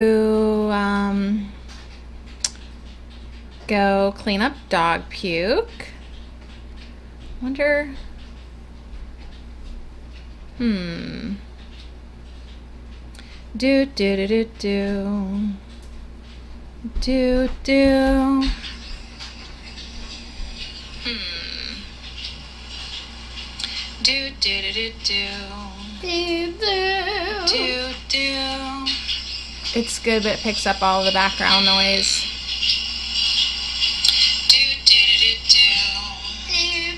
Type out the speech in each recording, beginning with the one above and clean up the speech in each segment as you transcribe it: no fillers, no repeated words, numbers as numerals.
um, go clean up dog puke. Wonder. Do do do do do do do. Do do do do do. Do, do. Do do. It's good, but it picks up all the background noise. Do do do do do. Hey,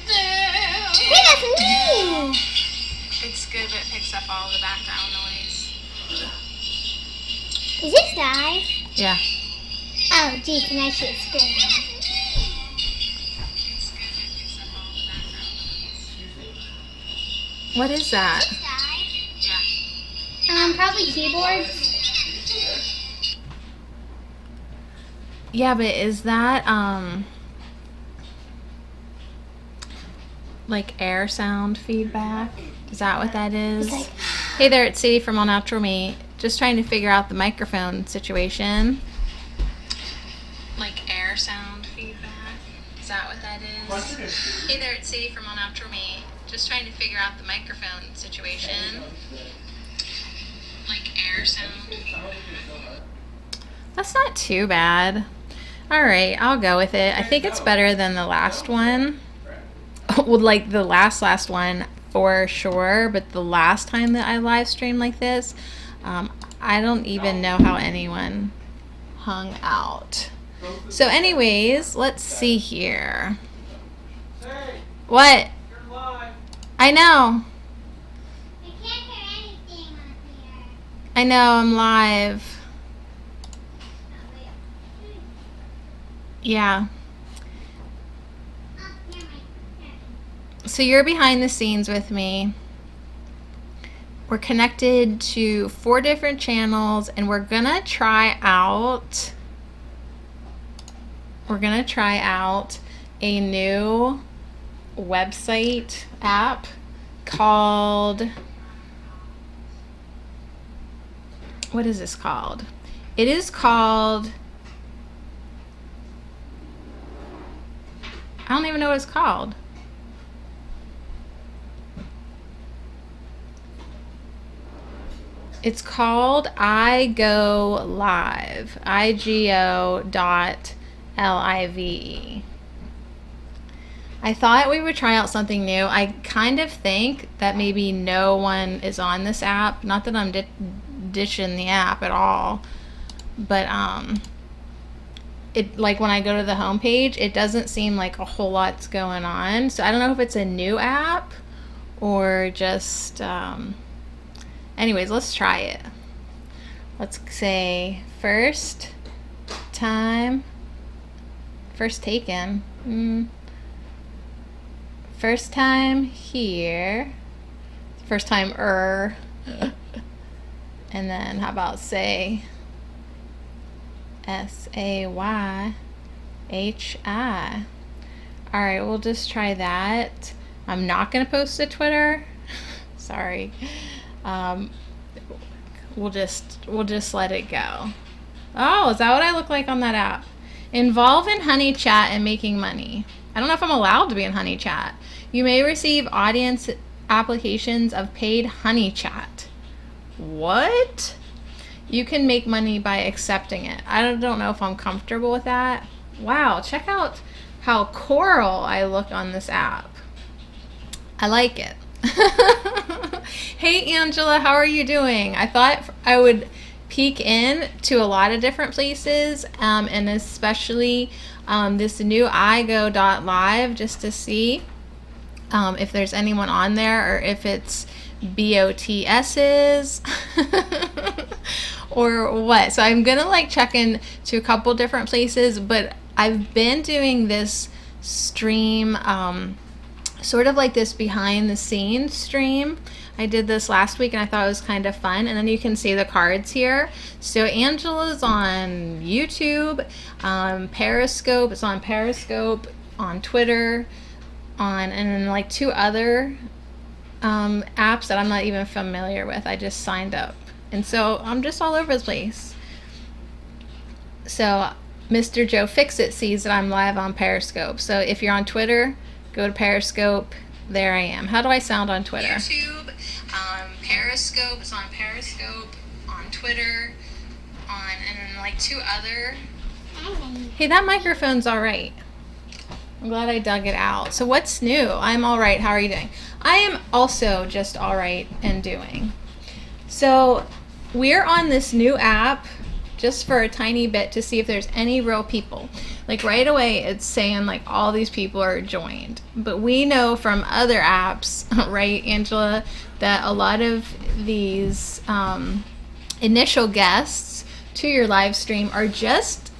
that's me! It's good, but it picks up all the background noise. Is this live? Yeah. Oh, geez, can I see it spin? What is that? Probably keyboards. Yeah, but is that like air sound feedback? Is that what that is? It's like, Hey there, it's Sadie from All Natural Me. Just trying to figure out the microphone situation. Like air sound feedback? Is that what that is? Hey there, it's Sadie from All Natural Me. Just trying to figure out the microphone situation. Like air sound feedback. That's not too bad. All right, I'll go with it. I think it's better than the last one. Well, like the last one for sure, but the last time that I live streamed like this, I don't even know how anyone hung out. So anyways, let's see here. What? I know. I can't hear anything on here. I know, I'm live. Yeah. So you're behind the scenes with me. We're connected to 4 different channels, and we're gonna try out a new website app called, what is this called? It is called, I don't even know what it's called. It's called iGo Live, IGO.live. I thought we would try out something new. I kind of think that maybe no one is on this app. Not that I'm ditching the app at all, but it, like, when I go to the homepage, it doesn't seem like a whole lot's going on. So I don't know if it's a new app or just anyways, let's try it. Let's say first taken. First time here. First time and then how about say SAYHI. All right, we'll just try that. I'm not gonna post to Twitter. Sorry. We'll just let it go. Oh, is that what I look like on that app? Involve in Honey Chat and making money. I don't know if I'm allowed to be in Honey Chat. You may receive audience applications of paid Honey Chat. What? You can make money by accepting it. I don't know if I'm comfortable with that. Wow, check out how coral I look on this app. I like it. Hey Angela, how are you doing? I thought I would peek in to a lot of different places, and especially this new iGo.live, just to see if there's anyone on there, or if it's BOTS's or what. So I'm gonna like check in to a couple different places, but I've been doing this stream sort of like this behind the scenes stream. I did this last week and I thought it was kind of fun. And then you can see the cards here. So Angela's on YouTube, Periscope. It's on Periscope, on Twitter, and then like 2 other apps that I'm not even familiar with. I just signed up. And so I'm just all over the place. So Mr. Joe Fixit sees that I'm live on Periscope. So if you're on Twitter, go to Periscope. There I am. How do I sound on Twitter? YouTube, Periscope. It's on Periscope, on Twitter, and then like 2 other. Hey, that microphone's all right. I'm glad I dug it out. So what's new? I'm all right. How are you doing? I am also just all right and doing. So we're on this new app just for a tiny bit to see if there's any real people. Like right away it's saying like all these people are joined. But we know from other apps, right, Angela, that a lot of these initial guests to your live stream are just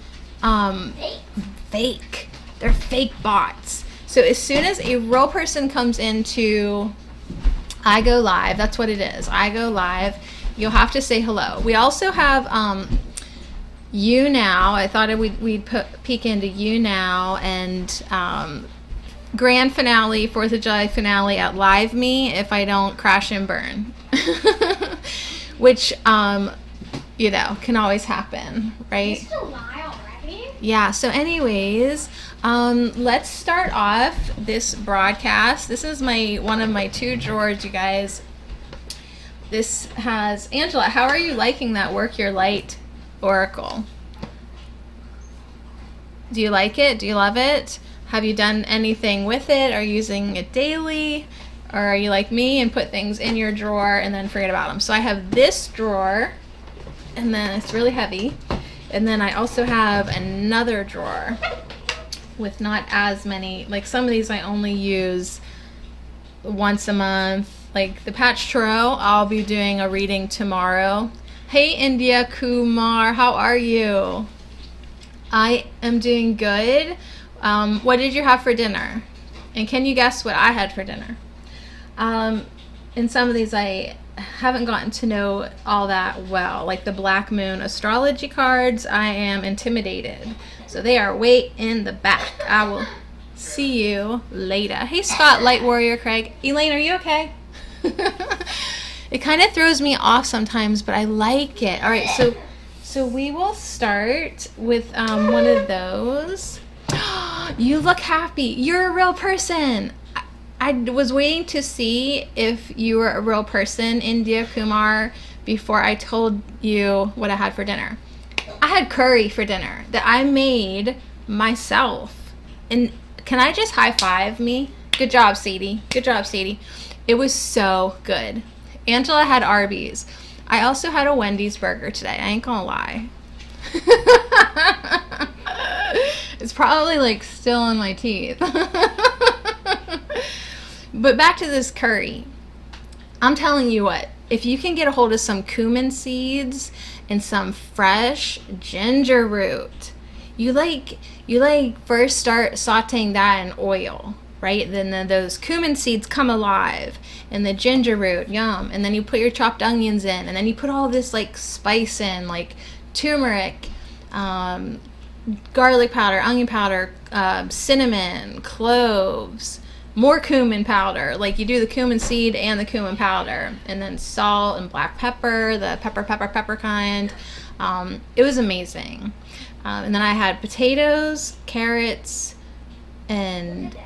fake. They're fake bots. So as soon as a real person comes into I Go Live, that's what it is, I Go Live, you'll have to say hello. We also have YouNow. I thought we'd peek into YouNow and grand finale, 4th of July finale at Live Me if I don't crash and burn. Which, can always happen, right? It's July already? Yeah, so anyways, let's start off this broadcast. This is one of my 2 drawers, you guys. This has, Angela, how are you liking that Work Your Light Oracle? Do you like it? Do you love it? Have you done anything with it? Are you using it daily? Or are you like me and put things in your drawer and then forget about them? So I have this drawer, and then it's really heavy. And then I also have another drawer with not as many, like some of these I only use once a month. Like the Patch Tarot, I'll be doing a reading tomorrow. Hey India Kumar, how are you? I am doing good. What did you have for dinner? And can you guess what I had for dinner? In some of these I haven't gotten to know all that well. Like the Black Moon astrology cards, I am intimidated. So they are way in the back. I will see you later. Hey Scott, Light Warrior Craig. Elaine, are you okay? It kind of throws me off sometimes, but I like it. All right, so we will start with one of those. You look happy. You're a real person. I was waiting to see if you were a real person, India Kumar, before I told you what I had for dinner. I had curry for dinner that I made myself. And can I just high five me? Good job, Sadie. Good job, Sadie. It was so good. Angela had Arby's. I also had a Wendy's burger today. I ain't gonna lie. It's probably like still in my teeth. But back to this curry. I'm telling you what, if you can get a hold of some cumin seeds and some fresh ginger root, you first start sauteing that in oil, right? Then those cumin seeds come alive, and the ginger root, yum. And then you put your chopped onions in, and then you put all this like spice in, like turmeric, garlic powder, onion powder, cinnamon, cloves, more cumin powder. Like you do the cumin seed and the cumin powder, and then salt and black pepper, the pepper kind. It was amazing. And then I had potatoes, carrots, and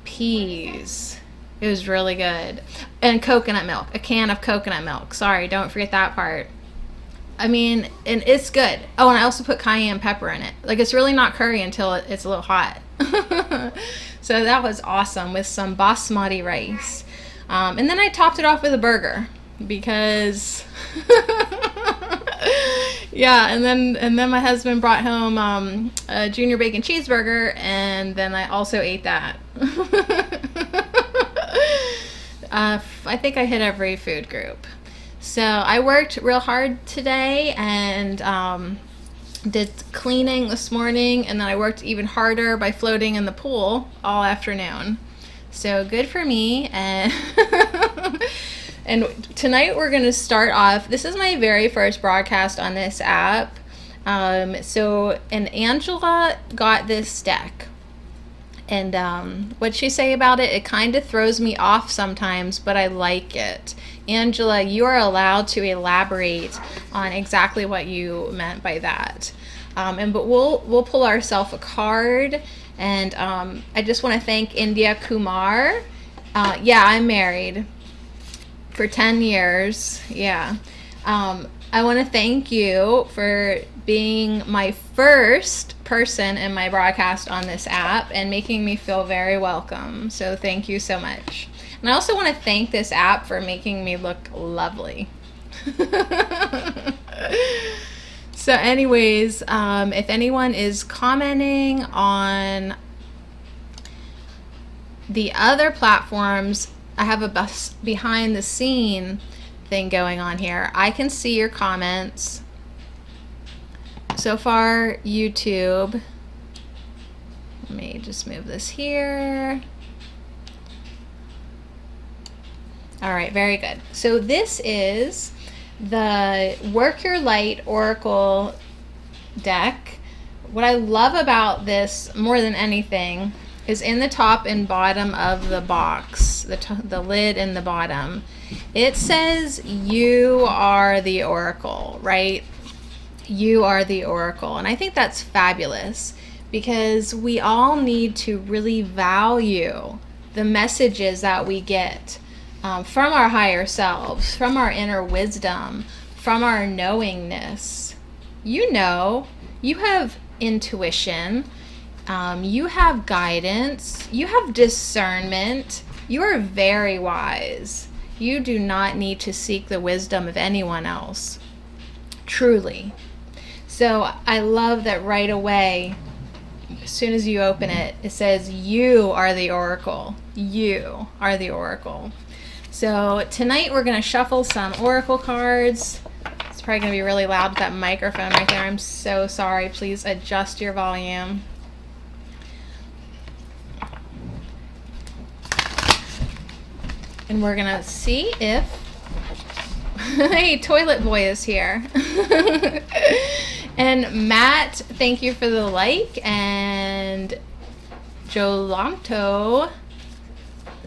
peas. It was really good. And coconut milk, a can of coconut milk. Sorry, don't forget that part. I mean, and it's good. Oh, and I also put cayenne pepper in it. Like, it's really not curry until it's a little hot. So that was awesome with some basmati rice. And then I topped it off with a burger because yeah, and then my husband brought home a junior bacon cheeseburger, and then I also ate that. I think I hit every food group. So I worked real hard today and did cleaning this morning, and then I worked even harder by floating in the pool all afternoon. So good for me. And and tonight we're going to start off, this is my very first broadcast on this app. And Angela got this deck. And what'd she say about it? It kind of throws me off sometimes, but I like it. Angela, you are allowed to elaborate on exactly what you meant by that. But we'll pull ourselves a card. And I just want to thank India Kumar. Yeah, I'm married for 10 years. Yeah. I want to thank you for being my first person in my broadcast on this app and making me feel very welcome. So thank you so much. And I also want to thank this app for making me look lovely. So anyways, if anyone is commenting on the other platforms, I have a behind the scene thing going on here. I can see your comments. So far, YouTube. Let me just move this here. All right, very good. So this is the Work Your Light Oracle deck. What I love about this more than anything is in the top and bottom of the box, the lid in the bottom, it says you are the oracle, right? You are the oracle. And I think that's fabulous because we all need to really value the messages that we get from our higher selves, from our inner wisdom, from our knowingness. You know, you have intuition, you have guidance, you have discernment, you are very wise. You do not need to seek the wisdom of anyone else, truly. So I love that right away, as soon as you open it, it says you are the oracle. You are the oracle. So tonight we're going to shuffle some oracle cards. It's probably going to be really loud with that microphone right there. I'm so sorry. Please adjust your volume. And we're going to see if... Hey, Toilet Boy is here. And Matt, thank you for the like. And Jolanto,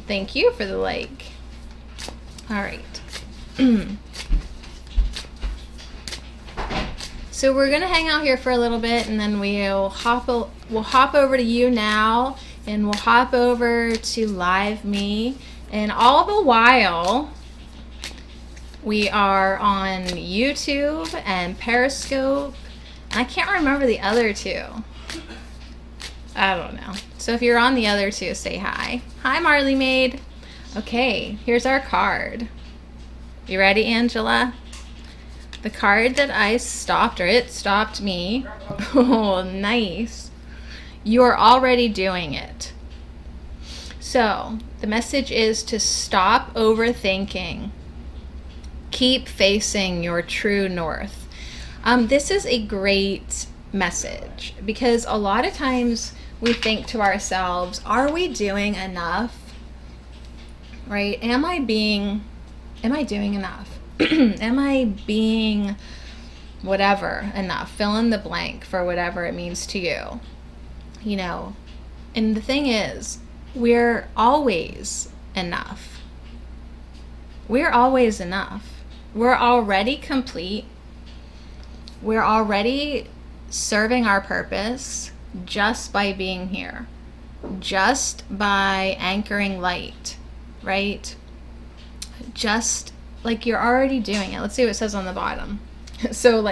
thank you for the like. All right. So we're going to hang out here for a little bit, and then we'll hop over to you now, and we'll hop over to Live Me. And all the while, we are on YouTube and Periscope. And I can't remember the other two. I don't know. So if you're on the other two, say hi. Hi, Marley Maid. Okay, here's our card. You ready, Angela? The card that I stopped, or it stopped me. Oh, nice. You are already doing it. So the message is to stop overthinking. Keep facing your true north. This is a great message because a lot of times we think to ourselves, are we doing enough? Right? Am I doing enough? Am I being whatever enough? Fill in the blank for whatever it means to you. You know, and the thing is, we're always enough. We're always enough. We're already complete. We're already serving our purpose just by being here, just by anchoring light, right? Just like you're already doing it. Let's see what it says on the bottom. It's so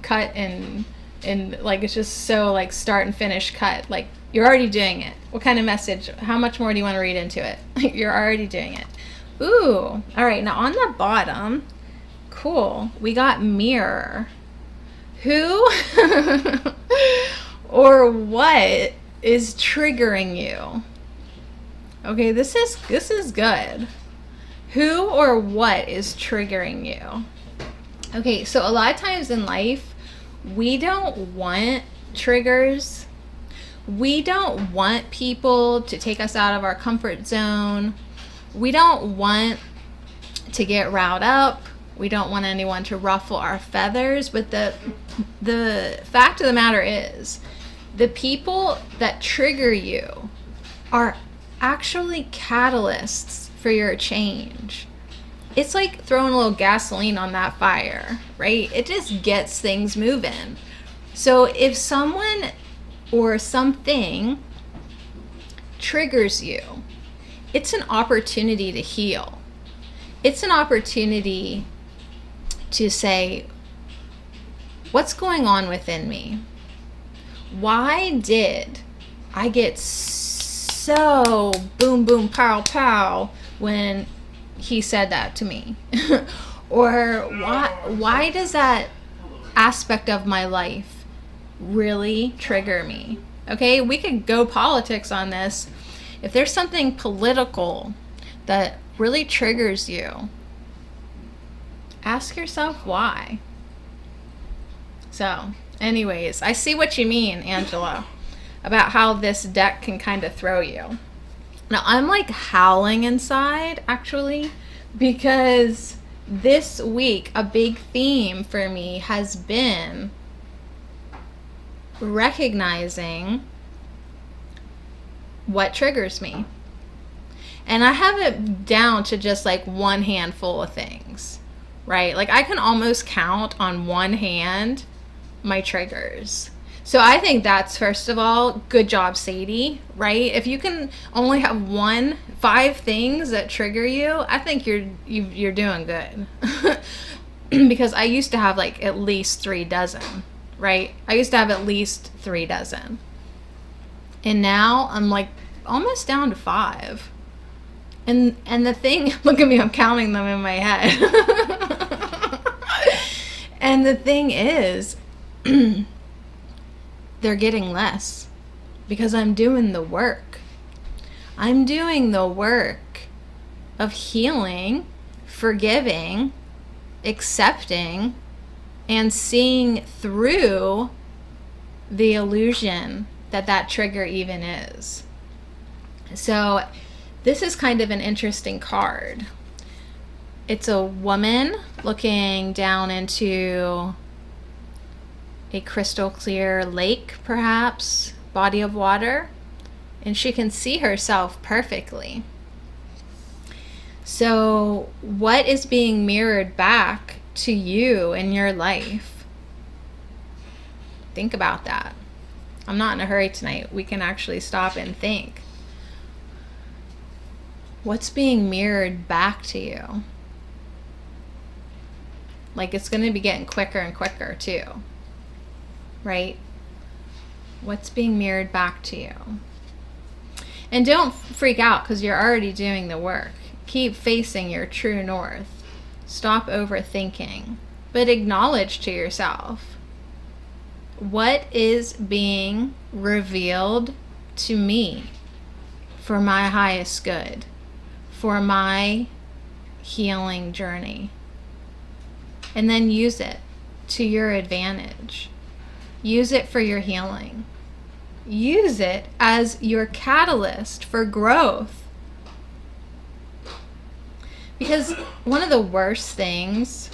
cut and like it's just so like start and finish cut. Like you're already doing it. What kind of message? How much more do you want to read into it? You're already doing it. Ooh. All right. Now on the bottom, cool. We got mirror. Who or what is triggering you? Okay, this is good. Who or what is triggering you? Okay, so a lot of times in life, we don't want triggers. We don't want people to take us out of our comfort zone. We don't want to get riled up. We don't want anyone to ruffle our feathers. But the fact of the matter is, The people that trigger you are actually catalysts for your change. It's like throwing a little gasoline on that fire, right? It just gets things moving. So if someone or something triggers you, it's an opportunity to heal. It's an opportunity to say, what's going on within me? Why did I get so boom, boom, pow, pow when he said that to me? Or why does that aspect of my life really trigger me? Okay, we could go politics on this. If there's something political that really triggers you, ask yourself why. So, anyways, I see what you mean, Angela, about how this deck can kind of throw you. Now, I'm like howling inside, actually, because this week, a big theme for me has been recognizing what triggers me. And I have it down to just like one handful of things, right? Like I can almost count on one hand my triggers. So I think that's, first of all, good job, Sadie, right? If you can only have 5 things that trigger you, I think you're doing good. Because I used to have like at least 3 dozen, right? I used to have at least 3 dozen. And now I'm like almost down to 5. And the thing, look at me, I'm counting them in my head. And the thing is, they're getting less because I'm doing the work. I'm doing the work of healing, forgiving, accepting, and seeing through the illusion that trigger even is. So this is kind of an interesting card. It's a woman looking down into a crystal clear lake, perhaps, body of water, and she can see herself perfectly. So what is being mirrored back to you in your life? Think about that. I'm not in a hurry tonight. We can actually stop and think. What's being mirrored back to you? Like it's going to be getting quicker and quicker too. Right? What's being mirrored back to you? And don't freak out because you're already doing the work. Keep facing your true north. Stop overthinking, but acknowledge to yourself, what is being revealed to me for my highest good, for my healing journey? And then use it to your advantage. Use it for your healing. Use it as your catalyst for growth. Because one of the worst things,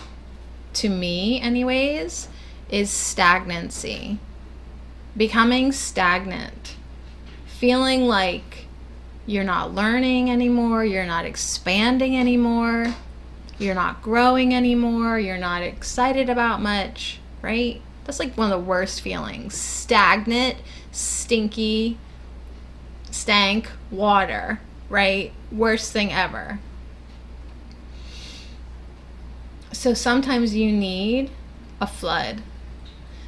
to me anyways, is stagnancy. Becoming stagnant. Feeling like you're not learning anymore, you're not expanding anymore, you're not growing anymore, you're not excited about much, right? That's like one of the worst feelings. Stagnant, stinky, stank water, right? Worst thing ever. So sometimes you need a flood.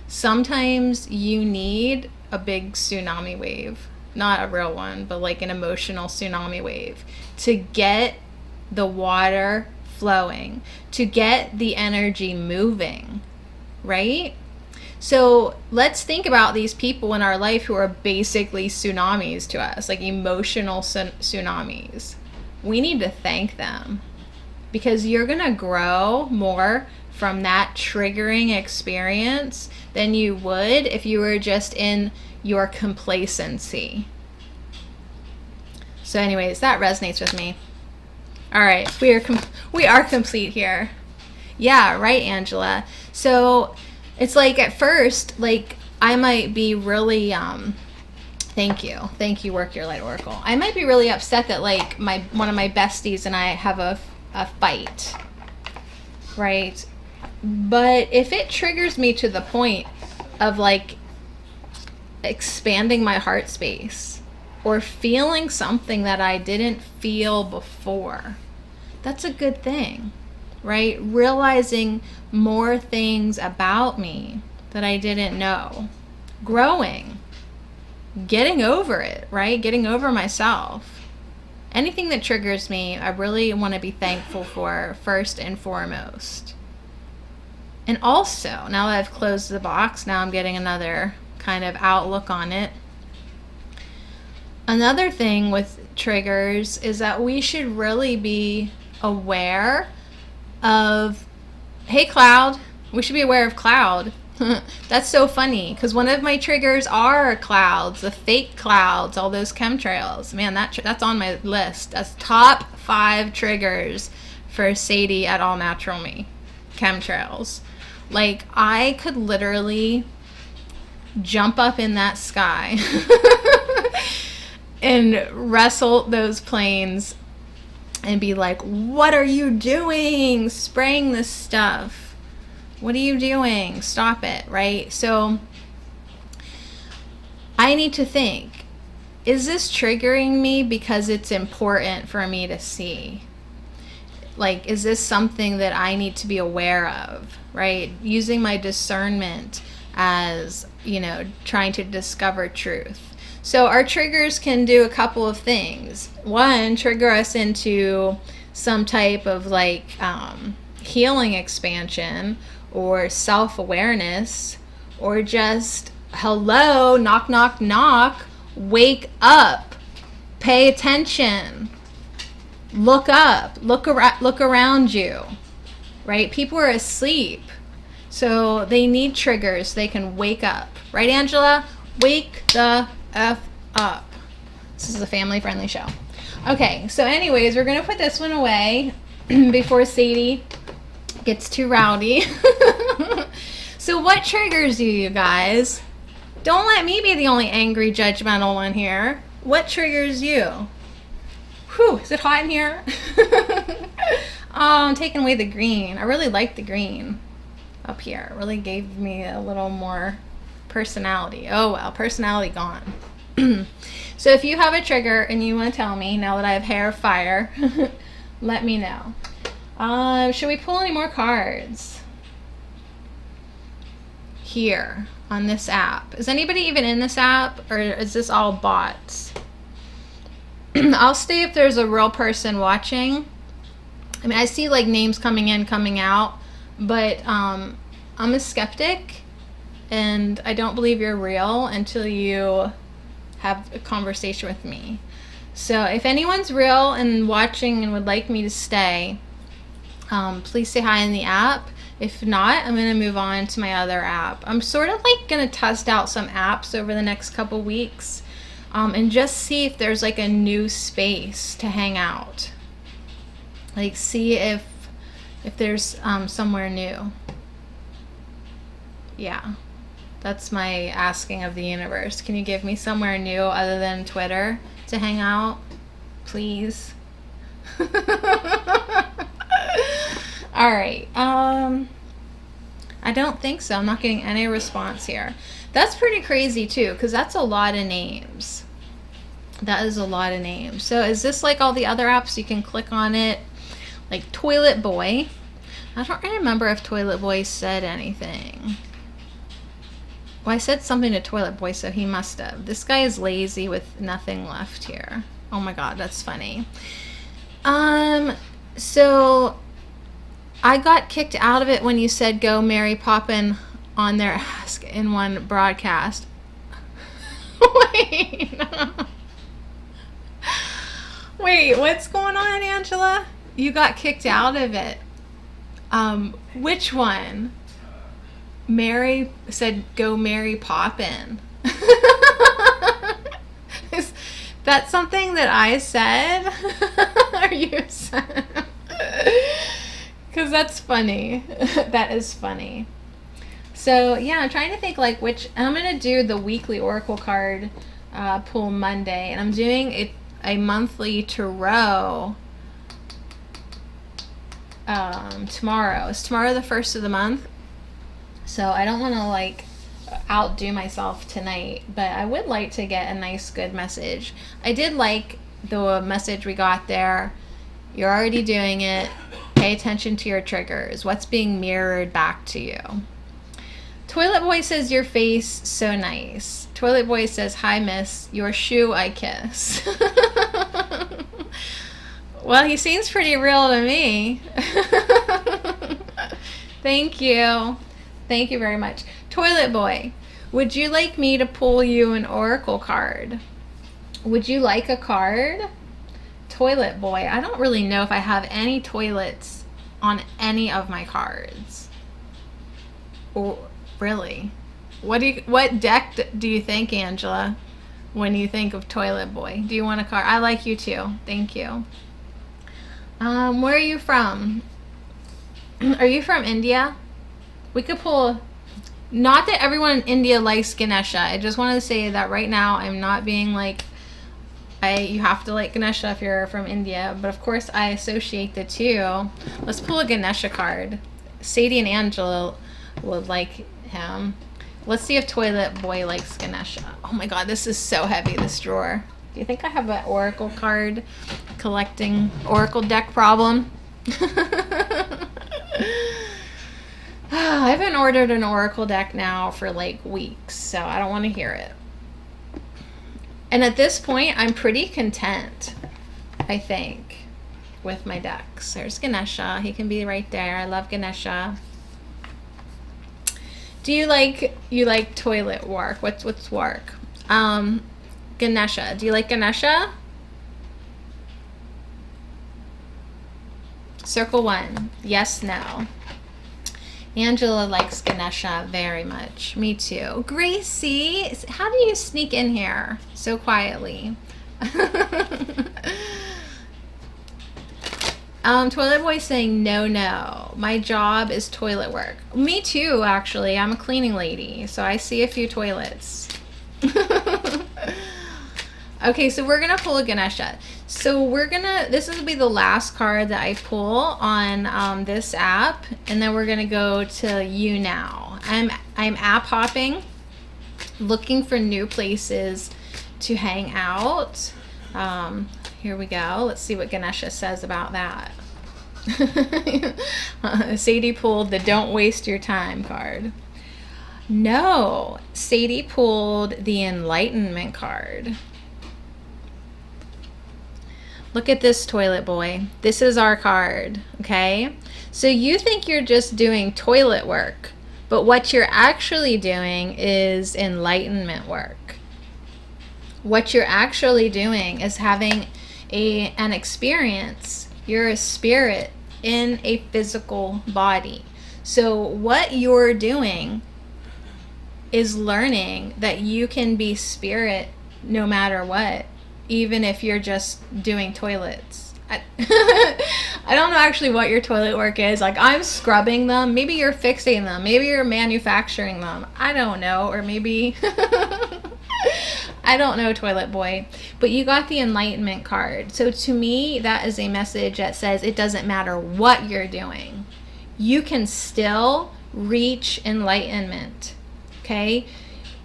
Sometimes you need a big tsunami wave. Not a real one, but like an emotional tsunami wave to get the water flowing, to get the energy moving, right? So let's think about these people in our life who are basically tsunamis to us, like emotional tsunamis. We need to thank them because you're going to grow more from that triggering experience than you would if you were just in your complacency. So anyways, that resonates with me. All right, we are complete here. Yeah, right, Angela. So it's like at first, like I might be really thank you, Work Your Light Oracle. I might be really upset that like one of my besties and I have a fight, right? But if it triggers me to the point of like expanding my heart space or feeling something that I didn't feel before, that's a good thing, right? Realizing more things about me that I didn't know, growing, getting over it, right? Getting over myself. Anything that triggers me, I really want to be thankful for first and foremost. And also, now that I've closed the box, now I'm getting another kind of outlook on it. Another thing with triggers is that we should really be aware of, hey Cloud, we should be aware of Cloud. That's so funny because one of my triggers are clouds, the fake clouds, all those chemtrails. Man, that's on my list. That's top 5 triggers for Sadie at All Natural Me. Chemtrails. Like, I could literally jump up in that sky and wrestle those planes and be like, what are you doing? Spraying this stuff. What are you doing? Stop it, right? So I need to think, is this triggering me because it's important for me to see? Like, is this something that I need to be aware of, right? Using my discernment as, trying to discover truth. So our triggers can do a couple of things. One, trigger us into some type of like healing expansion or self-awareness, or just, hello, knock, knock, knock, wake up, pay attention, look up, look around you, right? People are asleep, so they need triggers. They can wake up, right, Angela? Wake the F up. This is a family-friendly show. Okay, so anyways, we're going to put this one away before Sadie gets too rowdy. So what triggers you guys? Don't let me be the only angry, judgmental one here. What triggers you? Whew, is it hot in here? Oh, I'm taking away the green. I really like the green up here. It really gave me a little more personality. Oh well, personality gone. So if you have a trigger and you want to tell me, now that I have hair of fire, let me know. Should we pull any more cards? Here on this app. Is anybody even in this app, or is this all bots? I'll see if there's a real person watching. I mean, I see like names coming in, coming out, but I'm a skeptic and I don't believe you're real until you have a conversation with me. So if anyone's real and watching and would like me to stay, please say hi in the app. If not, I'm going to move on to my other app. I'm sort of like going to test out some apps over the next couple weeks and just see if there's like a new space to hang out. Like see if there's somewhere new. Yeah, that's my asking of the universe. Can you give me somewhere new other than Twitter to hang out? Please. All right. I don't think so. I'm not getting any response here. That's pretty crazy too, because that's a lot of names. That is a lot of names. So is this like all the other apps? You can click on it. Like Toilet Boy. I don't remember if Toilet Boy said anything. Well, I said something to Toilet Boy, so he must have. This guy is lazy with nothing left here. Oh my god, that's funny. So I got kicked out of it when you said go Mary Poppin on their Ask in One broadcast. Wait, what's going on, Angela? You got kicked out of it. Which one? Mary said go Mary Poppin. Is that something that I said? Or you said? Because that's funny. That is funny. So yeah, I'm trying to think like which. I'm gonna do the weekly oracle card pull Monday, and I'm doing a monthly tarot tomorrow. Is tomorrow the first of the month? So I don't want to like outdo myself tonight, but I would like to get a nice good message. I did like the message we got there. You're already doing it. Pay attention to your triggers. What's being mirrored back to you? Toilet Boy says your face so nice. Toilet Boy says, hi miss, your shoe I kiss. Well, he seems pretty real to me. Thank you. Thank you very much. Toilet Boy, would you like me to pull you an oracle card? Would you like a card? Toilet Boy, I don't really know if I have any toilets on any of my cards. Or really? What deck do you think, Angela, when you think of Toilet Boy? Do you want a card? I like you too. Thank you. Where are you from? Are you from India? We could pull. Not that everyone in India likes Ganesha. I just wanted to say that right now I'm not being like, you have to like Ganesha if you're from India, but of course I associate the two. Let's pull a Ganesha card. Sadie and Angela would like him. Let's see if Toilet Boy likes Ganesha. Oh my god, this is so heavy, this drawer. Do you think I have an oracle card collecting oracle deck problem? I haven't ordered an oracle deck now for like weeks, so I don't want to hear it. And at this point, I'm pretty content, I think, with my decks. There's Ganesha. He can be right there. I love Ganesha. Do you like toilet work? What's work? Ganesha. Do you like Ganesha? Circle 1. Yes, no. Angela likes Ganesha very much. Me too. Gracie, how do you sneak in here so quietly? Toilet Boy saying no. My job is toilet work. Me too, actually. I'm a cleaning lady, so I see a few toilets. Okay, so we're gonna pull a Ganesha. So this will be the last card that I pull on this app, and then we're gonna go to You Now. I'm app hopping, looking for new places to hang out. Here we go. Let's see what Ganesha says about that. Sadie pulled the Don't Waste Your Time card. No, Sadie pulled the Enlightenment card. Look at this, Toilet Boy. This is our card, okay? So you think you're just doing toilet work, but what you're actually doing is enlightenment work. What you're actually doing is having an experience. You're a spirit in a physical body. So what you're doing is learning that you can be spirit no matter what. Even if you're just doing toilets. I don't know actually what your toilet work is. Like, I'm scrubbing them. Maybe you're fixing them. Maybe you're manufacturing them. I don't know. Or maybe... I don't know, Toilet Boy. But you got the Enlightenment card. So to me, that is a message that says it doesn't matter what you're doing. You can still reach enlightenment. Okay?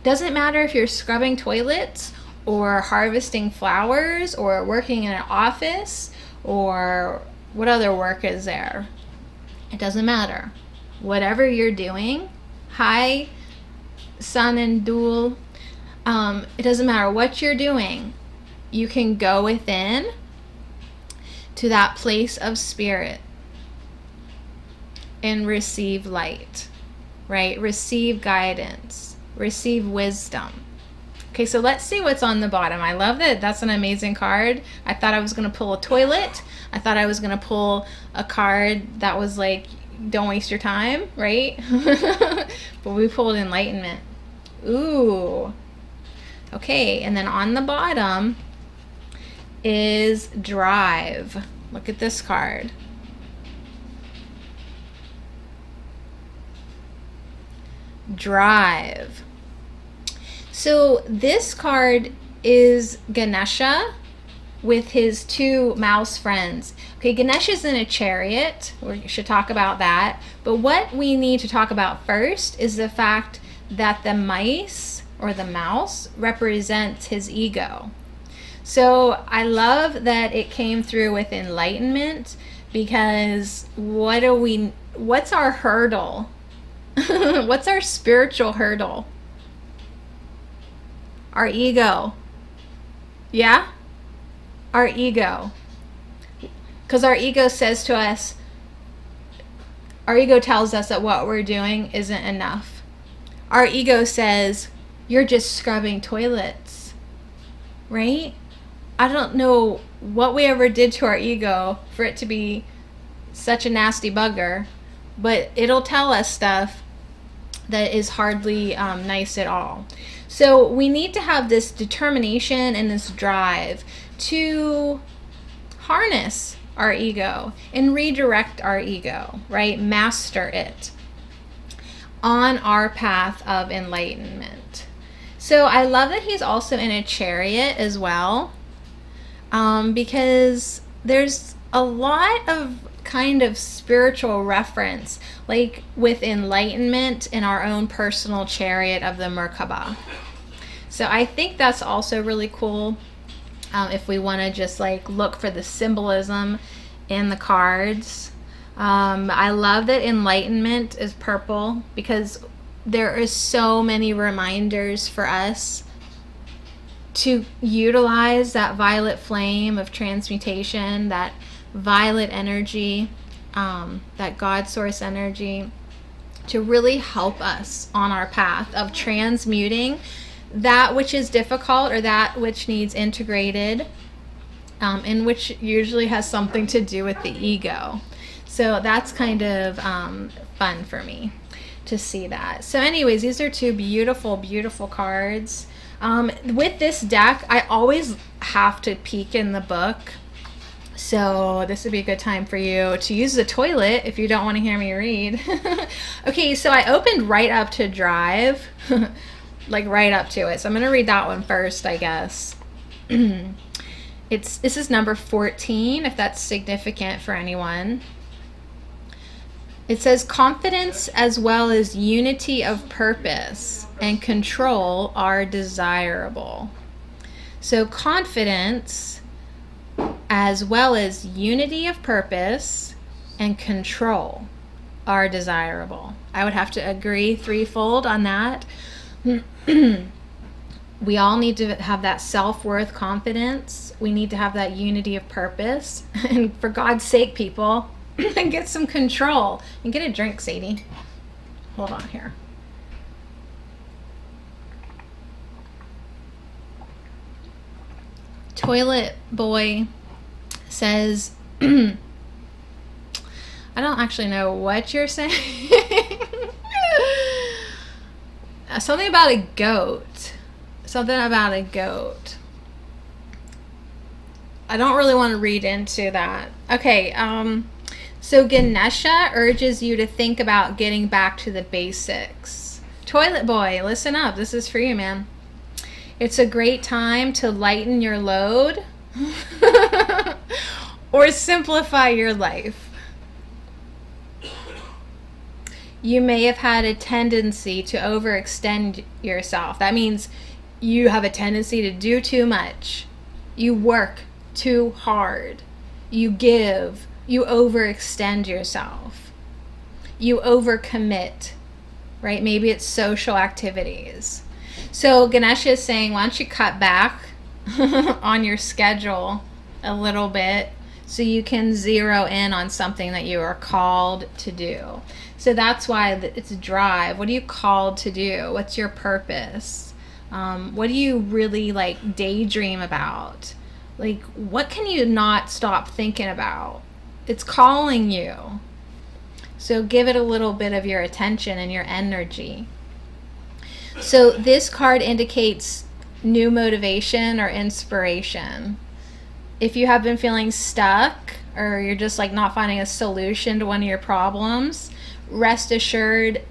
Doesn't matter if you're scrubbing toilets or harvesting flowers, or working in an office, or what other work is there? It doesn't matter. Whatever you're doing, hi, Sun and Dual, it doesn't matter what you're doing. You can go within to that place of spirit and receive light, right? Receive guidance, receive wisdom. Okay, so let's see what's on the bottom. I love that. That's an amazing card. I thought I was going to pull a toilet. I thought I was going to pull a card that was like, don't waste your time, right? But we pulled Enlightenment. Ooh. Okay, and then on the bottom is Drive. Look at this drive. So this card is Ganesha with his two mouse friends. Okay, Ganesha's in a chariot. We should talk about that. But what we need to talk about first is the fact that the mice or the mouse represents his ego. So I love that it came through with enlightenment, because what's our hurdle? What's our spiritual hurdle? Our ego. Yeah? Our ego. Because our ego says to us, our ego tells us that what we're doing isn't enough. Our ego says, you're just scrubbing toilets, right? I don't know what we ever did to our ego for it to be such a nasty bugger, but it'll tell us stuff that is hardly nice at all. So we need to have this determination and this drive to harness our ego and redirect our ego, right? Master it on our path of enlightenment. So I love that he's also in a chariot as well, because there's a lot of kind of spiritual reference, like with enlightenment in our own personal chariot of the Merkaba. So I think that's also really cool. If we want to just like look for the symbolism in the cards. I love that enlightenment is purple, because there is so many reminders for us to utilize that violet flame of transmutation, that violet energy, that God source energy, to really help us on our path of transmuting that which is difficult or that which needs integrated, and which usually has something to do with the ego. So that's kind of fun for me to see that. So anyways, these are two beautiful, beautiful cards. With this deck, I always have to peek in the book. So this would be a good time for you to use the toilet if you don't want to hear me read. Okay, so I opened right up to drive. Like right up to it. So I'm going to read that one first, I guess. This is number 14, if that's significant for anyone. It says, confidence as well as unity of purpose and control are desirable. So confidence as well as unity of purpose and control are desirable. I would have to agree threefold on that. We all need to have that self-worth, confidence. We need to have that unity of purpose. And for God's sake, people, get some control. And get a drink, Sadie. Hold on here. Toilet Boy says, I don't actually know what you're saying. Something about a goat. Something about a goat. I don't really want to read into that. Okay, so Ganesha urges you to think about getting back to the basics. Toilet Boy, listen up. This is for you, man. It's a great time to lighten your load or simplify your life. You may have had a tendency to overextend yourself. That means you have a tendency to do too much. You work too hard. You give. You overextend yourself. You overcommit, right? Maybe it's social activities. So Ganesha is saying, why don't you cut back on your schedule a little bit so you can zero in on something that you are called to do. So that's why it's a drive. What are you called to do? What's your purpose? What do you really like daydream about? Like, what can you not stop thinking about? It's calling you. So give it a little bit of your attention and your energy. So this card indicates new motivation or inspiration. If you have been feeling stuck or you're just like not finding a solution to one of your problems, rest assured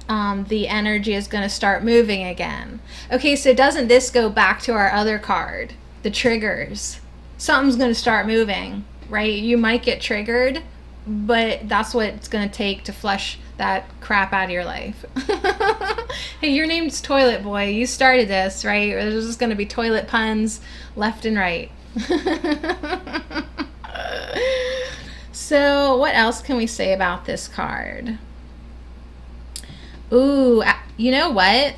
the energy is going to start moving again. Okay, so doesn't this go back to our other card, the triggers? Something's going to start moving, right? You might get triggered, but that's what it's going to take to flush that crap out of your life. Hey, your name's Toilet Boy. You started this, right? There's just going to be toilet puns left and right. So what else can we say about this card? Ooh, you know what?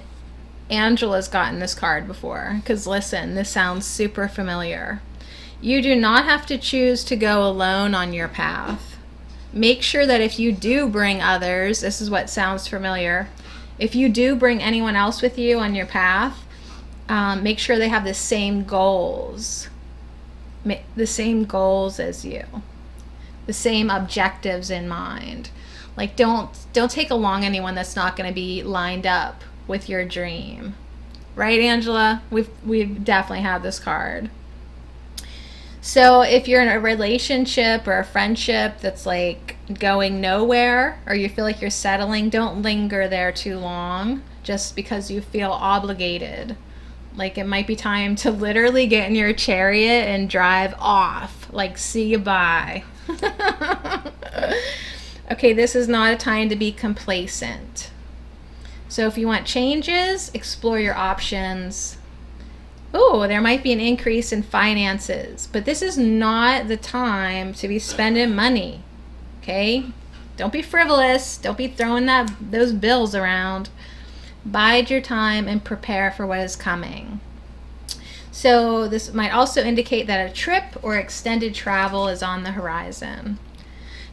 Angela's gotten this card before, because listen, this sounds super familiar. You do not have to choose to go alone on your path. Make sure that if you do bring others, this is what sounds familiar, if you do bring anyone else with you on your path, make sure they have the same goals. The same goals as you. The same objectives in mind. Like don't take along anyone that's not going to be lined up with your dream. Right, Angela? We've definitely had this card. So if you're in a relationship or a friendship that's like going nowhere, or you feel like you're settling, don't linger there too long just because you feel obligated. Like it might be time to literally get in your chariot and drive off. Like, see you bye. Okay, this is not a time to be complacent. So if you want changes, explore your options. Oh, there might be an increase in finances, but this is not the time to be spending money. Okay? Don't be frivolous. Don't be throwing those bills around. Bide your time and prepare for what is coming. So this might also indicate that a trip or extended travel is on the horizon.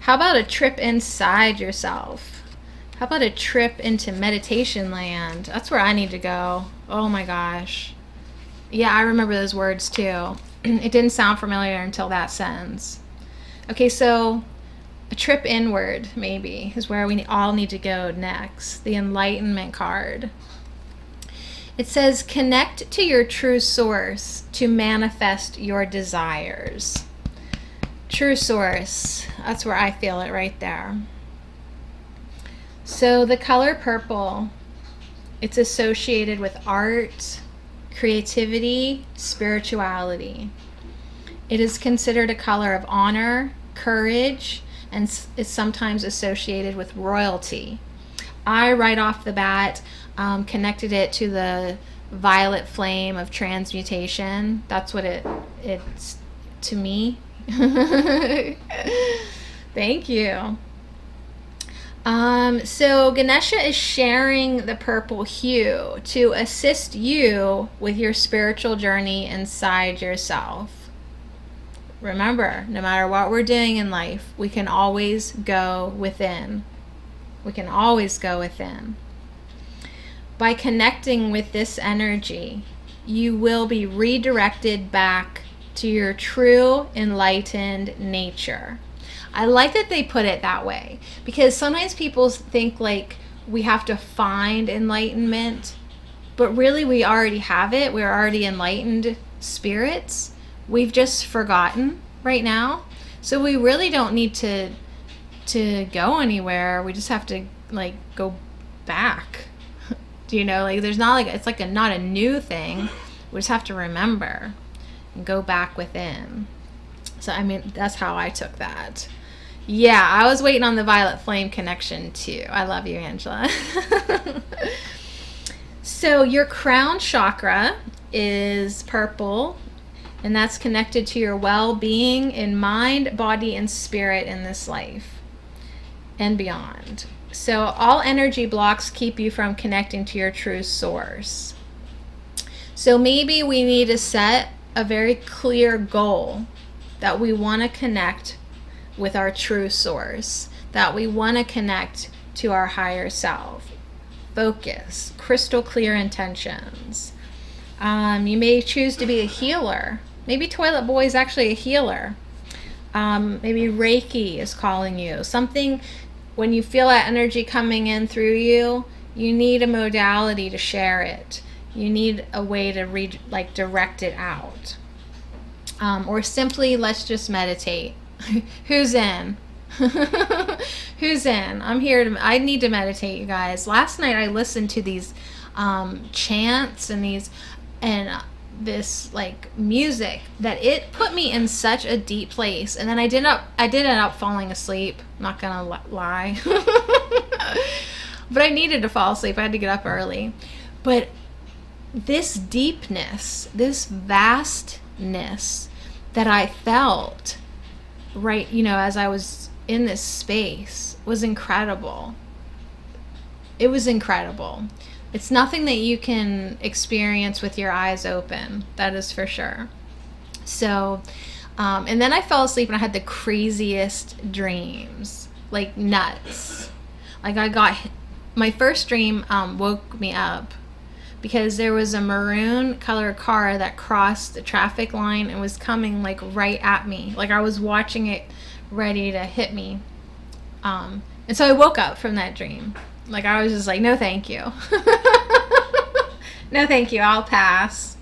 How about a trip inside yourself? How about a trip into meditation land? That's where I need to go. Oh my gosh. Yeah, I remember those words too. It didn't sound familiar until that sentence. Okay, so a trip inward, maybe, is where we all need to go next. The Enlightenment card. It says, connect to your true source to manifest your desires. True source. That's where I feel it right there. So the color purple, it's associated with art, creativity, spirituality. It is considered a color of honor, courage, and is sometimes associated with royalty. I, right off the bat, connected it to the violet flame of transmutation. That's what it's to me. Thank you. So Ganesha is sharing the purple hue to assist you with your spiritual journey inside yourself. Remember, no matter what we're doing in life, we can always go within. We can always go within. By connecting with this energy, you will be redirected back to your true enlightened nature. I like that they put it that way, because sometimes people think like we have to find enlightenment, but really we already have it. We're already enlightened spirits. We've just forgotten right now. So we really don't need to go anywhere. We just have to like go back. Do you know, like there's not like, it's like not a new thing. We just have to remember and go back within. So I mean, that's how I took that. Yeah, I was waiting on the violet flame connection too. I love you, Angela. So your crown chakra is purple, and that's connected to your well-being in mind, body, and spirit in this life and beyond. So all energy blocks keep you from connecting to your true source. So maybe we need to set a very clear goal that we want to connect with our true source, that we want to connect to our higher self. Focus, crystal clear intentions. You may choose to be a healer. Maybe Toilet Boy is actually a healer. Maybe Reiki is calling you. Something, when you feel that energy coming in through you, you need a modality to share it. You need a way to direct it out. Or simply, let's just meditate. Who's in? Who's in? I'm here to. I need to meditate, you guys. Last night I listened to these chants and this like music that it put me in such a deep place, and then I did end up falling asleep. I'm not gonna lie, but I needed to fall asleep. I had to get up early, but this deepness, this vastness that I felt right, as I was in this space was incredible. It was incredible. It's nothing that you can experience with your eyes open. That is for sure. So, and then I fell asleep and I had the craziest dreams, like nuts. Like my first dream woke me up because there was a maroon colored car that crossed the traffic line and was coming like right at me. Like I was watching it ready to hit me. And so I woke up from that dream. Like I was just like, no thank you. No thank you, I'll pass.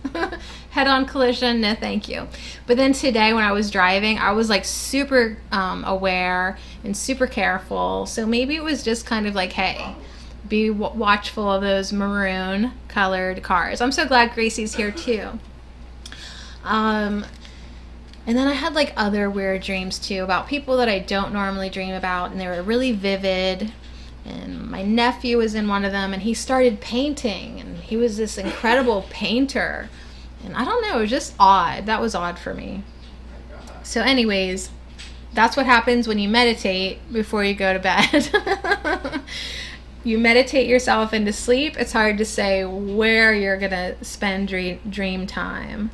Head-on collision, no thank you. But then today when I was driving, I was like super aware and super careful. So maybe it was just kind of like, hey, be watchful of those maroon colored cars. I'm so glad Gracie's here too. And then I had like other weird dreams too about people that I don't normally dream about, and they were really vivid. And my nephew was in one of them, and he started painting, and he was this incredible painter. And I don't know, it was just odd. That was odd for me. So anyways, that's what happens when you meditate before you go to bed. You meditate yourself into sleep. It's hard to say where you're going to spend dream time.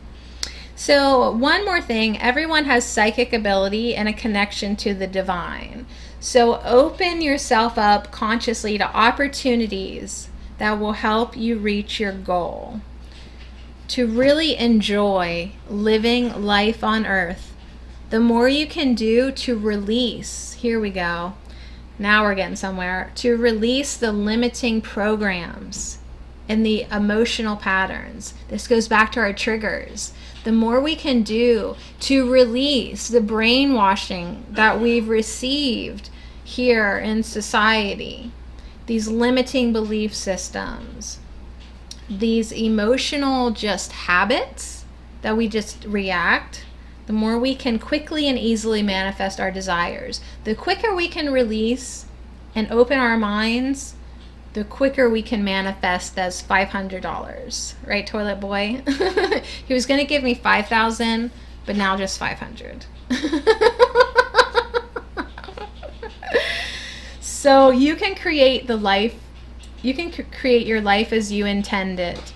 So one more thing, everyone has psychic ability and a connection to the divine. So open yourself up consciously to opportunities that will help you reach your goal. To really enjoy living life on earth, the more you can do to release, here we go, now we're getting somewhere, to release the limiting programs and the emotional patterns. This goes back to our triggers. The more we can do to release the brainwashing that we've received here in society, these limiting belief systems, these emotional just habits that we just react, the more we can quickly and easily manifest our desires. The quicker we can release and open our minds, the quicker we can manifest as $500, right, Toilet Boy? He was going to give me $5,000, but now just $500. So you can create create your life as you intentions.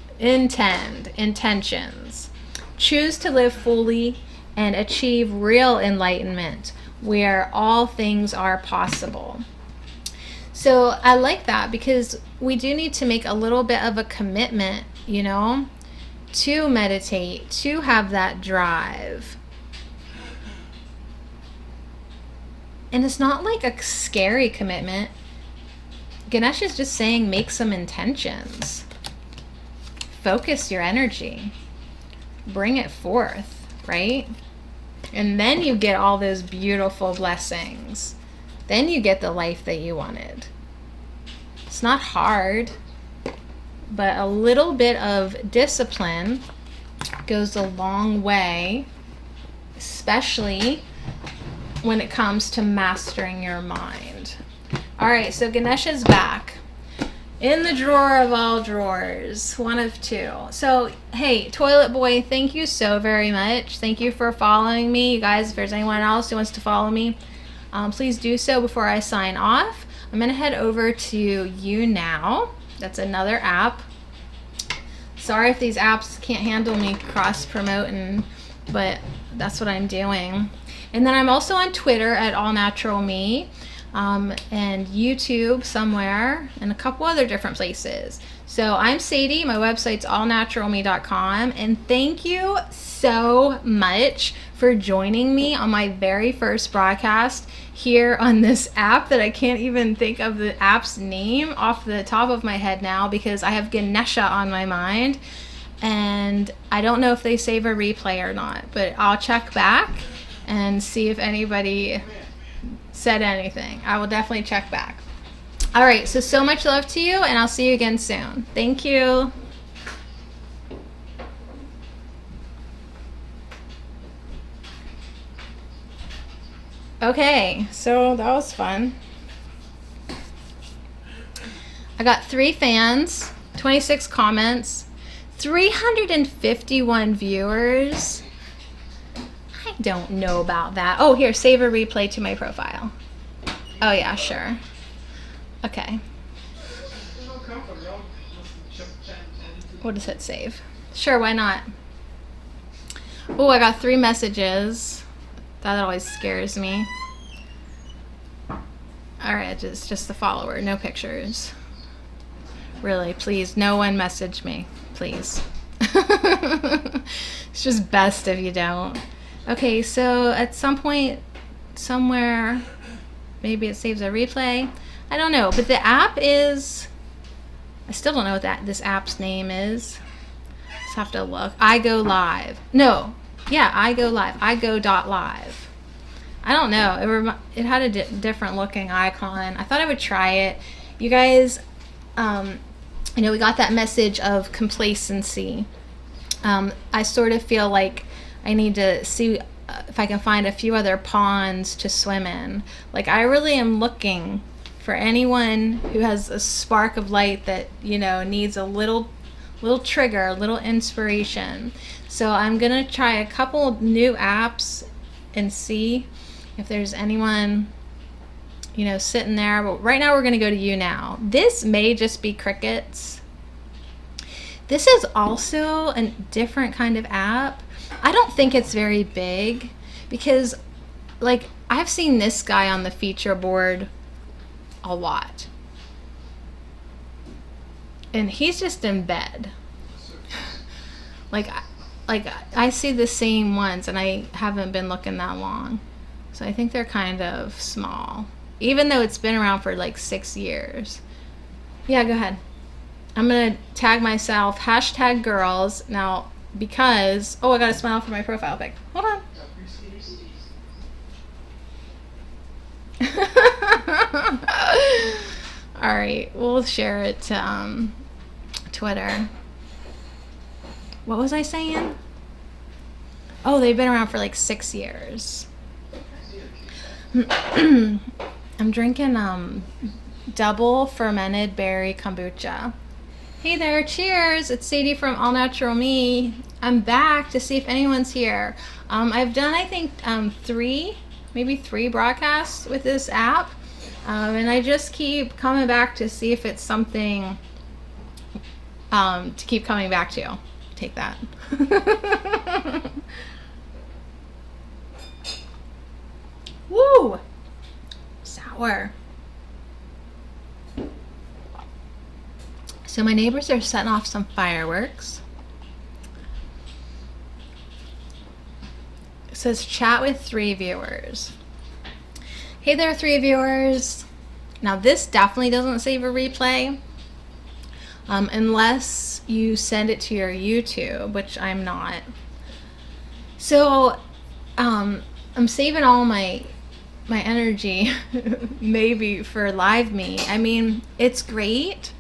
Choose to live fully and achieve real enlightenment where all things are possible. So I like that because we do need to make a little bit of a commitment, to meditate, to have that drive. And it's not like a scary commitment. Ganesh is just saying make some intentions. Focus your energy. Bring it forth, right? And then you get all those beautiful blessings. Then you get the life that you wanted. It's not hard, but a little bit of discipline goes a long way, especially when it comes to mastering your mind. All right, so Ganesh is back. In the drawer of all drawers, one of two. So, hey, Toilet Boy, thank you so very much. Thank you for following me. You guys, if there's anyone else who wants to follow me, please do so before I sign off. I'm going to head over to YouNow. That's another app. Sorry if these apps can't handle me cross-promoting, but that's what I'm doing. And then I'm also on Twitter at allnaturalme. And YouTube somewhere, and a couple other different places. So I'm Sadie. My website's allnaturalme.com. And thank you so much for joining me on my very first broadcast here on this app that I can't even think of the app's name off the top of my head now because I have Ganesha on my mind. And I don't know if they save a replay or not, but I'll check back and see if anybody said anything. I will definitely check back. All right, so much love to you, and I'll see you again soon. Thank you. Okay, so that was fun. I got 3 fans, 26 comments, 351 viewers. I don't know about that. Oh, here, save a replay to my profile. Oh, yeah, sure. Okay. What does it save? Sure, why not? Oh, I got 3 messages. That always scares me. All right, it's just the follower, no pictures. Really, please, no one message me, please. It's just best if you don't. Okay, so at some point, somewhere, maybe it saves a replay. I don't know, but the app is, I still don't know what this app's name is. Just have to look. I Go Live. No, yeah, I Go Live. iGo.live. I don't know. It had a different looking icon. I thought I would try it. You guys, you know, we got that message of complacency. I sort of feel like I need to see if I can find a few other ponds to swim in. Like, I really am looking for anyone who has a spark of light that, you know, needs a little trigger, a little inspiration. So I'm gonna try a couple new apps and see if there's anyone, you know, sitting there. But right now we're gonna go to YouNow. This may just be crickets. This is also a different kind of app. I don't think it's very big because, like, I've seen this guy on the feature board a lot. And he's just in bed. Like I see the same ones, and I haven't been looking that long. So I think they're kind of small, even though it's been around for like 6 years. Yeah, go ahead. I'm gonna tag myself #girls now because, oh, I got a smile for my profile pic. Hold on. All right, we'll share it to Twitter. What was I saying? Oh, they've been around for like 6 years. I'm drinking double fermented berry kombucha. Hey there, cheers! It's Sadie from All Natural Me. I'm back to see if anyone's here. I've done, I think, 3 broadcasts with this app, and I just keep coming back to see if it's something to keep coming back to. Take that. Woo! Sour. So my neighbors are setting off some fireworks. It says chat with 3 viewers. Hey there, 3 viewers. Now this definitely doesn't save a replay. Unless you send it to your YouTube, which I'm not. So I'm saving all my energy maybe for LiveMe. I mean, it's great.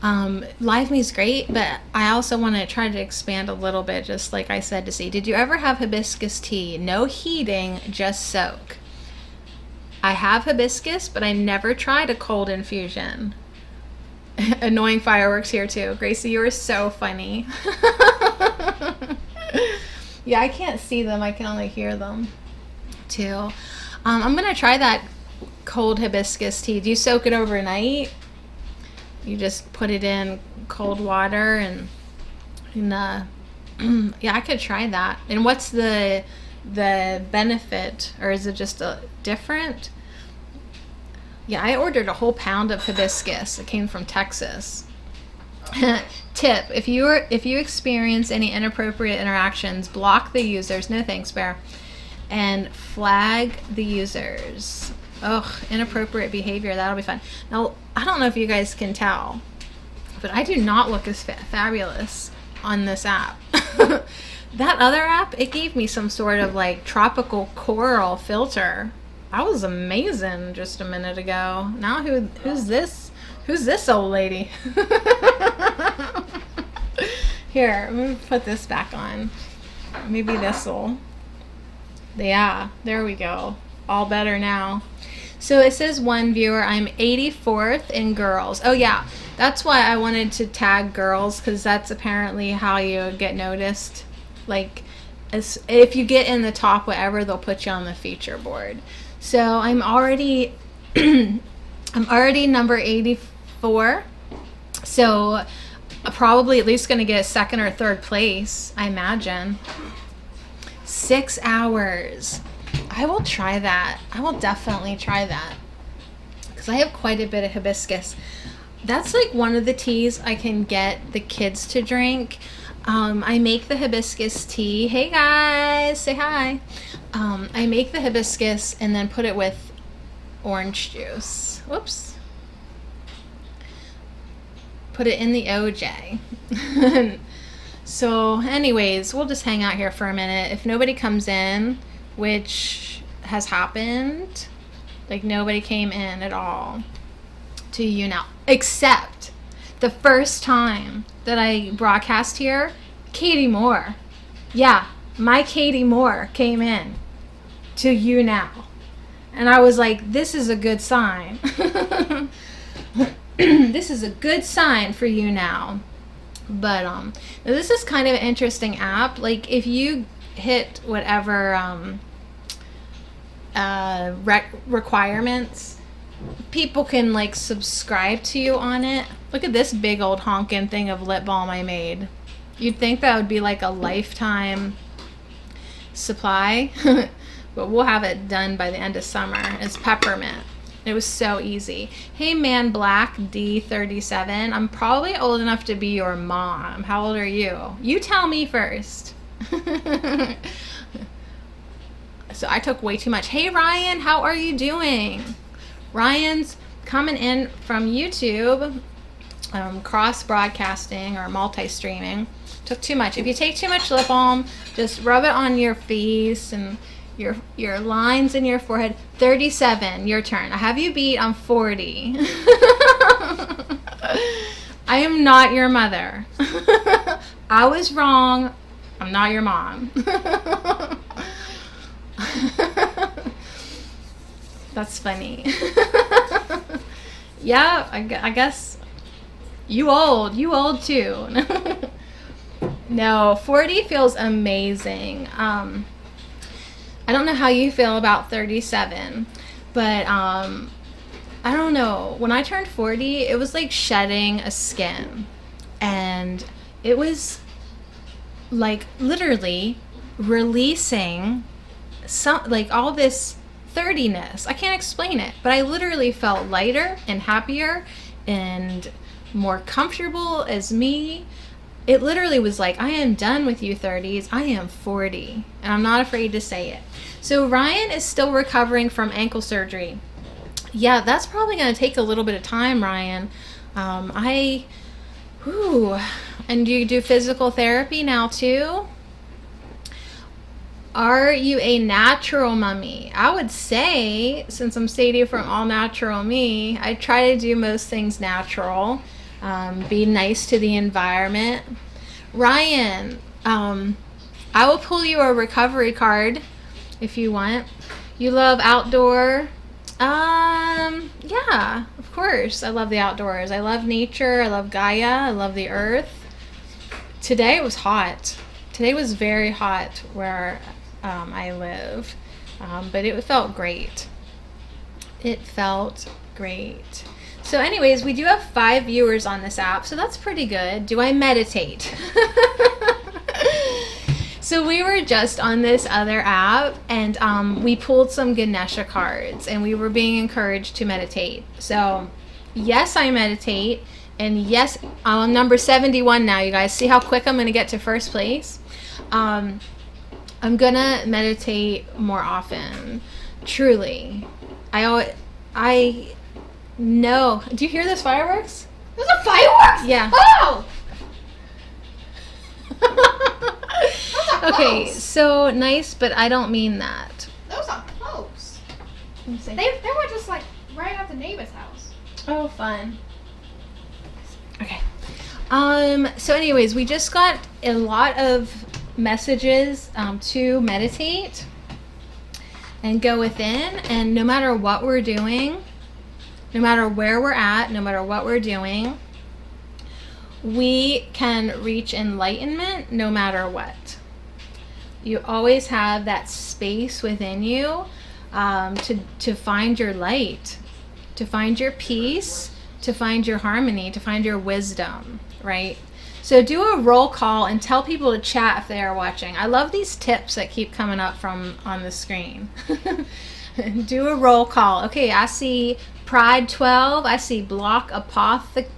LiveMe is great, but I also want to try to expand a little bit, just like I said to see. Did you ever have hibiscus tea? No heating, just soak. I have hibiscus, but I never tried a cold infusion. Annoying fireworks here too. Gracie, you are so funny. Yeah, I can't see them. I can only hear them too. I'm going to try that cold hibiscus tea. Do you soak it overnight? You just put it in cold water and yeah, I could try that. And what's the benefit, or is it just a different? Yeah, I ordered a whole pound of hibiscus. It came from Texas. Tip: if you experience any inappropriate interactions, block the users. No thanks, Bear. And flag the users. Ugh, inappropriate behavior. That'll be fun. Now, I don't know if you guys can tell, but I do not look as fabulous on this app. That other app, it gave me some sort of like tropical coral filter. I was amazing just a minute ago. Now who's this? Who's this old lady? Here, I'm gonna put this back on. Maybe this'll. Yeah, there we go. All better now. So it says one viewer. I'm 84th in girls. Oh yeah, that's why I wanted to tag girls, because that's apparently how you get noticed. Like, if you get in the top whatever, they'll put you on the feature board. So I'm already number 84. So probably at least going to get second or third place, I imagine. 6 hours. I will try that. I will definitely try that, because I have quite a bit of hibiscus. That's like one of the teas I can get the kids to drink. I make the hibiscus tea. Hey guys, say hi. I make the hibiscus and then put it with orange juice. Whoops. Put it in the OJ. So anyways, we'll just hang out here for a minute. If nobody comes in, which has happened, like nobody came in at all to you now, except the first time that I broadcast here, Katie Moore. Yeah, my Katie Moore came in to you now. And I was like, this is a good sign. This is a good sign for you now. But this is kind of an interesting app. Like, if you hit whatever requirements, people can like subscribe to you on it. Look at this big old honkin' thing of lip balm I made. You'd think that would be like a lifetime supply, but we'll have it done by the end of summer. It's peppermint. It was so easy. Hey man black D37, I'm probably old enough to be your mom. How old are you? You tell me first. So I took way too much. Hey Ryan, how are you doing? Ryan's coming in from YouTube, cross broadcasting or multi-streaming. Took too much. If you take too much lip balm, just rub it on your face and your lines in your forehead. 37, your turn. I have you beat. I'm 40. I am not your mother. I was wrong. I'm not your mom. That's funny. Yeah, I guess you old too. No, 40 feels amazing. I don't know how you feel about 37, but I don't know. When I turned 40, it was like shedding a skin, and it was like literally releasing like all this 30ness. I can't explain it, but I literally felt lighter and happier and more comfortable as me. It literally was like, I am done with you 30s. I am 40, and I'm not afraid to say it. So Ryan is still recovering from ankle surgery. Yeah, that's probably going to take a little bit of time, Ryan. And you do physical therapy now too? Are you a natural mummy? I would say, since I'm Sadie from All Natural Me, I try to do most things natural. Be nice to the environment. Ryan, I will pull you a recovery card if you want. You love outdoor? Yeah, of course. I love the outdoors. I love nature. I love Gaia. I love the earth. Today it was hot. Today was very hot where I live, but it felt great. It felt great. So anyways, we do have 5 viewers on this app, so that's pretty good. Do I meditate? So we were just on this other app, and we pulled some Ganesha cards, and we were being encouraged to meditate. So yes, I meditate, and yes, I'm number 71 now, you guys. See how quick I'm going to get to first place? I'm going to meditate more often, truly. I know. Do you hear those fireworks? Those are fireworks? Yeah. Oh! Okay, so nice, but I don't mean that. Those are close. Let me see. They were just like right at the neighbor's house. Oh, fun. Okay. So anyways, we just got a lot of messages to meditate and go within, and no matter what we're doing, no matter where we're at, no matter what we're doing, we can reach enlightenment no matter what. You always have that space within you to find your light, to find your peace, to find your harmony, to find your wisdom, right? So do a roll call and tell people to chat if they are watching. I love these tips that keep coming up from on the screen. Do a roll call. Okay, I see Pride 12. I see Block Apotheker.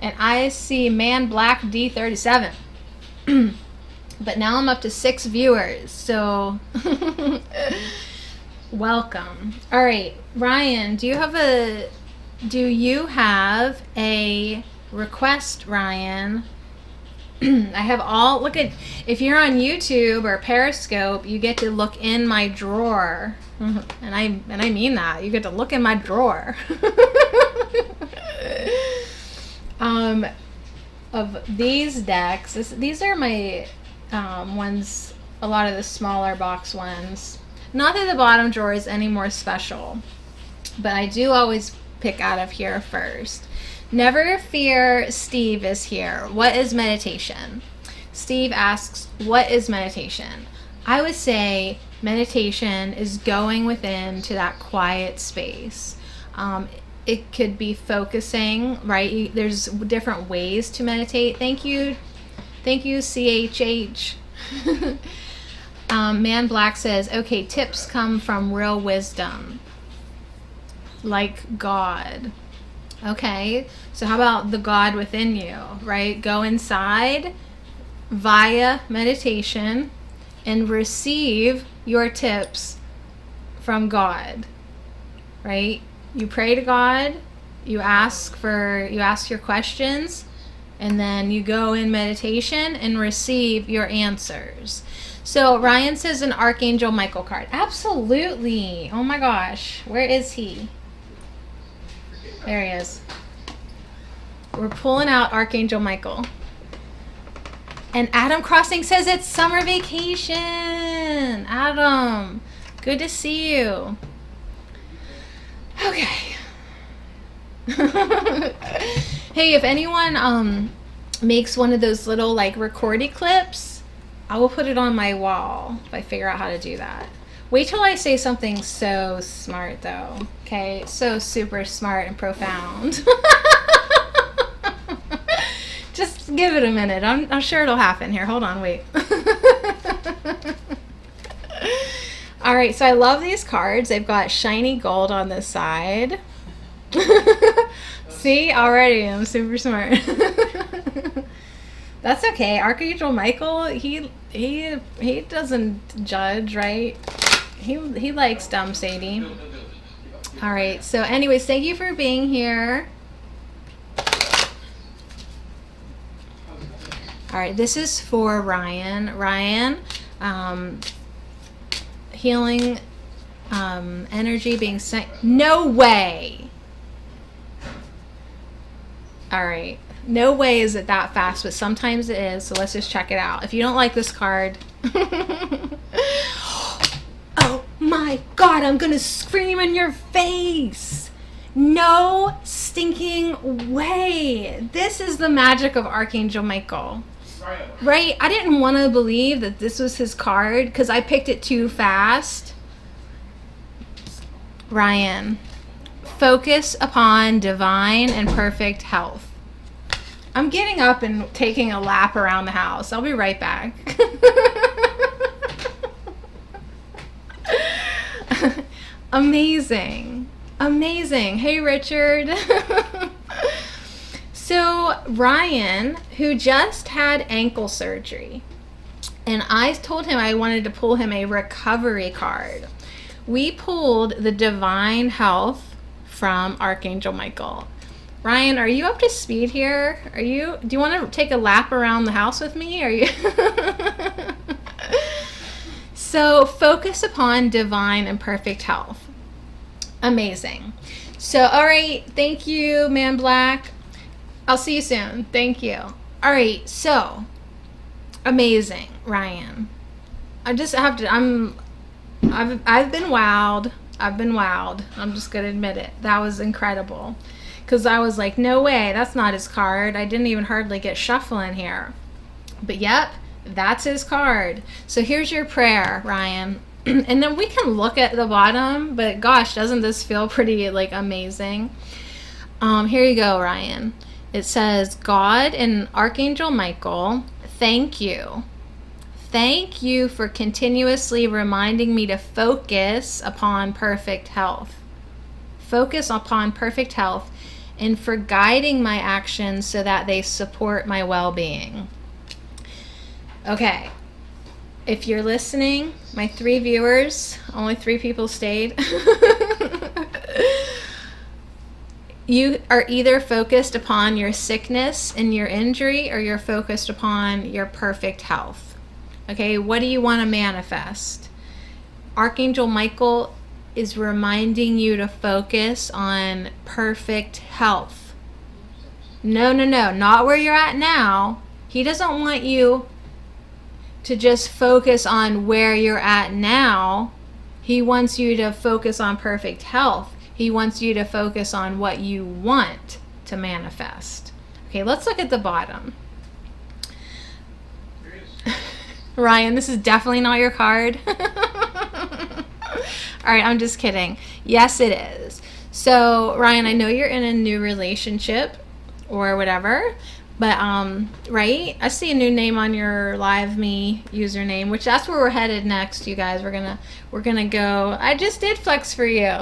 And I see Man Black D37. But now I'm up to 6 viewers, so welcome. All right, Ryan, do you have a request, Ryan? I have all, look at, if you're on YouTube or Periscope, you get to look in my drawer. And I mean that. You get to look in my drawer. Of these decks, these are my ones, a lot of the smaller box ones. Not that the bottom drawer is any more special, but I do always pick out of here first. Never Fear Steve is here. What is meditation? Steve asks, what is meditation? I would say meditation is going within to that quiet space. It could be focusing, right? There's different ways to meditate. Thank you, CHH. Man Black says, okay, tips come from real wisdom, like God. Okay, so how about the God within you, right? Go inside via meditation and receive your tips from God, right? You pray to God, you ask your questions, and then you go in meditation and receive your answers. So Ryan says an Archangel Michael card. Absolutely. Oh my gosh. Where is he? There he is. We're pulling out Archangel Michael. And Adam Crossing says it's summer vacation. Adam, good to see you. Okay. Hey, if anyone makes one of those little like recordy clips, I will put it on my wall if I figure out how to do that. Wait till I say something so smart though. Okay, so super smart and profound. Just give it a minute. I'm sure it'll happen here. Hold on, wait. All right, so I love these cards. They've got shiny gold on this side. See, already I'm super smart. That's okay. Archangel Michael, he doesn't judge, right? He likes dumb Sadie. All right. So, anyways, thank you for being here. All right. This is for Ryan. Ryan, healing, energy being sent. No way. All right. No way is it that fast, but sometimes it is. So let's just check it out. If you don't like this card. Oh my God, I'm going to scream in your face. No stinking way. This is the magic of Archangel Michael. Right? I didn't want to believe that this was his card because I picked it too fast. Ryan, focus upon divine and perfect health. I'm getting up and taking a lap around the house. I'll be right back. Amazing. Amazing. Hey, Richard. So, Ryan, who just had ankle surgery, and I told him I wanted to pull him a recovery card. We pulled the divine health from Archangel Michael. Ryan, are you up to speed here? Do you want to take a lap around the house with me? So focus upon divine and perfect health. Amazing. So, all right. Thank you, Man Black. I'll see you soon. Thank you. All right. So amazing, Ryan. I've been wowed. I'm just going to admit it. That was incredible. Because I was like, no way. That's not his card. I didn't even hardly get shuffling here. But yep, that's his card. So here's your prayer, Ryan. And then we can look at the bottom, but gosh, doesn't this feel pretty like amazing? Here you go, Ryan. It says, God and Archangel Michael, thank you. Thank you for continuously reminding me to focus upon perfect health. Focus upon perfect health and for guiding my actions so that they support my well-being. Okay. If you're listening, my 3 viewers, only 3 people stayed. You are either focused upon your sickness and your injury, or you're focused upon your perfect health. Okay, what do you want to manifest? Archangel Michael is reminding you to focus on perfect health. No, not where you're at now. He doesn't want you to just focus on where you're at now. He wants you to focus on perfect health. He wants you to focus on what you want to manifest. Okay, let's look at the bottom. Ryan, this is definitely not your card. All right, I'm just kidding. Yes, it is. So, Ryan, I know you're in a new relationship or whatever, but right? I see a new name on your Live Me username, which that's where we're headed next, you guys. We're gonna go. I just did flex for you.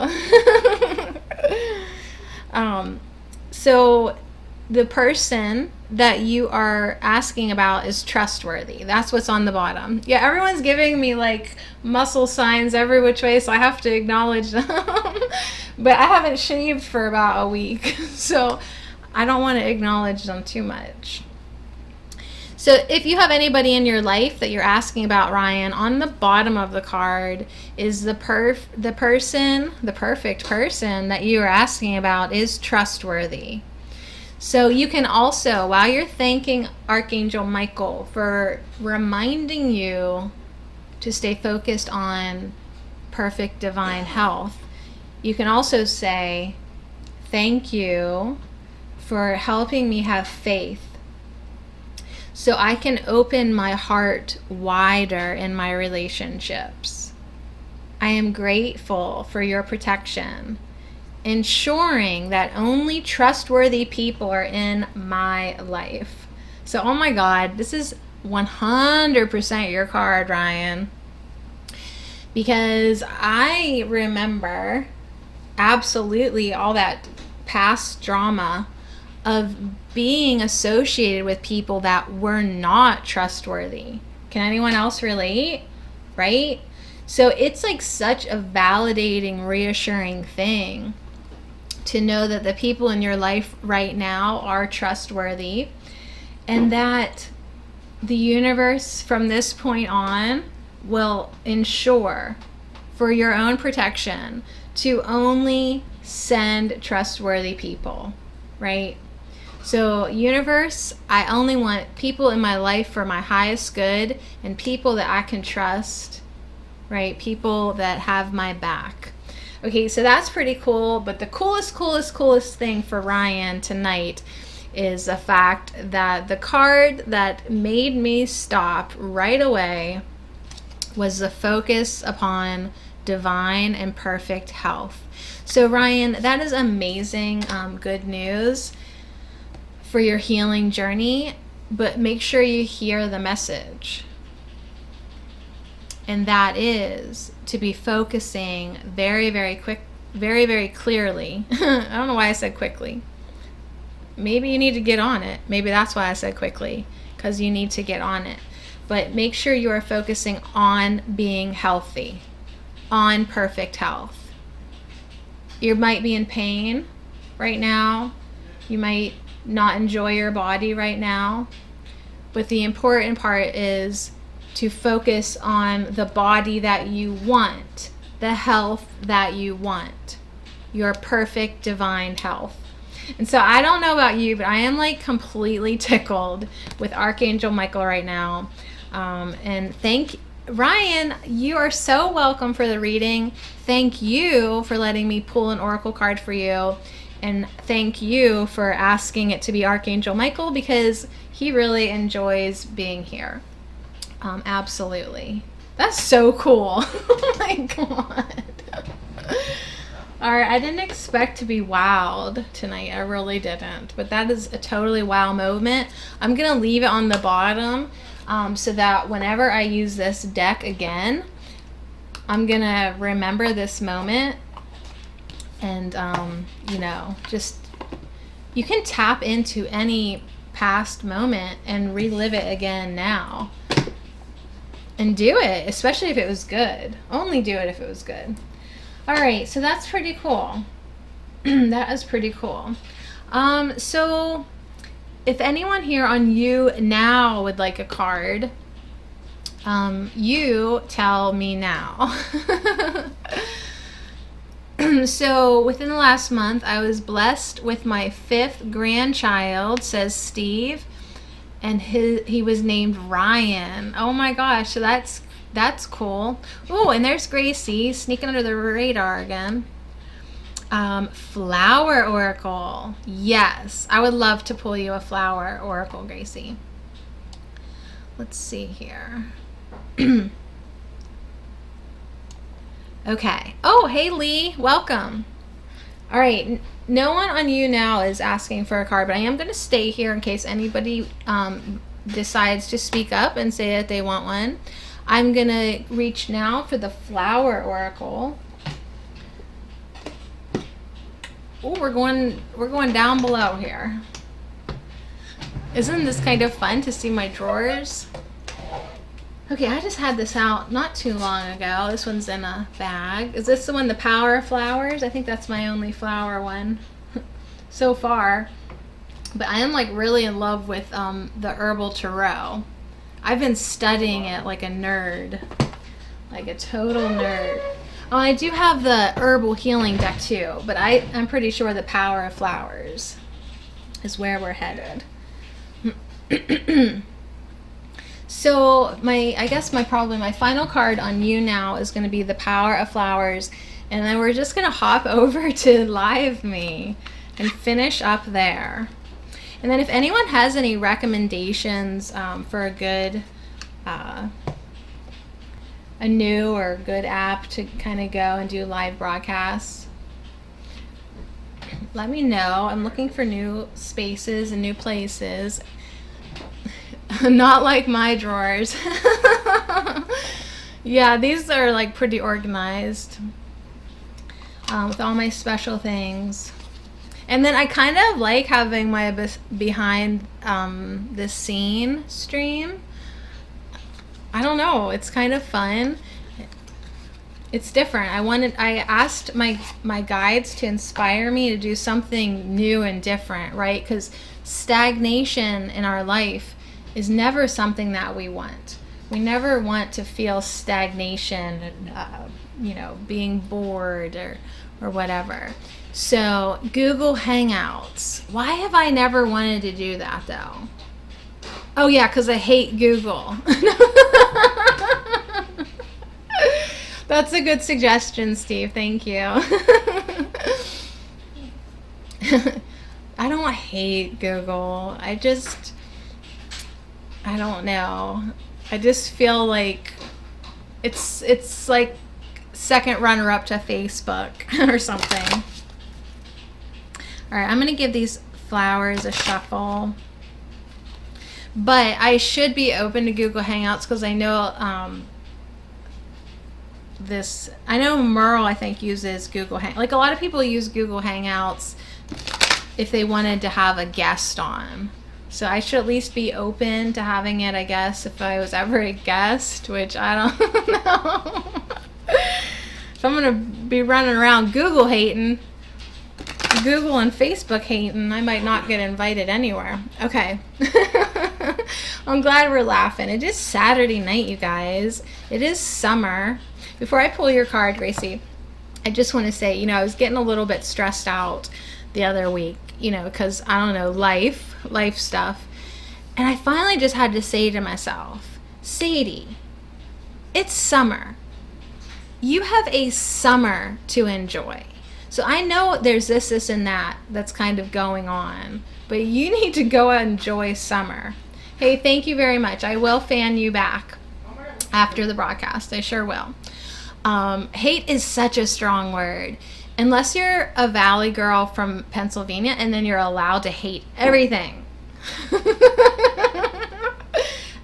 So the person that you are asking about is trustworthy. That's what's on the bottom. Yeah, everyone's giving me like muscle signs every which way, so I have to acknowledge them. But I haven't shaved for about a week, so I don't want to acknowledge them too much. So if you have anybody in your life that you're asking about, Ryan, on the bottom of the card is the perfect person that you are asking about is trustworthy. So you can also, while you're thanking Archangel Michael for reminding you to stay focused on perfect divine health, you can also say, thank you for helping me have faith so I can open my heart wider in my relationships. I am grateful for your protection, ensuring that only trustworthy people are in my life. So, oh my God, this is 100% your card, Ryan. Because I remember absolutely all that past drama of being associated with people that were not trustworthy. Can anyone else relate? Right? So it's like such a validating, reassuring thing to know that the people in your life right now are trustworthy, and that the universe from this point on will ensure for your own protection to only send trustworthy people, right? So universe, I only want people in my life for my highest good and people that I can trust, right? People that have my back. Okay, so that's pretty cool. But the coolest thing for Ryan tonight is the fact that the card that made me stop right away was the focus upon divine and perfect health. So Ryan, that is amazing, good news for your healing journey, but make sure you hear the message. And that is to be focusing very, very clearly. I don't know why I said quickly. Maybe you need to get on it. Maybe that's why I said quickly, because you need to get on it. But make sure you are focusing on being healthy, on perfect health. You might be in pain right now. You might not enjoy your body right now. But the important part is to focus on the body that you want, the health that you want, your perfect divine health. And so I don't know about you, but I am like completely tickled with Archangel Michael right now. And Ryan, you are so welcome for the reading. Thank you for letting me pull an oracle card for you. And thank you for asking it to be Archangel Michael, because he really enjoys being here. Absolutely. That's so cool. Oh my God. All right, I didn't expect to be wowed tonight. I really didn't. But that is a totally wow moment. I'm going to leave it on the bottom so that whenever I use this deck again, I'm going to remember this moment. And, you know, just, you can tap into any past moment and relive it again now. And do it, especially if it was good. Only do it if it was good. All right, so that's pretty cool. That is pretty cool. So if anyone here on You Now would like a card, you tell me now. So within the last month, I was blessed with my 5th grandchild, says Steve, and he was named Ryan. Oh my gosh, so that's cool. Oh, and there's Gracie sneaking under the radar again. Flower oracle. Yes, I would love to pull you a flower oracle, Gracie. Let's see here. Okay. Oh, hey Lee, welcome. All right, no one on You Now is asking for a card, but I am going to stay here in case anybody decides to speak up and say that they want one. I'm going to reach now for the flower oracle. Oh, we're going down below here. Isn't this kind of fun to see my drawers? Okay, I just had this out not too long ago. This one's in a bag. Is this the one, the Power of Flowers? I think that's my only flower one so far. But I am like really in love with the Herbal Tarot. I've been studying it like a nerd. Like a total nerd. Oh, I do have the Herbal Healing deck too, but I'm pretty sure the Power of Flowers is where we're headed. So I guess my final card on You Now is going to be the Power of Flowers, and then we're just going to hop over to Live Me and finish up there. And then if anyone has any recommendations for a good, a new or good app to kind of go and do live broadcasts, let me know. I'm looking for new spaces and new places. Not like my drawers. Yeah, these are like pretty organized with all my special things. And then I kind of like having my behind the scene stream. I don't know, it's kind of fun. It's different. I asked my guides to inspire me to do something new and different, right? Because stagnation in our life is never something that we want. We never want to feel stagnation, being bored or whatever. So Google Hangouts. Why have I never wanted to do that though? Oh yeah, because I hate Google. That's a good suggestion, Steve. Thank you. I don't hate Google. I don't know. I just feel like it's like second runner up to Facebook or something. All right, I'm going to give these flowers a shuffle. But I should be open to Google Hangouts because I know I know Merle, I think, uses Google Hangouts. Like a lot of people use Google Hangouts if they wanted to have a guest on. So I should at least be open to having it, I guess, if I was ever a guest, which I don't know. If I'm going to be running around Google and Facebook hating, I might not get invited anywhere. Okay. I'm glad we're laughing. It is Saturday night, you guys. It is summer. Before I pull your card, Gracie, I just want to say, I was getting a little bit stressed out the other week, because I don't know, life stuff. And I finally just had to say to myself, Sadie, it's summer. You have a summer to enjoy. So I know there's this, and that's kind of going on, but you need to go enjoy summer. Hey, thank you very much. I will fan you back after the broadcast. I sure will. Hate is such a strong word. Unless you're a Valley girl from Pennsylvania, and then you're allowed to hate everything.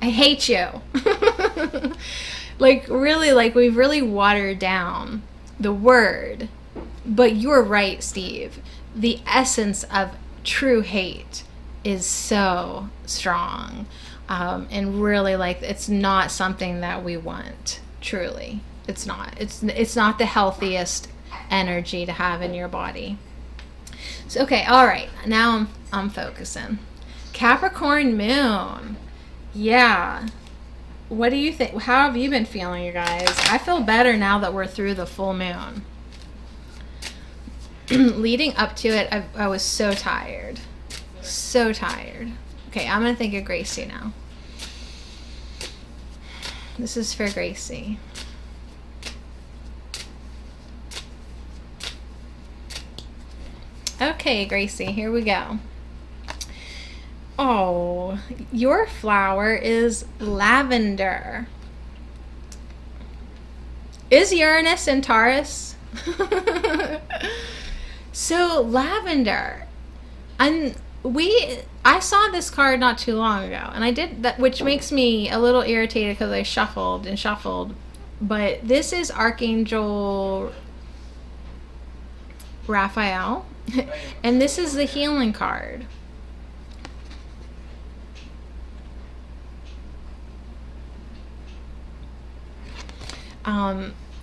I hate you. We've really watered down the word. But you're right, Steve. The essence of true hate is so strong. And really, it's not something that we want, truly. It's not. It's not the healthiest energy to have in your body. So, okay, all right. Now I'm focusing. Capricorn moon. Yeah. What do you think? How have you been feeling, you guys? I feel better now that we're through the full moon. Leading up to it, I was so tired. So tired. Okay, I'm going to think of Gracie now. This is for Gracie. Okay, Gracie, here we go. Oh, your flower is lavender. Is Uranus in Taurus? So lavender. I saw this card not too long ago, and I did that, which makes me a little irritated because I shuffled and shuffled. But this is Archangel Raphael, and this is the healing card.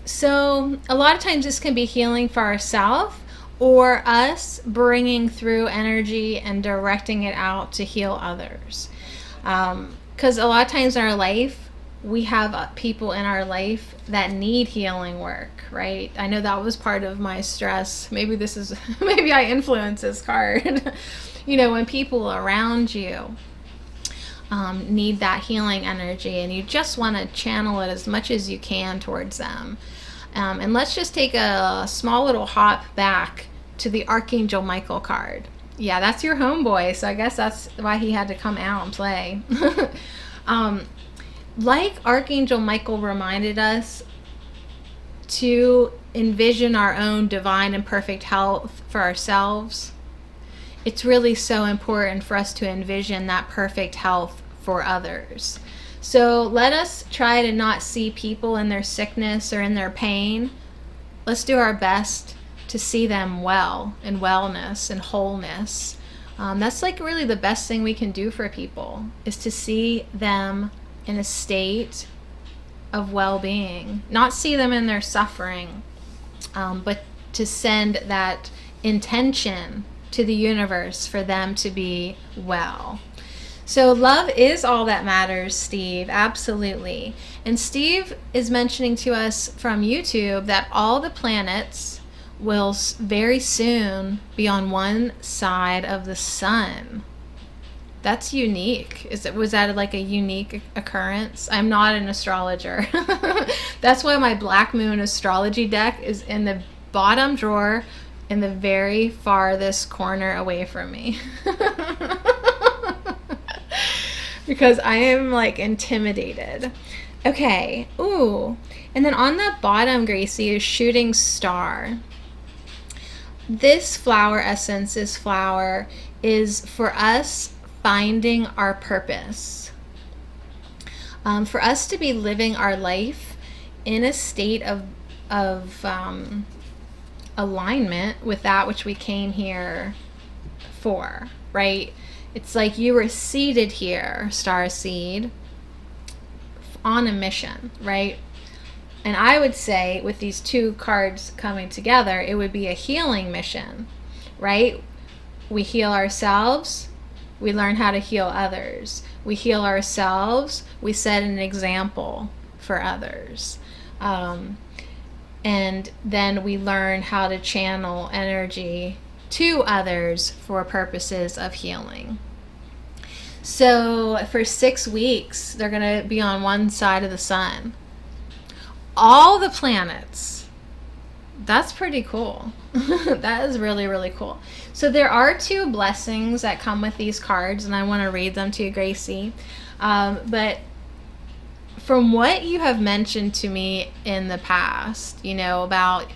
So a lot of times this can be healing for ourselves or us bringing through energy and directing it out to heal others. Because a lot of times in our life, we have people in our life that need healing work, right? I know that was part of my stress. Maybe I influence this card. When people around you need that healing energy, and you just want to channel it as much as you can towards them. And let's just take a small little hop back to the Archangel Michael card. Yeah, that's your homeboy, so I guess that's why he had to come out and play. Like Archangel Michael reminded us to envision our own divine and perfect health for ourselves, it's really so important for us to envision that perfect health for others. So let us try to not see people in their sickness or in their pain. Let's do our best to see them well, in wellness and wholeness. That's really the best thing we can do for people, is to see them in a state of well-being. Not see them in their suffering, but to send that intention to the universe for them to be well. So love is all that matters, Steve. Absolutely. And Steve is mentioning to us from YouTube that all the planets will very soon be on one side of the sun. That's unique. Was that a unique occurrence? I'm not an astrologer. That's why my Black Moon astrology deck is in the bottom drawer in the very farthest corner away from me. Because I am intimidated. Okay. Ooh. And then on the bottom, Gracie, is shooting star. This flower essence, is for us finding our purpose. For us to be living our life in a state of alignment with that which we came here for, right? It's like you were seeded here, star seed, on a mission, right? And I would say with these two cards coming together, it would be a healing mission, right? We heal ourselves we learn how to heal others. We heal ourselves. We set an example for others. And then we learn how to channel energy to others for purposes of healing. So for 6 weeks, they're going to be on one side of the sun. All the planets. That's pretty cool. That is really, really cool. So there are 2 blessings that come with these cards, and I want to read them to you, Gracie. But from what you have mentioned to me in the past, about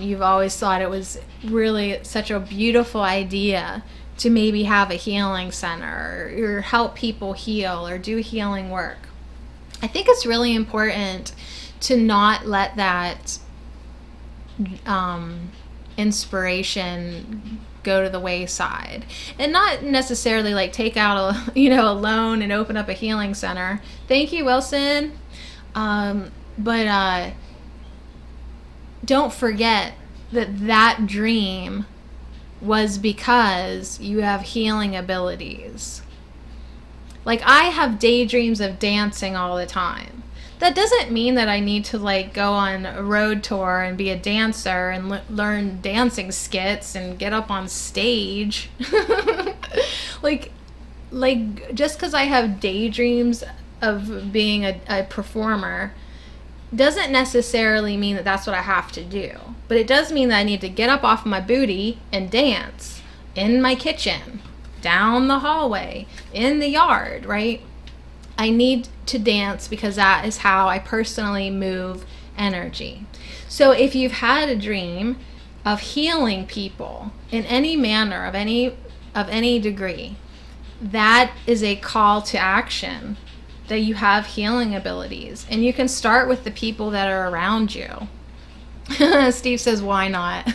you've always thought it was really such a beautiful idea to maybe have a healing center or help people heal or do healing work. I think it's really important to not let that inspiration go to the wayside, and not necessarily like take out a loan and open up a healing center. Thank you, Wilson. But don't forget that dream was because you have healing abilities. Like, I have daydreams of dancing all the time. That doesn't mean that I need to go on a road tour and be a dancer and learn dancing skits and get up on stage. like just because I have daydreams of being a performer doesn't necessarily mean that that's what I have to do. But it does mean that I need to get up off my booty and dance in my kitchen, down the hallway, in the yard, right? I need to dance because that is how I personally move energy. So if you've had a dream of healing people in any manner, of any degree, that is a call to action, that you have healing abilities. And you can start with the people that are around you. Steve says, why not?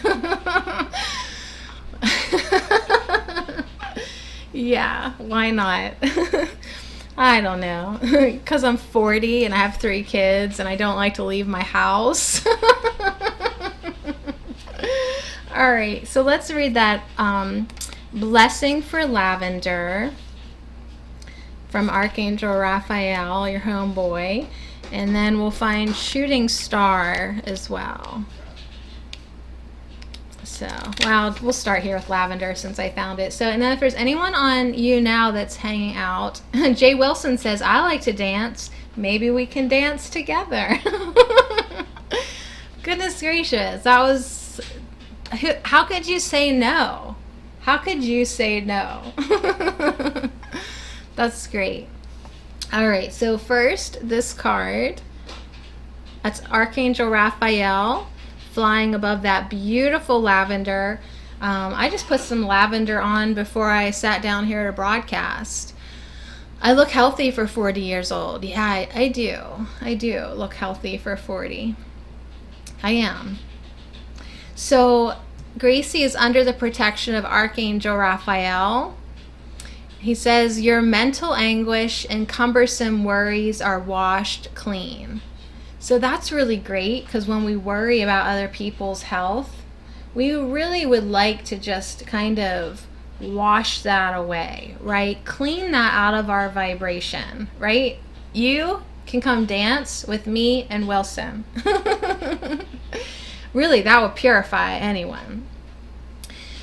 Yeah, why not? I don't know. Because I'm 40 and I have 3 kids and I don't like to leave my house. All right, so let's read that blessing for lavender from Archangel Raphael, your homeboy. And then we'll find shooting star as well. So, well, we'll start here with lavender since I found it. So, and then if there's anyone on you now that's hanging out, Jay Wilson says, I like to dance. Maybe we can dance together. Goodness gracious. That was, how could you say no? How could you say no? That's great. All right, so first, this card, that's Archangel Raphael flying above that beautiful lavender. I just put some lavender on before I sat down here to broadcast. I look healthy for 40 years old. Yeah, I do. I do look healthy for 40. I am. So Gracie is under the protection of Archangel Raphael. He says, your mental anguish and cumbersome worries are washed clean. So that's really great, because when we worry about other people's health, we really would like to just kind of wash that away, right? Clean that out of our vibration, right? You can come dance with me and Wilson. Really, that would purify anyone.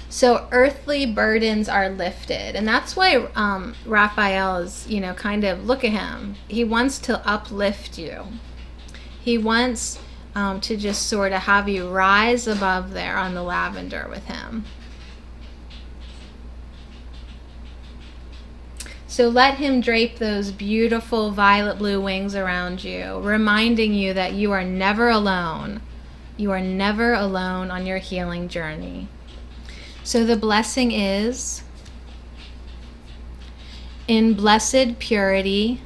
So earthly burdens are lifted. And that's why Raphael is, kind of, look at him. He wants to uplift you. He wants to just sort of have you rise above there on the lavender with him. So let him drape those beautiful violet blue wings around you, reminding you that you are never alone. You are never alone on your healing journey. So the blessing is, in blessed purity,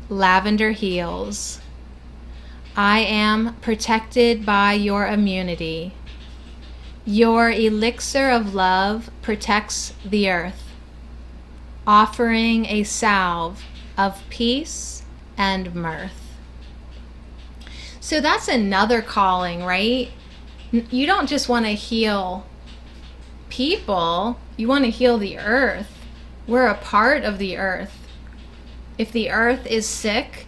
lavender heals. I am protected by your immunity. Your elixir of love protects the earth, offering a salve of peace and mirth. So that's another calling, right? You don't just want to heal people, you want to heal the earth. We're a part of the earth. If the earth is sick,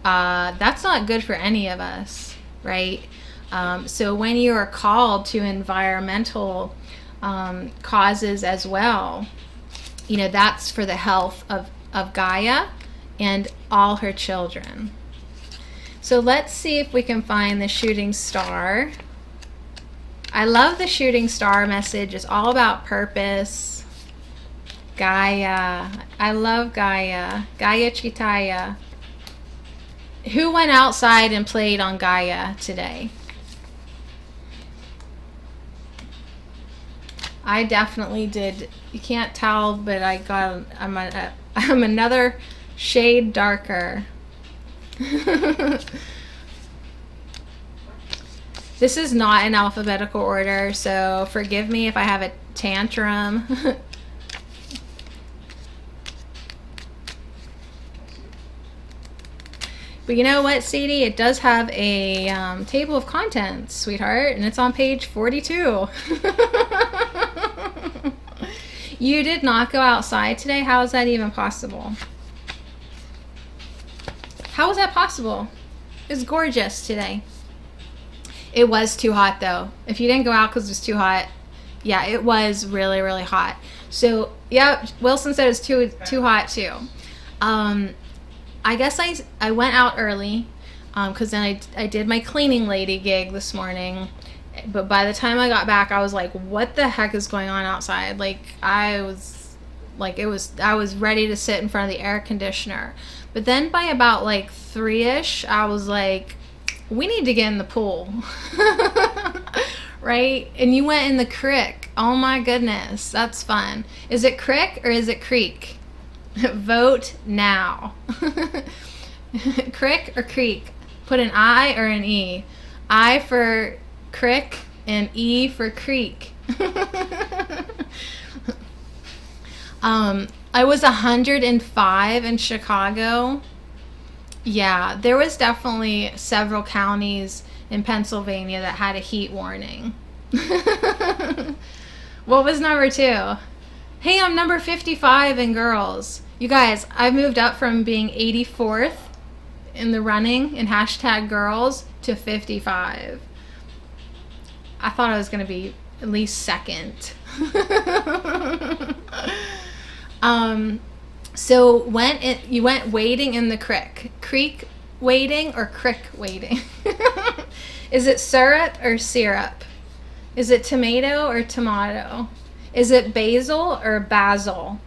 that's not good for any of us, right? So when you are called to environmental causes as well, you know, that's for the health of Gaia and all her children. So let's see if we can find the shooting star. I love the shooting star message. It's all about purpose. Gaia. I love Gaia. Gaia Chitaya. Who went outside and played on Gaia today? I definitely did. You can't tell, but I'm another shade darker. This is not in alphabetical order, so forgive me if I have a tantrum. But you know what, Sadie? It does have a table of contents, sweetheart, and it's on page 42. You did not go outside today? How is that even possible? How is that possible? It's gorgeous today. It was too hot, though. If you didn't go out because it was too hot, yeah, it was really, really hot. So, yeah, Wilson said it's too hot, too. I guess I went out early because then I did my cleaning lady gig this morning. But by the time I got back, I was like, what the heck is going on outside? Like, I was ready to sit in front of the air conditioner. But then by about like 3-ish, I was like, we need to get in the pool. Right? And you went in the creek. Oh my goodness. That's fun. Is it crick or is it creek? Vote now. Crick or creek? Put an I or an E. I for crick and E for creek. I was 105 in Chicago. Yeah, there was definitely several counties in Pennsylvania that had a heat warning. What was number 2? Hey, I'm number 55 in girls. You guys, I moved up from being 84th in the running in hashtag girls to 55. I thought I was going to be at least second. So you went wading in the creek. Creek wading or crick wading? Is it syrup or syrup? Is it tomato or tomato? Is it basil or basil?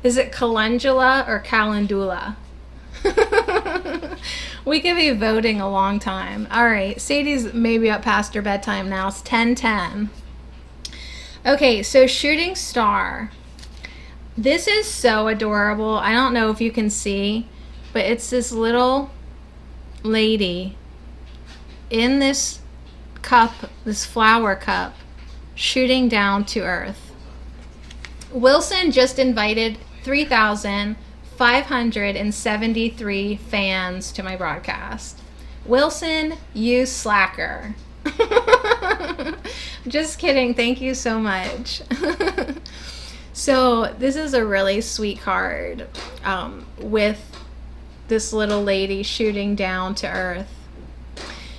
Is it calendula or calendula? We could be voting a long time. All right, Sadie's maybe up past her bedtime now. It's 10:10. Okay, so shooting star. This is so adorable. I don't know if you can see, but it's this little lady in this cup, this flower cup, shooting down to earth. Wilson just invited 3,573 fans to my broadcast. Wilson, you slacker. Just kidding. Thank you so much. So this is a really sweet card with this little lady shooting down to earth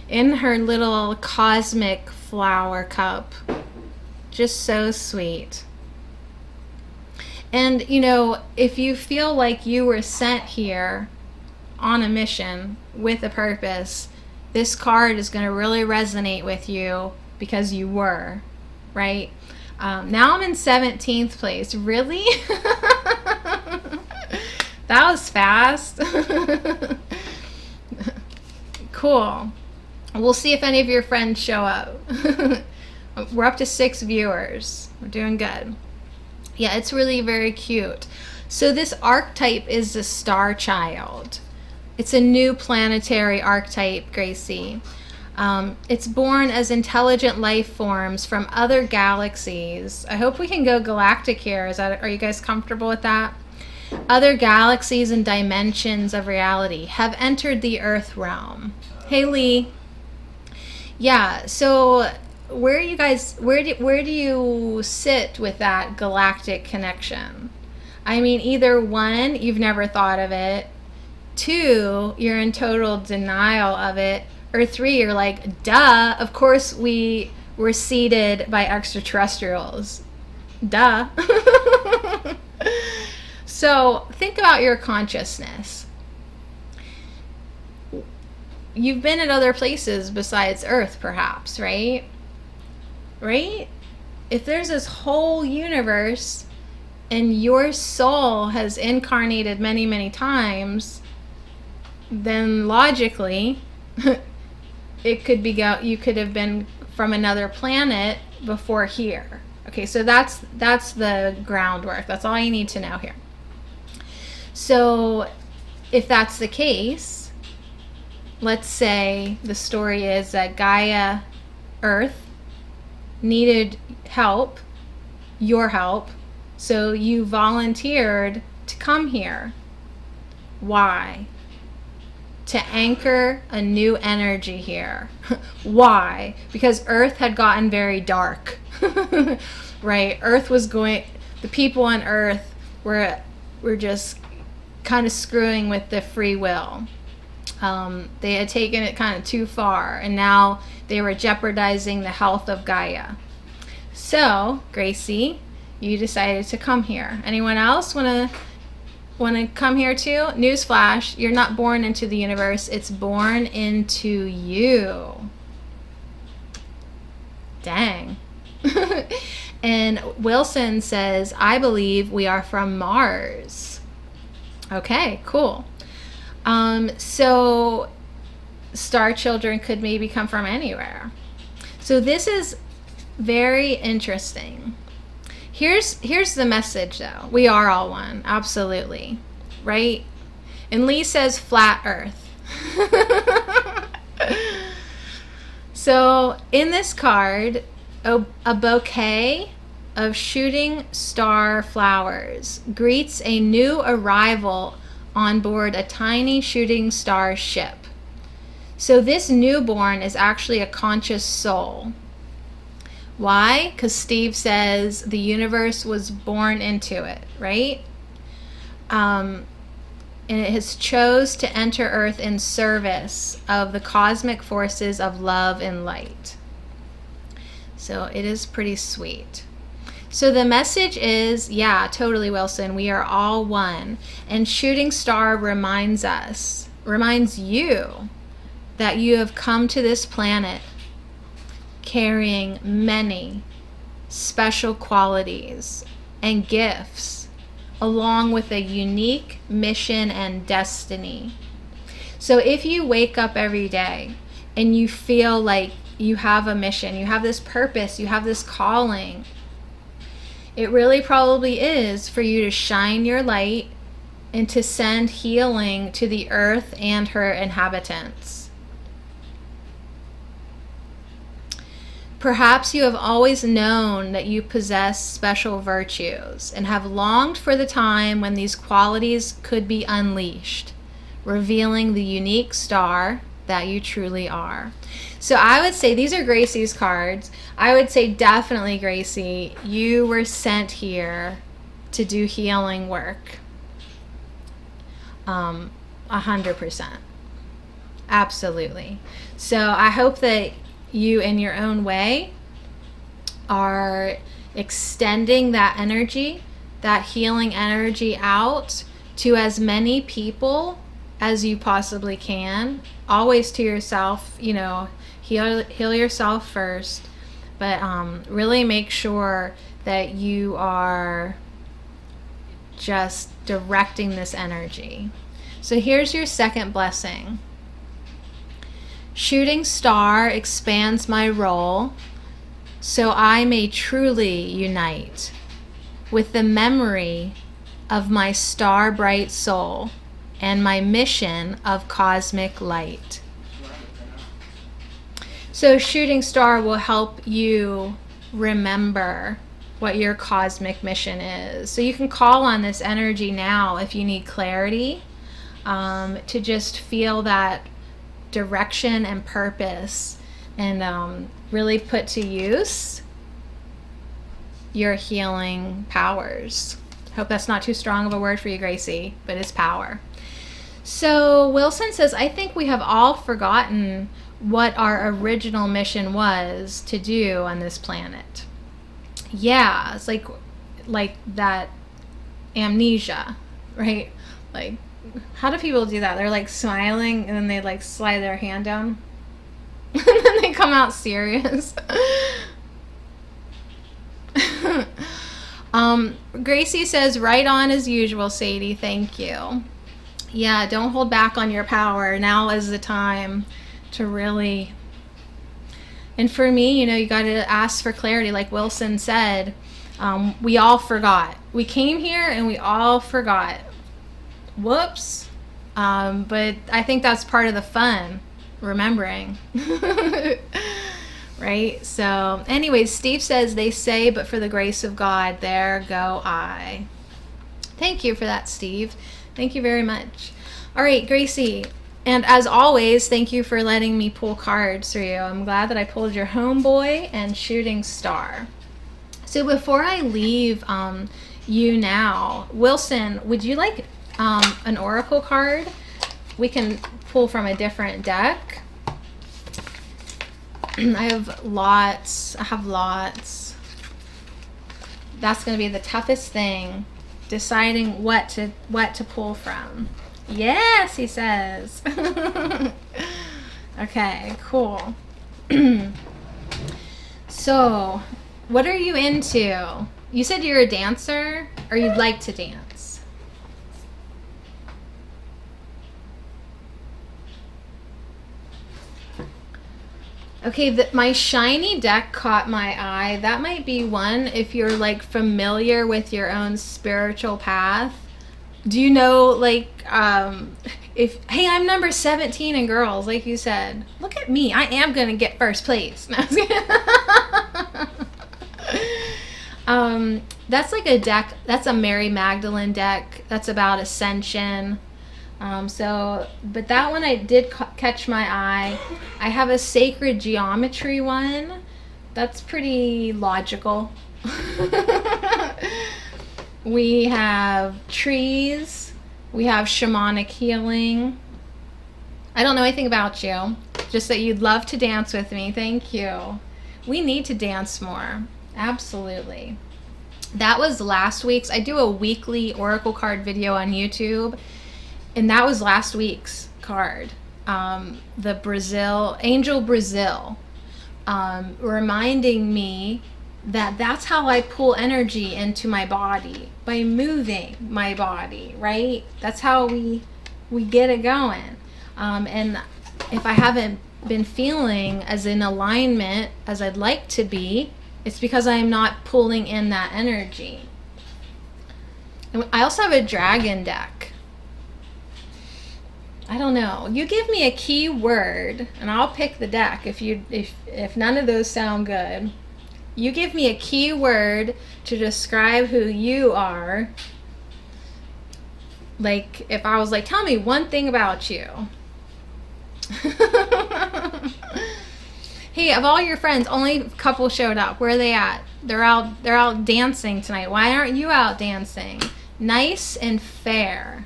in her little cosmic flower cup. Just so sweet. And, you know, if you feel like you were sent here on a mission with a purpose, this card is going to really resonate with you because you were, right? Now I'm in 17th place. Really? That was fast. Cool. We'll see if any of your friends show up. We're up to 6 viewers. We're doing good. Yeah, it's really very cute. So this archetype is the star child. It's a new planetary archetype, Gracie. It's born as intelligent life forms from other galaxies. I hope we can go galactic here. Are you guys comfortable with that? Other galaxies and dimensions of reality have entered the Earth realm. Hey, Lee. Yeah, so where do you sit with that galactic connection? I mean, either one, you've never thought of it. Two, you're in total denial of it. Or three, you're like, duh, of course we were seeded by extraterrestrials. Duh. So think about your consciousness. You've been at other places besides Earth, perhaps, right? Right? If there's this whole universe and your soul has incarnated many, many times, then logically, it could be you could have been from another planet before here. Okay, so that's the groundwork. That's all you need to know here. So if that's the case, let's say the story is that Gaia, Earth, needed help, your help, so you volunteered to come here. Why? To anchor a new energy here. Why? Because Earth had gotten very dark. Right? The people on Earth were just kind of screwing with the free will. They had taken it kind of too far, and now they were jeopardizing the health of Gaia. So, Gracie, you decided to come here. Anyone else want to come here too? Newsflash, you're not born into the universe, it's born into you. Dang. And Wilson says, I believe we are from Mars. Okay, cool. So star children could maybe come from anywhere. So this is very interesting. Here's the message though. We are all one, absolutely. Right? And Lee says flat earth. So in this card, a bouquet of shooting star flowers greets a new arrival on board a tiny shooting star ship. So this newborn is actually a conscious soul. Why? Because Steve says the universe was born into it, right? And it has chose to enter Earth in service of the cosmic forces of love and light. So it is pretty sweet. So the message is, yeah, totally, Wilson, we are all one. And Shooting Star reminds you that you have come to this planet carrying many special qualities and gifts, along with a unique mission and destiny. So if you wake up every day and you feel like you have a mission, you have this purpose, you have this calling, it really probably is for you to shine your light and to send healing to the earth and her inhabitants. Perhaps you have always known that you possess special virtues and have longed for the time when these qualities could be unleashed, revealing the unique star that you truly are. So I would say, these are Gracie's cards. I would say definitely, Gracie, you were sent here to do healing work. 100%. Absolutely. So I hope that you, in your own way, are extending that energy, that healing energy out to as many people as you possibly can. Always to yourself, heal yourself first, but really make sure that you are just directing this energy. So here's your second blessing. Shooting Star expands my role so I may truly unite with the memory of my star bright soul and my mission of cosmic light. So Shooting Star will help you remember what your cosmic mission is. So you can call on this energy now if you need clarity, to just feel that direction and purpose, and really put to use your healing powers. Hope that's not too strong of a word for you, Gracie, but it's power. So Wilson says, I think we have all forgotten what our original mission was to do on this planet. Yeah, it's like that amnesia, right? Like, how do people do that? They're like smiling and then they like slide their hand down and then they come out serious. Gracie says, right on as usual, Sadie. Thank you. Yeah, don't hold back on your power. Now is the time to really. And for me, you know, you got to ask for clarity. Like Wilson said, we all forgot. We came here and we all forgot. Whoops. But I think that's part of the fun, remembering. Right? So, anyways, Steve says, they say, but for the grace of God, there go I. Thank you for that, Steve. Thank you very much. All right, Gracie. And as always, thank you for letting me pull cards for you. I'm glad that I pulled your Homeboy and Shooting Star. So before I leave you now, Wilson, would you like an Oracle card? We can pull from a different deck. I have lots. That's going to be the toughest thing, deciding what to pull from. Yes, he says. Okay, cool. So, what are you into? You said you're a dancer, or you'd like to dance? Okay, my shiny deck caught my eye. That might be one if you're like familiar with your own spiritual path. Do you know, like, if, hey, I'm number 17 in girls, like you said. Look at me. I am going to get first place. No, that's like a deck. That's a Mary Magdalene deck. That's about ascension. But that one I did catch my eye. I have a sacred geometry one. That's pretty logical. We have trees. We have shamanic healing. I don't know anything about you. Just that you'd love to dance with me. Thank you. We need to dance more. Absolutely. That was last week's. I do a weekly Oracle card video on YouTube. And that was last week's card. The Brazil, Angel Brazil. Reminding me that that's how I pull energy into my body, by moving my body, right? That's how we get it going. And if I haven't been feeling as in alignment as I'd like to be, it's because I'm not pulling in that energy. And I also have a dragon deck. I don't know. You give me a key word and I'll pick the deck if none of those sound good. You give me a key word to describe who you are. Like, if I was like, tell me one thing about you. Hey, of all your friends, only a couple showed up. Where are they at? They're out dancing tonight. Why aren't you out dancing? Nice and fair.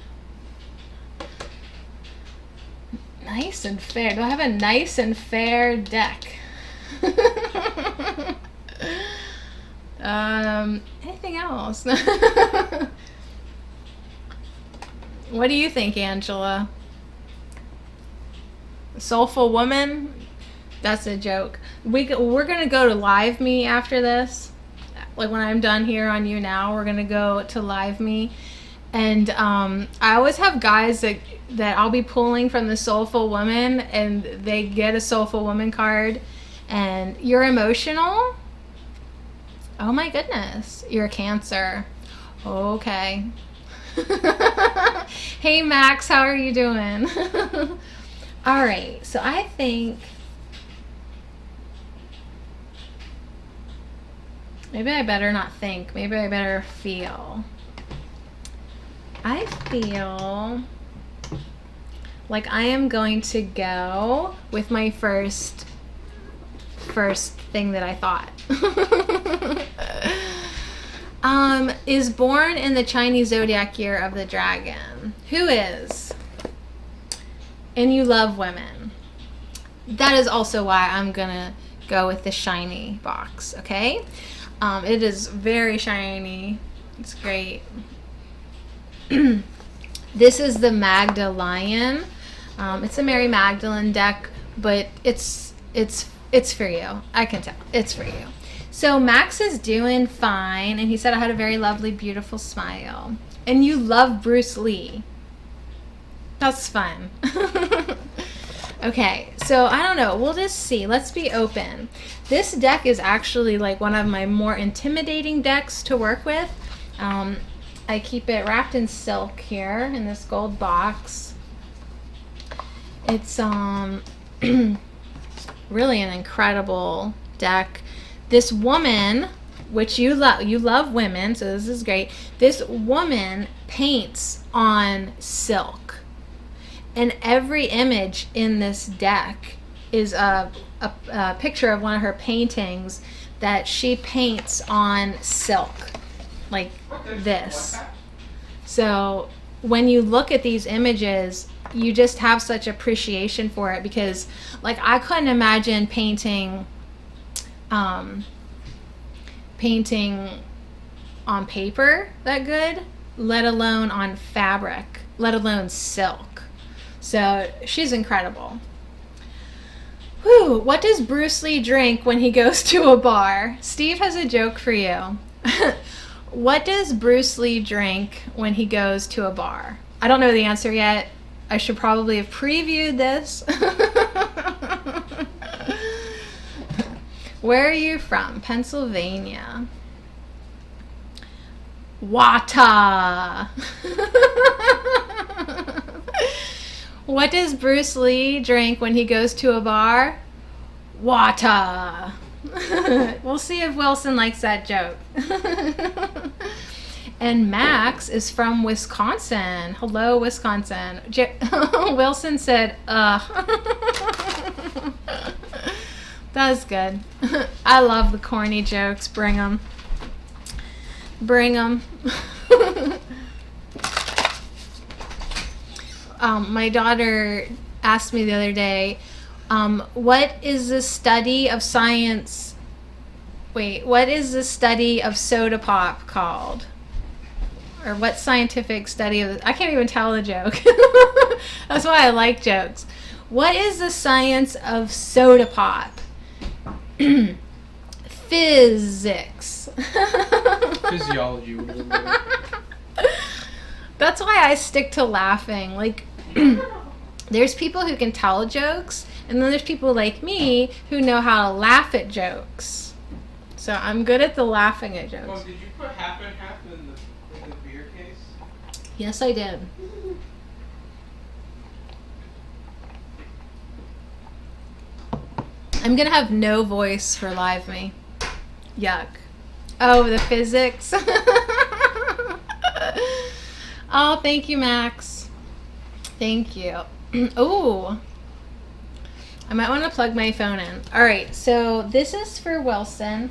Nice and fair. Do I have a nice and fair deck? Anything else? What do you think, Angela? Soulful Woman? That's a joke. We're gonna go to Live Me after this. Like when I'm done here on You Now, we're gonna go to Live Me. And I always have guys that I'll be pulling from the Soulful Woman, and they get a Soulful Woman card. And you're emotional? Oh my goodness. You're a Cancer. Okay. Hey Max, how are you doing? All right, so I think maybe I better not think. Maybe I better feel. I feel like I am going to go with my first thing that I thought. Is born in the Chinese zodiac year of the dragon. Who is? And you love women. That is also why I'm gonna go with the shiny box, okay? It is very shiny. It's great. This is the Magda Lion. It's a Mary Magdalene deck, but it's for you. I can tell. It's for you. So Max is doing fine, and he said I had a very lovely, beautiful smile. And you love Bruce Lee. That's fun. Okay, so I don't know. We'll just see. Let's be open. This deck is actually like one of my more intimidating decks to work with. I keep it wrapped in silk here in this gold box. It's really an incredible deck. This woman, which you love women, so this is great. This woman paints on silk. And every image in this deck is a picture of one of her paintings that she paints on silk, like this. So when you look at these images, you just have such appreciation for it, because like I couldn't imagine painting on paper that good, let alone on fabric, let alone silk. So she's incredible. Whew, what does Bruce Lee drink when he goes to a bar? Steve has a joke for you. What does Bruce Lee drink when he goes to a bar? I don't know the answer yet. I should probably have previewed this. Where are you from? Pennsylvania. Wata. What does Bruce Lee drink when he goes to a bar? Water. We'll see if Wilson likes that joke. And Max is from Wisconsin. Hello, Wisconsin. Wilson said, That's good. I love the corny jokes. Bring them. Bring them. My daughter asked me the other day, what is the study of science? Wait, what is the study of soda pop called? Or what scientific study of I can't even tell the joke. That's why I like jokes. What is the science of soda pop? Physics. Physiology would have been better. That's why I stick to laughing. Like, there's people who can tell jokes, and then there's people like me who know how to laugh at jokes. So I'm good at the laughing at jokes. Well, did you put half and half in the beer case? Yes, I did. I'm gonna have no voice for Live Me. Yuck. Oh, the physics. Oh, thank you, Max. Thank you. Oh, I might want to plug my phone in. All right, so this is for Wilson.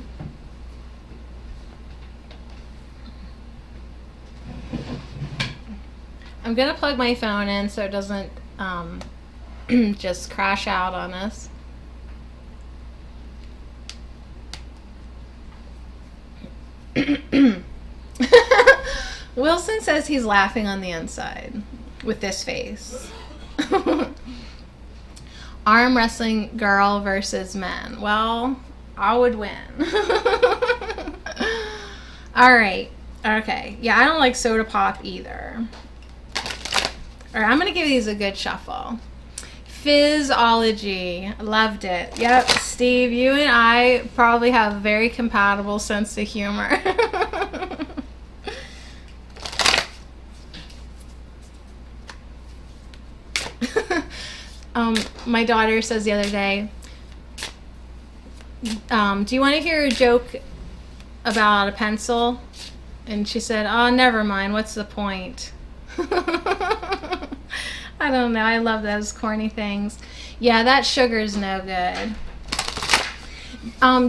I'm gonna plug my phone in so it doesn't just crash out on us. Wilson says he's laughing on the inside with this face. Arm wrestling girl versus men. Well, I would win. All right. Okay. Yeah, I don't like soda pop either. All right, I'm going to give these a good shuffle. Physiology. Loved it. Yep, Steve, you and I probably have a very compatible sense of humor. My daughter says the other day, do you want to hear a joke about a pencil? And she said, oh, never mind. What's the point? I don't know. I love those corny things. Yeah, that sugar's no good.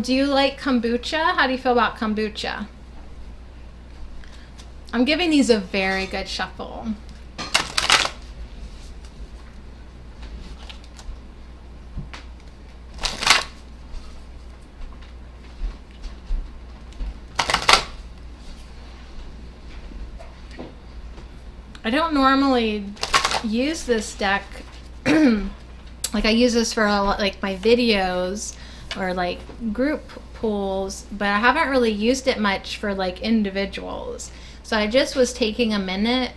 Do you like kombucha? How do you feel about kombucha? I'm giving these a very good shuffle. I don't normally use this deck. Like I use this for a lot, like my videos or like group pools, but I haven't really used it much for like individuals. So I just was taking a minute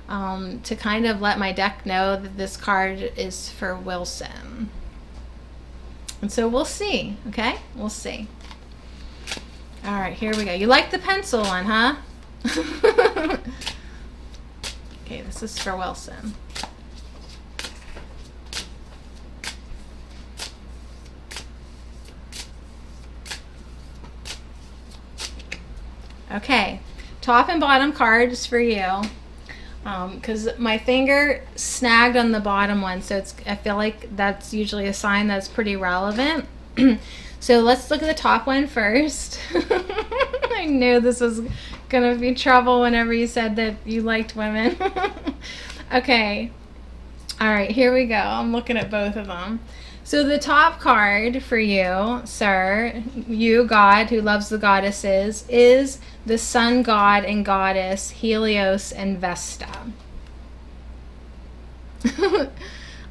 to kind of let my deck know that this card is for Wilson. And so we'll see, okay? We'll see. All right, here we go. You like the pencil one, huh? Okay, this is for Wilson. Okay, top and bottom cards for you. Because my finger snagged on the bottom one, so I feel like that's usually a sign that's pretty relevant. So let's look at the top one first. I knew this was gonna be trouble whenever you said that you liked women. Okay, all right, here we go. I'm looking at both of them. So the top card for you, sir, you, God, who loves the goddesses, is the sun god and goddess Helios and Vesta.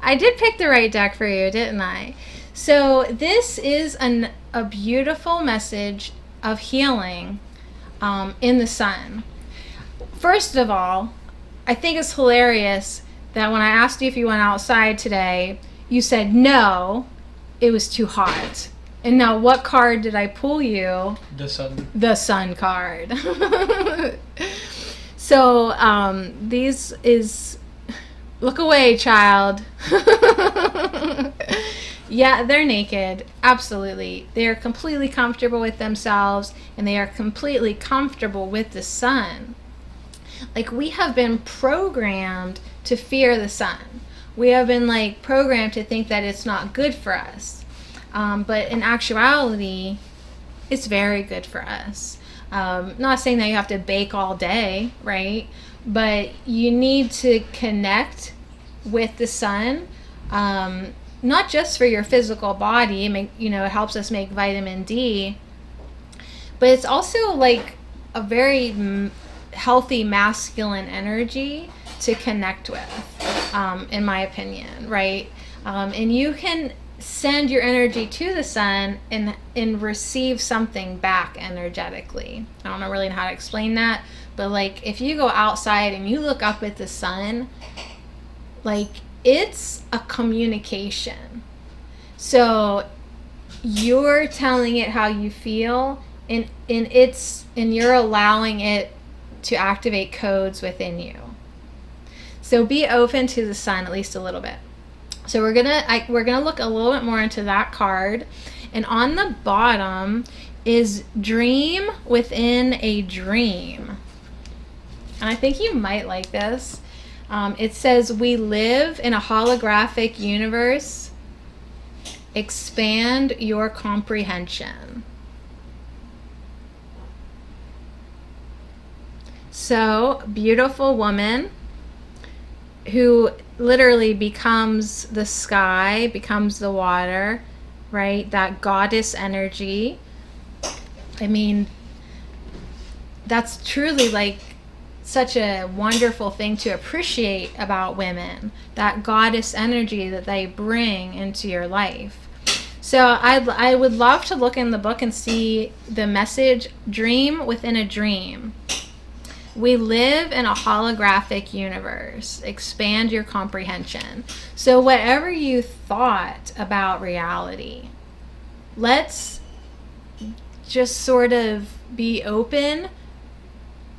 I did pick the right deck for you, didn't I? So this is a beautiful message of healing in the sun. First of all, I think it's hilarious that when I asked you if you went outside today, you said no, it was too hot. And now what card did I pull you? The sun. The sun card. So these is, look away, child. Yeah, they're naked. Absolutely. They are completely comfortable with themselves, and they are completely comfortable with the sun. Like, we have been programmed to fear the sun. We have been like programmed to think that it's not good for us. But in actuality, it's very good for us. Not saying that you have to bake all day, right? But you need to connect with the sun, not just for your physical body. It helps us make vitamin D, but it's also like a very healthy masculine energy to connect with, in my opinion, right? And you can send your energy to the sun and receive something back energetically. I don't know really how to explain that, but like if you go outside and you look up at the sun, like it's a communication. So you're telling it how you feel, and you're allowing it to activate codes within you. So be open to the sun at least a little bit. So we're gonna look a little bit more into that card, and on the bottom is dream within a dream. And I think you might like this. It says, we live in a holographic universe. Expand your comprehension. So, beautiful woman who literally becomes the sky, becomes the water, right? That goddess energy. I mean, that's truly like such a wonderful thing to appreciate about women, that goddess energy that they bring into your life. So I would love to look in the book and see the message, dream within a dream. We live in a holographic universe. Expand your comprehension. So whatever you thought about reality, let's just sort of be open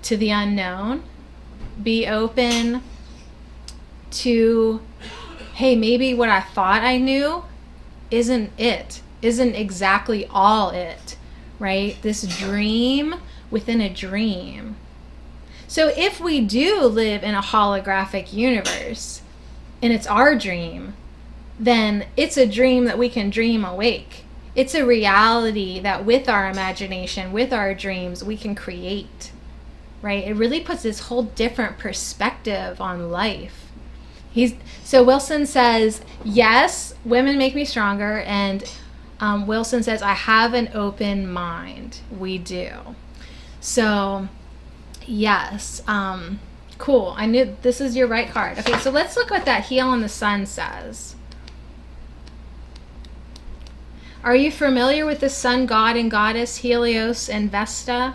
to the unknown. Be open to, hey, maybe what I thought I knew isn't exactly all it, right? This dream within a dream. So if we do live in a holographic universe and it's our dream, then it's a dream that we can dream awake. It's a reality that with our imagination, with our dreams, we can create. right? It really puts this whole different perspective on life. So Wilson says, yes, women make me stronger. And Wilson says, I have an open mind. We do. So, yes. Cool. I knew this is your right card. Okay, so let's look what that heel in the sun says. Are you familiar with the sun god and goddess Helios and Vesta?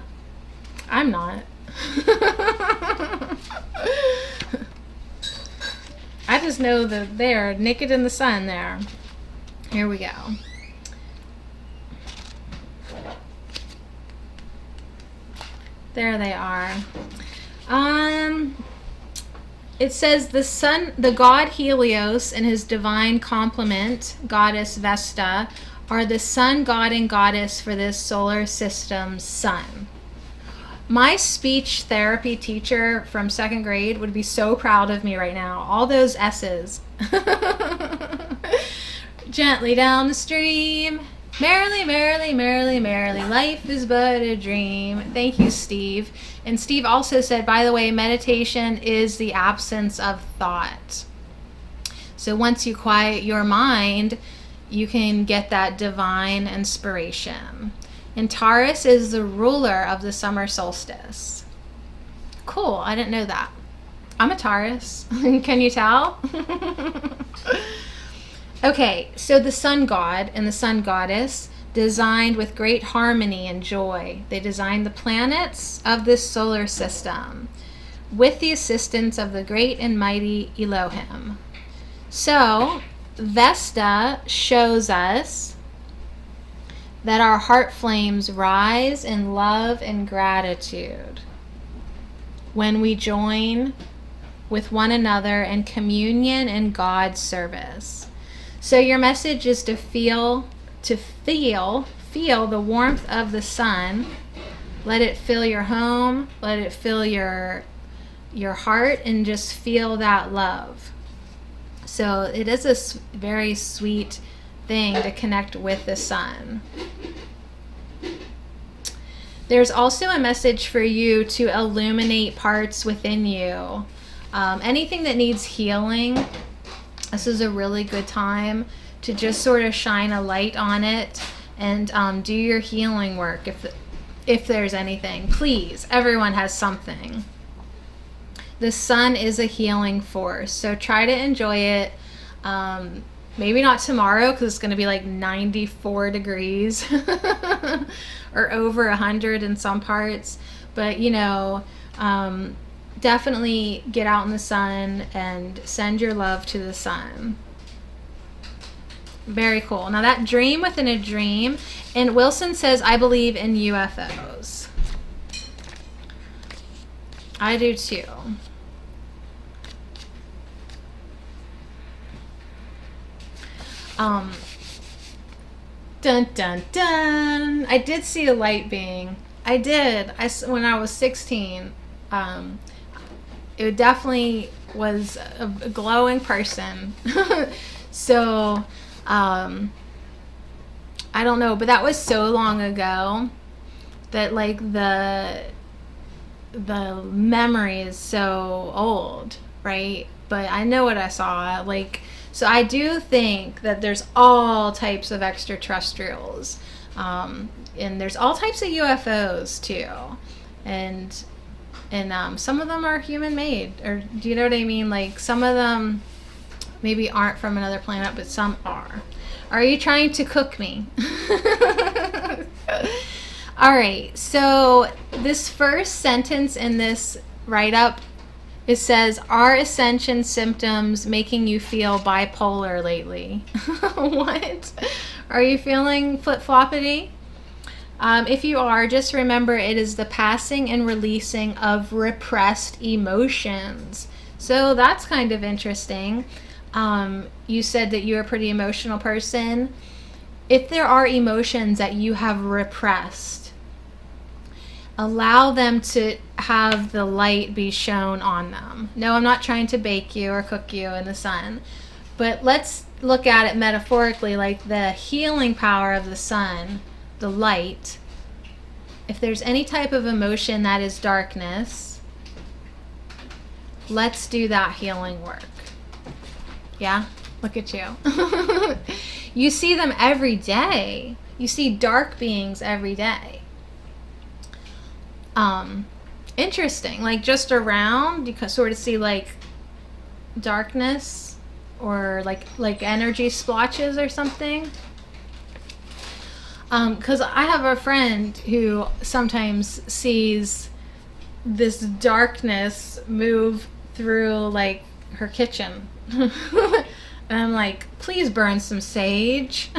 I'm not. I just know that they're naked in the sun there. Here we go. There they are. It says the god Helios and his divine complement, goddess Vesta, are the sun god and goddess for this solar system's sun. My speech therapy teacher from 2nd grade would be so proud of me right now. All those S's. Gently down the stream. Merrily, merrily, merrily, merrily. Life is but a dream. Thank you, Steve. And Steve also said, by the way, meditation is the absence of thought. So once you quiet your mind, you can get that divine inspiration. And Taurus is the ruler of the summer solstice. Cool, I didn't know that. I'm a Taurus. Can you tell? Okay, so the sun god and the sun goddess designed with great harmony and joy. They designed the planets of this solar system with the assistance of the great and mighty Elohim. So, Vesta shows us that our heart flames rise in love and gratitude when we join with one another in communion and God's service. So your message is to feel the warmth of the sun. Let it fill your home, let it fill your heart, and just feel that love. So it is a very sweet thing to connect with the sun. There's also a message for you to illuminate parts within you. Anything that needs healing, this is a really good time to just sort of shine a light on it and do your healing work if there's anything. Please, everyone has something. The sun is a healing force, so try to enjoy it. Maybe not tomorrow because it's going to be like 94 degrees or over 100 in some parts. But, definitely get out in the sun and send your love to the sun. Very cool. Now that dream within a dream, and Wilson says, I believe in UFOs. I do too. Dun dun dun. I did see a light being. I did. When I was 16. It definitely was a glowing person. So, I don't know, but that was so long ago that like the memory is so old, right? But I know what I saw. So I do think that there's all types of extraterrestrials, and there's all types of UFOs too, and some of them are human-made, or do you know what I mean? Like some of them maybe aren't from another planet, but some are. Are you trying to cook me? All right, so this first sentence in this write-up, it says, are ascension symptoms making you feel bipolar lately? What? Are you feeling flip-floppity? If you are, just remember it is the passing and releasing of repressed emotions. So that's kind of interesting. You said that you're a pretty emotional person. If there are emotions that you have repressed, allow them to have the light be shown on them. No, I'm not trying to bake you or cook you in the sun, but let's look at it metaphorically, like the healing power of the sun, the light, if there's any type of emotion that is darkness, let's do that healing work. Yeah? Look at you. You see them every day. You see dark beings every day. Interesting. Like just around, you can sort of see like darkness or like energy splotches or something. Because I have a friend who sometimes sees this darkness move through like her kitchen. And I'm like, please burn some sage.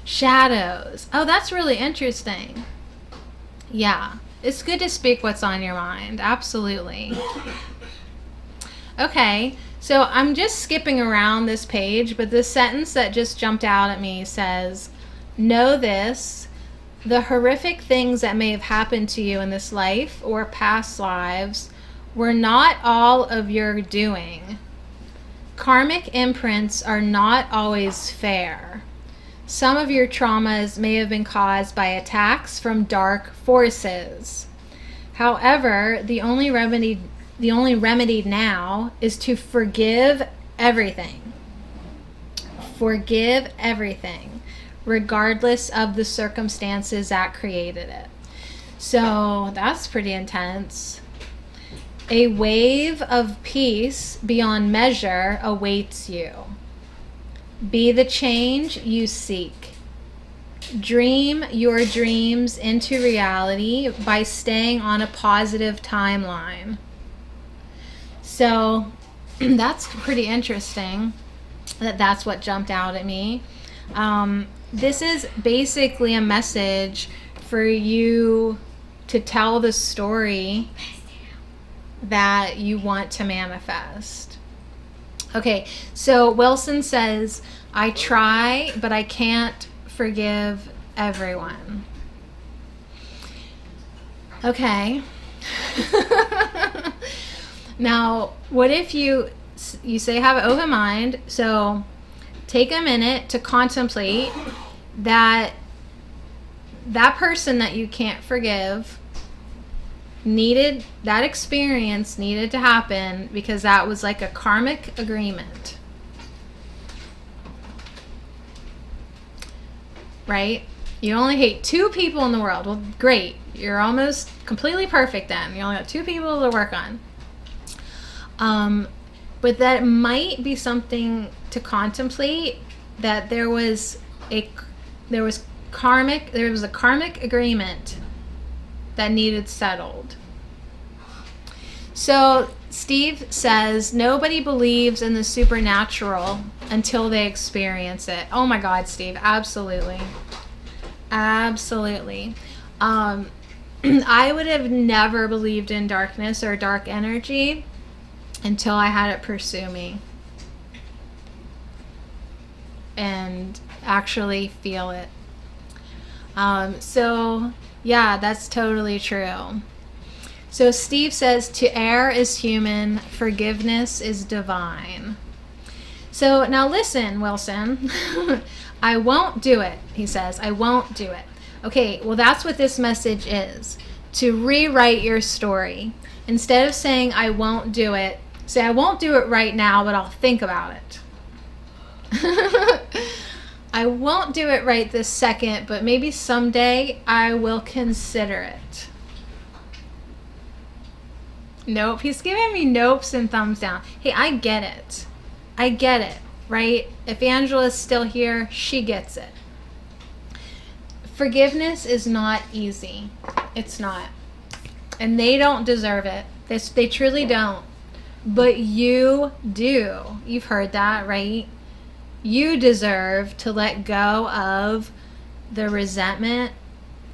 Shadows. Oh, that's really interesting. Yeah, it's good to speak what's on your mind. Absolutely. Okay, so I'm just skipping around this page, but the sentence that just jumped out at me says, know this, the horrific things that may have happened to you in this life or past lives were not all of your doing. Karmic imprints are not always fair. Some of your traumas may have been caused by attacks from dark forces. However, the only remedy now is to forgive everything. Forgive everything, regardless of the circumstances that created it. So that's pretty intense. A wave of peace beyond measure awaits you. Be the change you seek. Dream your dreams into reality by staying on a positive timeline. So that's pretty interesting. That's what jumped out at me. This is basically a message for you to tell the story that you want to manifest. Okay, so Wilson says, I try, but I can't forgive everyone. Okay. Now, what if you say have an open mind? So take a minute to contemplate that person that you can't forgive that experience needed to happen because that was like a karmic agreement. Right? You only hate 2 people in the world. Well, great. You're almost completely perfect then. You only got 2 people to work on. But that might be something to contemplate, that there was a karmic agreement that needed settled. So Steve says nobody believes in the supernatural until they experience it. Oh my God, Steve, absolutely. Absolutely. I would have never believed in darkness or dark energy until I had it pursue me and actually feel it. So yeah, that's totally true. So Steve says, to err is human, forgiveness is divine. So now listen, Wilson, I won't do it, he says, I won't do it. Okay, well that's what this message is, to rewrite your story. Instead of saying I won't do it, say I won't do it right now, but I'll think about it. I won't do it right this second, but maybe someday I will consider it. Nope, he's giving me nopes and thumbs down. Hey, I get it. I get it, right? If Angela's still here, she gets it. Forgiveness is not easy. It's not. And they don't deserve it. They truly don't. But you do. You've heard that, right? You deserve to let go of the resentment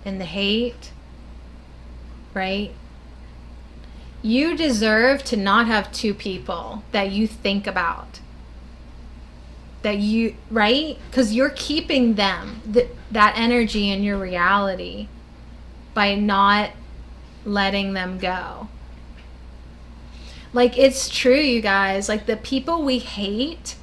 and the hate, right? You deserve to not have 2 people that you think about. That you, right? Because you're keeping them, that energy in your reality by not letting them go. Like, it's true, you guys. Like, the people we hate,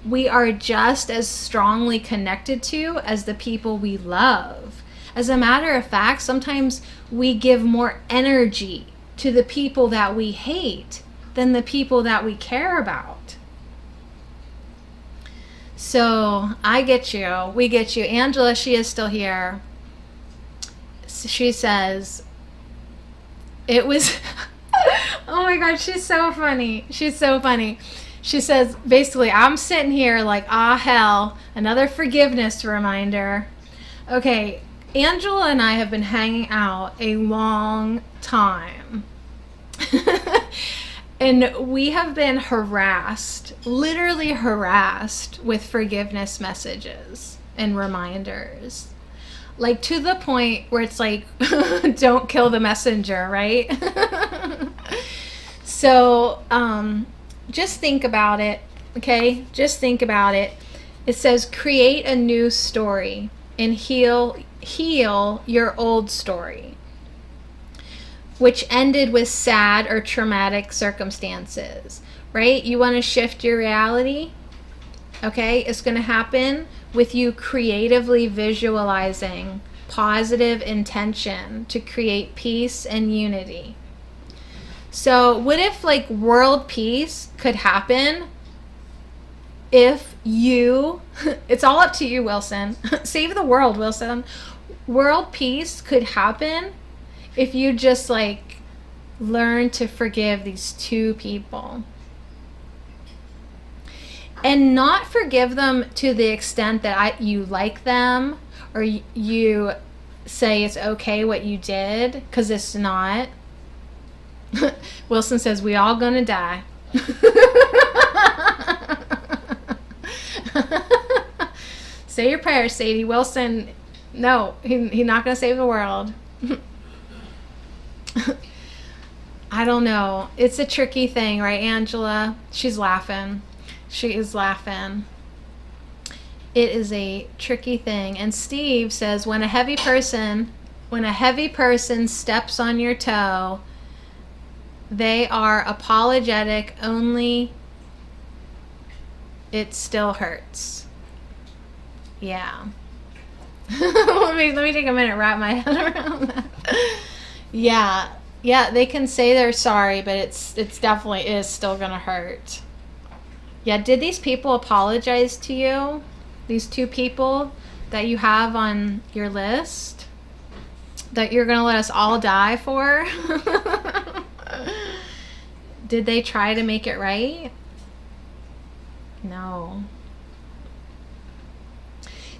we are just as strongly connected to as the people we love. As a matter of fact, sometimes we give more energy to the people that we hate than the people that we care about. So I get you. We get you. Angela, she is still here. She says, it was, oh my God, she's so funny. She's so funny. She says, basically, I'm sitting here like, hell, another forgiveness reminder. Okay, Angela and I have been hanging out a long time. And we have been harassed, literally harassed with forgiveness messages and reminders. Like to the point where it's like, don't kill the messenger, right? So, just think about it, okay? Just think about it. It says, create a new story and heal your old story, which ended with sad or traumatic circumstances, right? You want to shift your reality, okay? It's going to happen with you creatively visualizing positive intention to create peace and unity. So what if like world peace could happen if you, it's all up to you, Wilson. Save the world, Wilson. World peace could happen if you just like learn to forgive these two people. And not forgive them to the extent that you like them or you say it's okay what you did, because it's not. Wilson says, we all gonna die. Say your prayers, Sadie. Wilson, no, he's not gonna save the world. I don't know. It's a tricky thing, right, Angela? She's laughing. She is laughing. It is a tricky thing. And Steve says, when a heavy person steps on your toe, they are apologetic, only it still hurts. Yeah. let me take a minute to wrap my head around that. Yeah, they can say they're sorry, but it's definitely is still gonna hurt. Yeah, did these people apologize to you? These two people that you have on your list that you're gonna let us all die for? Did they try to make it right? No.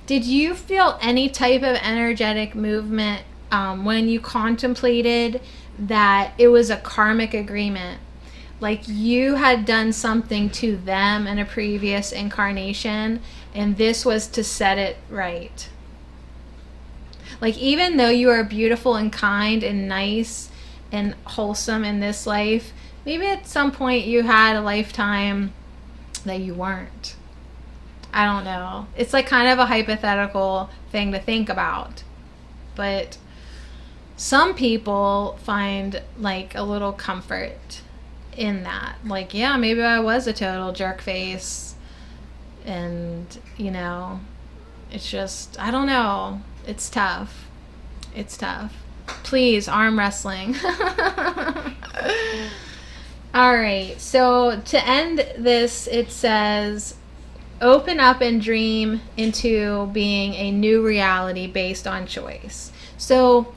Did you feel any type of energetic movement when you contemplated that it was a karmic agreement? Like you had done something to them in a previous incarnation and this was to set it right. Like even though you are beautiful and kind and nice and wholesome in this life, maybe at some point you had a lifetime that you weren't. I don't know. It's like kind of a hypothetical thing to think about. But some people find like a little comfort in that. Like, yeah, maybe I was a total jerk face. And, you know, it's just, I don't know. It's tough. It's tough. Please, arm wrestling. All right. So to end this, it says, open up and dream into being a new reality based on choice. So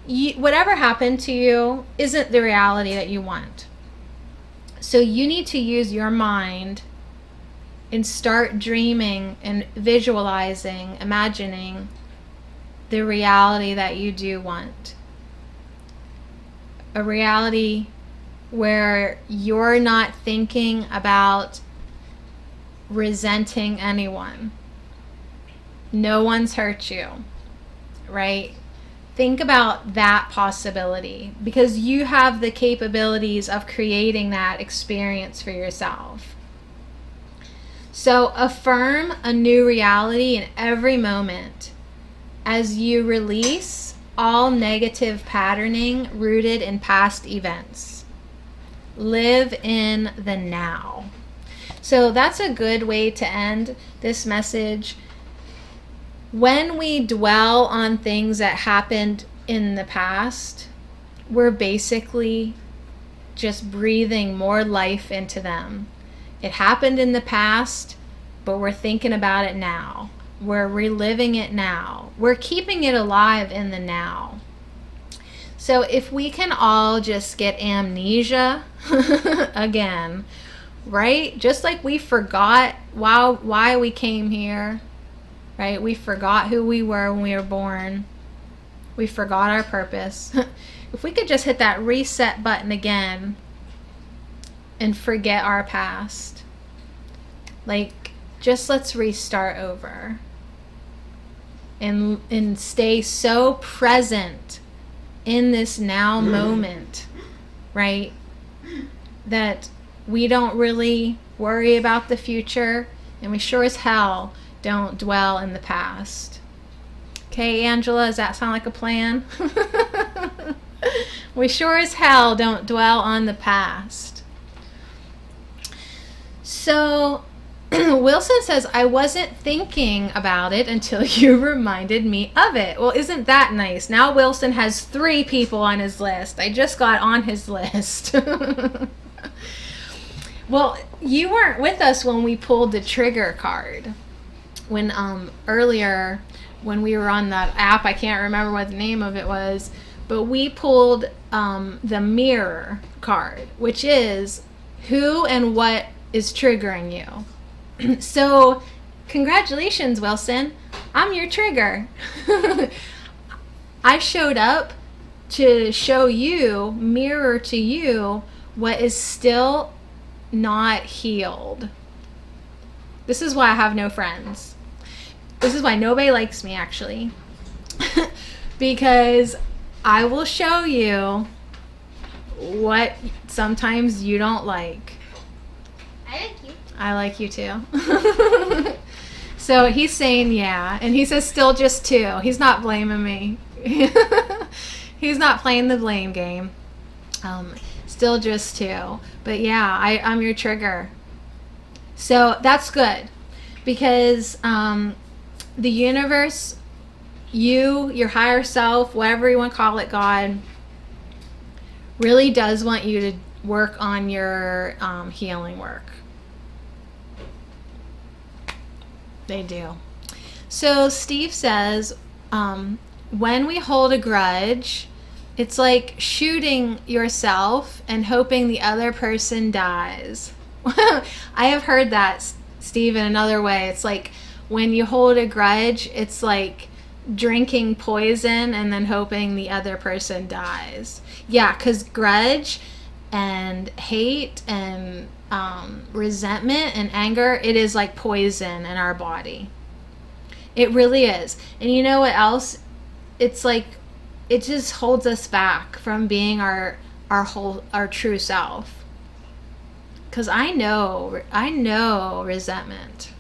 whatever happened to you isn't the reality that you want. So you need to use your mind and start dreaming and visualizing, imagining the reality that you do want. A reality where you're not thinking about resenting anyone. No one's hurt you, right? Think about that possibility because you have the capabilities of creating that experience for yourself. So affirm a new reality in every moment as you release all negative patterning rooted in past events. Live in the now. So that's a good way to end this message. When we dwell on things that happened in the past, we're basically just breathing more life into them. It happened in the past, but we're thinking about it now. We're reliving it now. We're keeping it alive in the now. So if we can all just get amnesia again, right? Just like we forgot why we came here, right? We forgot who we were when we were born. We forgot our purpose. If we could just hit that reset button again and forget our past, like, just let's restart over and stay so present in this now moment, right? That we don't really worry about the future, and we sure as hell don't dwell in the past. Okay, Angela, does that sound like a plan? We sure as hell don't dwell on the past. So Wilson says, I wasn't thinking about it until you reminded me of it. Well, isn't that nice? Now Wilson has 3 people on his list. I just got on his list. Well, you weren't with us when we pulled the trigger card. When earlier, when we were on that app, I can't remember what the name of it was, but we pulled the mirror card, which is who and what is triggering you. So, congratulations, Wilson. I'm your trigger. I showed up to show you, mirror to you, what is still not healed. This is why I have no friends. This is why nobody likes me, actually. Because I will show you what sometimes you don't like. I like you. I like you too. So he's saying yeah, and he says still just 2. He's not blaming me. He's not playing the blame game. Still just 2. But yeah, I'm your trigger. So that's good, because the universe, you, your higher self, whatever you want to call it, God, really does want you to work on your healing work. They do. So Steve says, when we hold a grudge, it's like shooting yourself and hoping the other person dies. I have heard that, Steve, in another way. It's like when you hold a grudge, it's like drinking poison and then hoping the other person dies. Yeah, because grudge and hate and resentment and anger, it is like poison in our body. It really is. And you know what else? It's like it just holds us back from being our true self. Because I know resentment.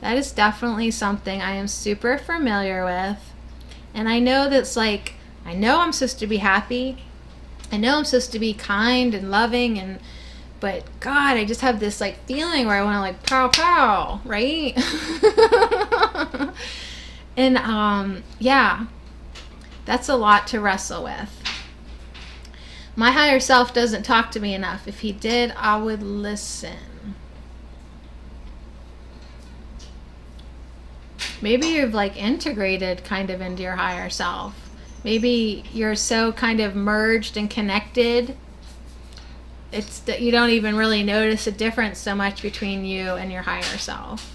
That is definitely something I am super familiar with. And I know that's like, I know I'm supposed to be happy. I know I'm supposed to be kind and loving, but God, I just have this like feeling where I want to like pow pow, right? And yeah, that's a lot to wrestle with. My higher self doesn't talk to me enough. If he did, I would listen. Maybe you've like integrated kind of into your higher self. Maybe you're so kind of merged and connected. It's that you don't even really notice a difference so much between you and your higher self.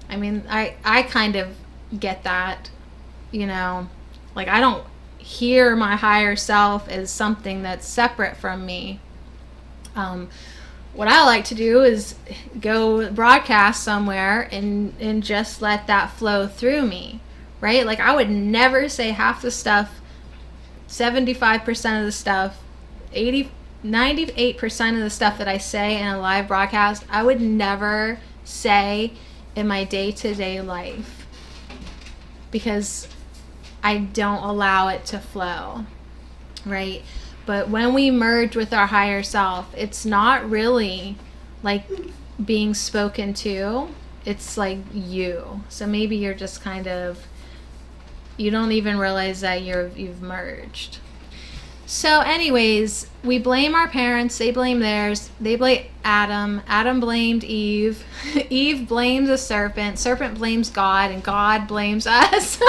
I mean, I kind of get that, you know, like I don't hear my higher self as something that's separate from me. What I like to do is go broadcast somewhere and just let that flow through me, right? Like I would never say half the stuff, 75% of the stuff, 98% of the stuff that I say in a live broadcast, I would never say in my day-to-day life, because I don't allow it to flow, right? But when we merge with our higher self, it's not really like being spoken to. It's like you. So maybe you're just kind of, you don't even realize that you've merged. So anyways, we blame our parents, they blame theirs, they blame Adam, Adam blamed Eve, Eve blames the serpent blames God, and God blames us.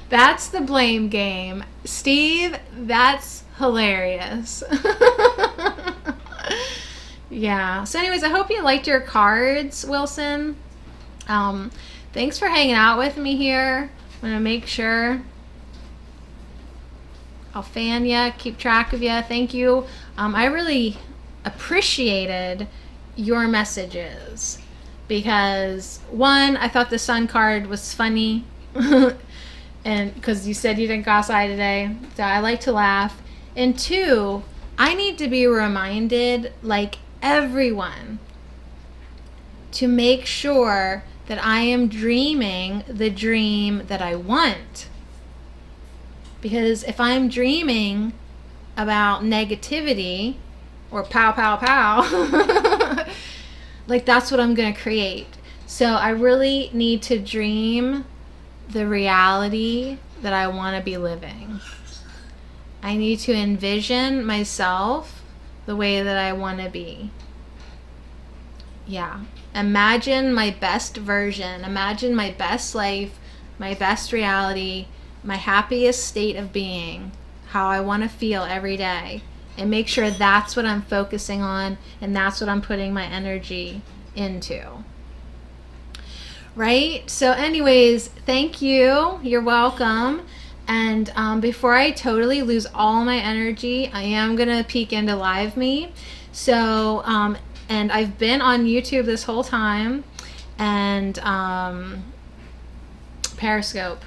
That's the blame game. Steve, that's hilarious. Yeah. So anyways, I hope you liked your cards, Wilson. Thanks for hanging out with me here. I'm going to make sure I'll fan you, keep track of you. Thank you. I really appreciated your messages because, one, I thought the sun card was funny. And because you said you didn't go outside today, so I like to laugh. And two, I need to be reminded, like everyone, to make sure that I am dreaming the dream that I want. Because if I'm dreaming about negativity or pow, pow, pow, like that's what I'm going to create. So I really need to dream the reality that I want to be living. I need to envision myself the way that I want to be. Yeah. Imagine my best version. Imagine my best life, my best reality, my happiest state of being, how I want to feel every day. And make sure that's what I'm focusing on and that's what I'm putting my energy into. Right? So anyways, thank you. You're welcome. And before I totally lose all my energy, I am going to peek into Live Me. So, and I've been on YouTube this whole time. And Periscope.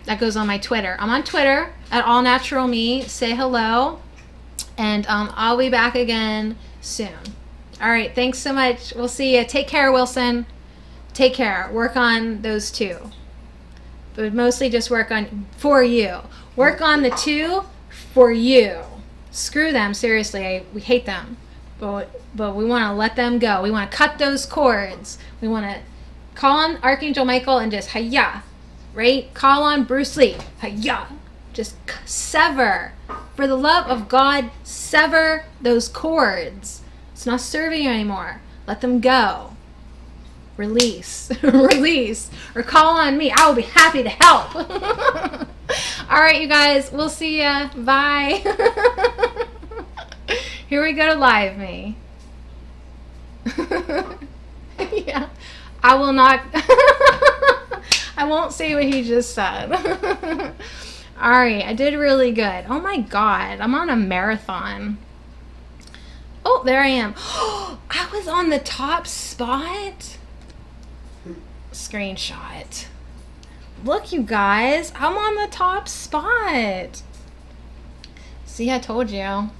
That goes on my Twitter. I'm on Twitter at All Natural Me. Say hello. And I'll be back again soon. All right. Thanks so much. We'll see you. Take care, Wilson. Take care. Work on those two. But mostly just work on for you. Work on the two for you. Screw them. Seriously. We hate them. But we want to let them go. We want to cut those cords. We want to call on Archangel Michael and just hiya. Right? Call on Bruce Lee. Hiya. Just sever. For the love of God, sever those cords. It's not serving you anymore. Let them go. Release. Release. Or call on me. I will be happy to help. All right, you guys. We'll see ya. Bye. Here we go to Live Me. Yeah. I will not. I won't say what he just said. All right. I did really good. Oh my God. I'm on a marathon. Oh, there I am. I was on the top spot. Screenshot. Look, you guys. I'm on the top spot. See, I told you.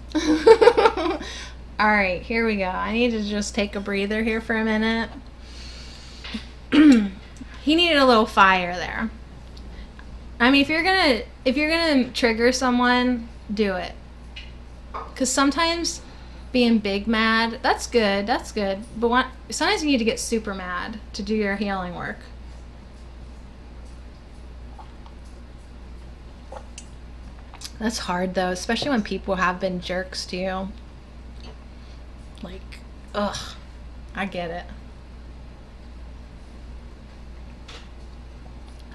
All right, here we go. I need to just take a breather here for a minute. He needed a little fire there. I mean, if you're gonna trigger someone, do it. Cause sometimes being big mad, that's good. But sometimes you need to get super mad to do your healing work. That's hard though, especially when people have been jerks to you. Like, ugh, I get it.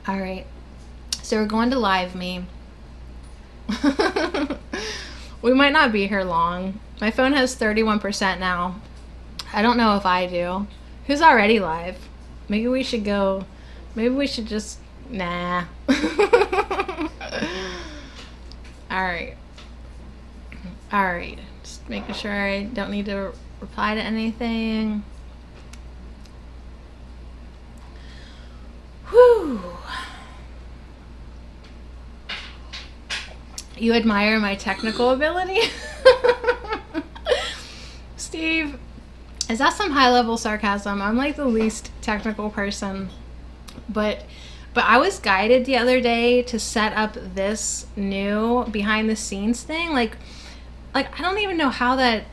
All right, so we're going to Live Me. We might not be here long. My phone has 31% now. I don't know if I do. Who's already live? Maybe we should go. Maybe we should just. Nah. Alright. Alright. Just making sure I don't need to reply to anything. Whew. You admire my technical ability? Steve, is that some high-level sarcasm? I'm like the least technical person. But I was guided the other day to set up this new behind-the-scenes thing. Like I don't even know how that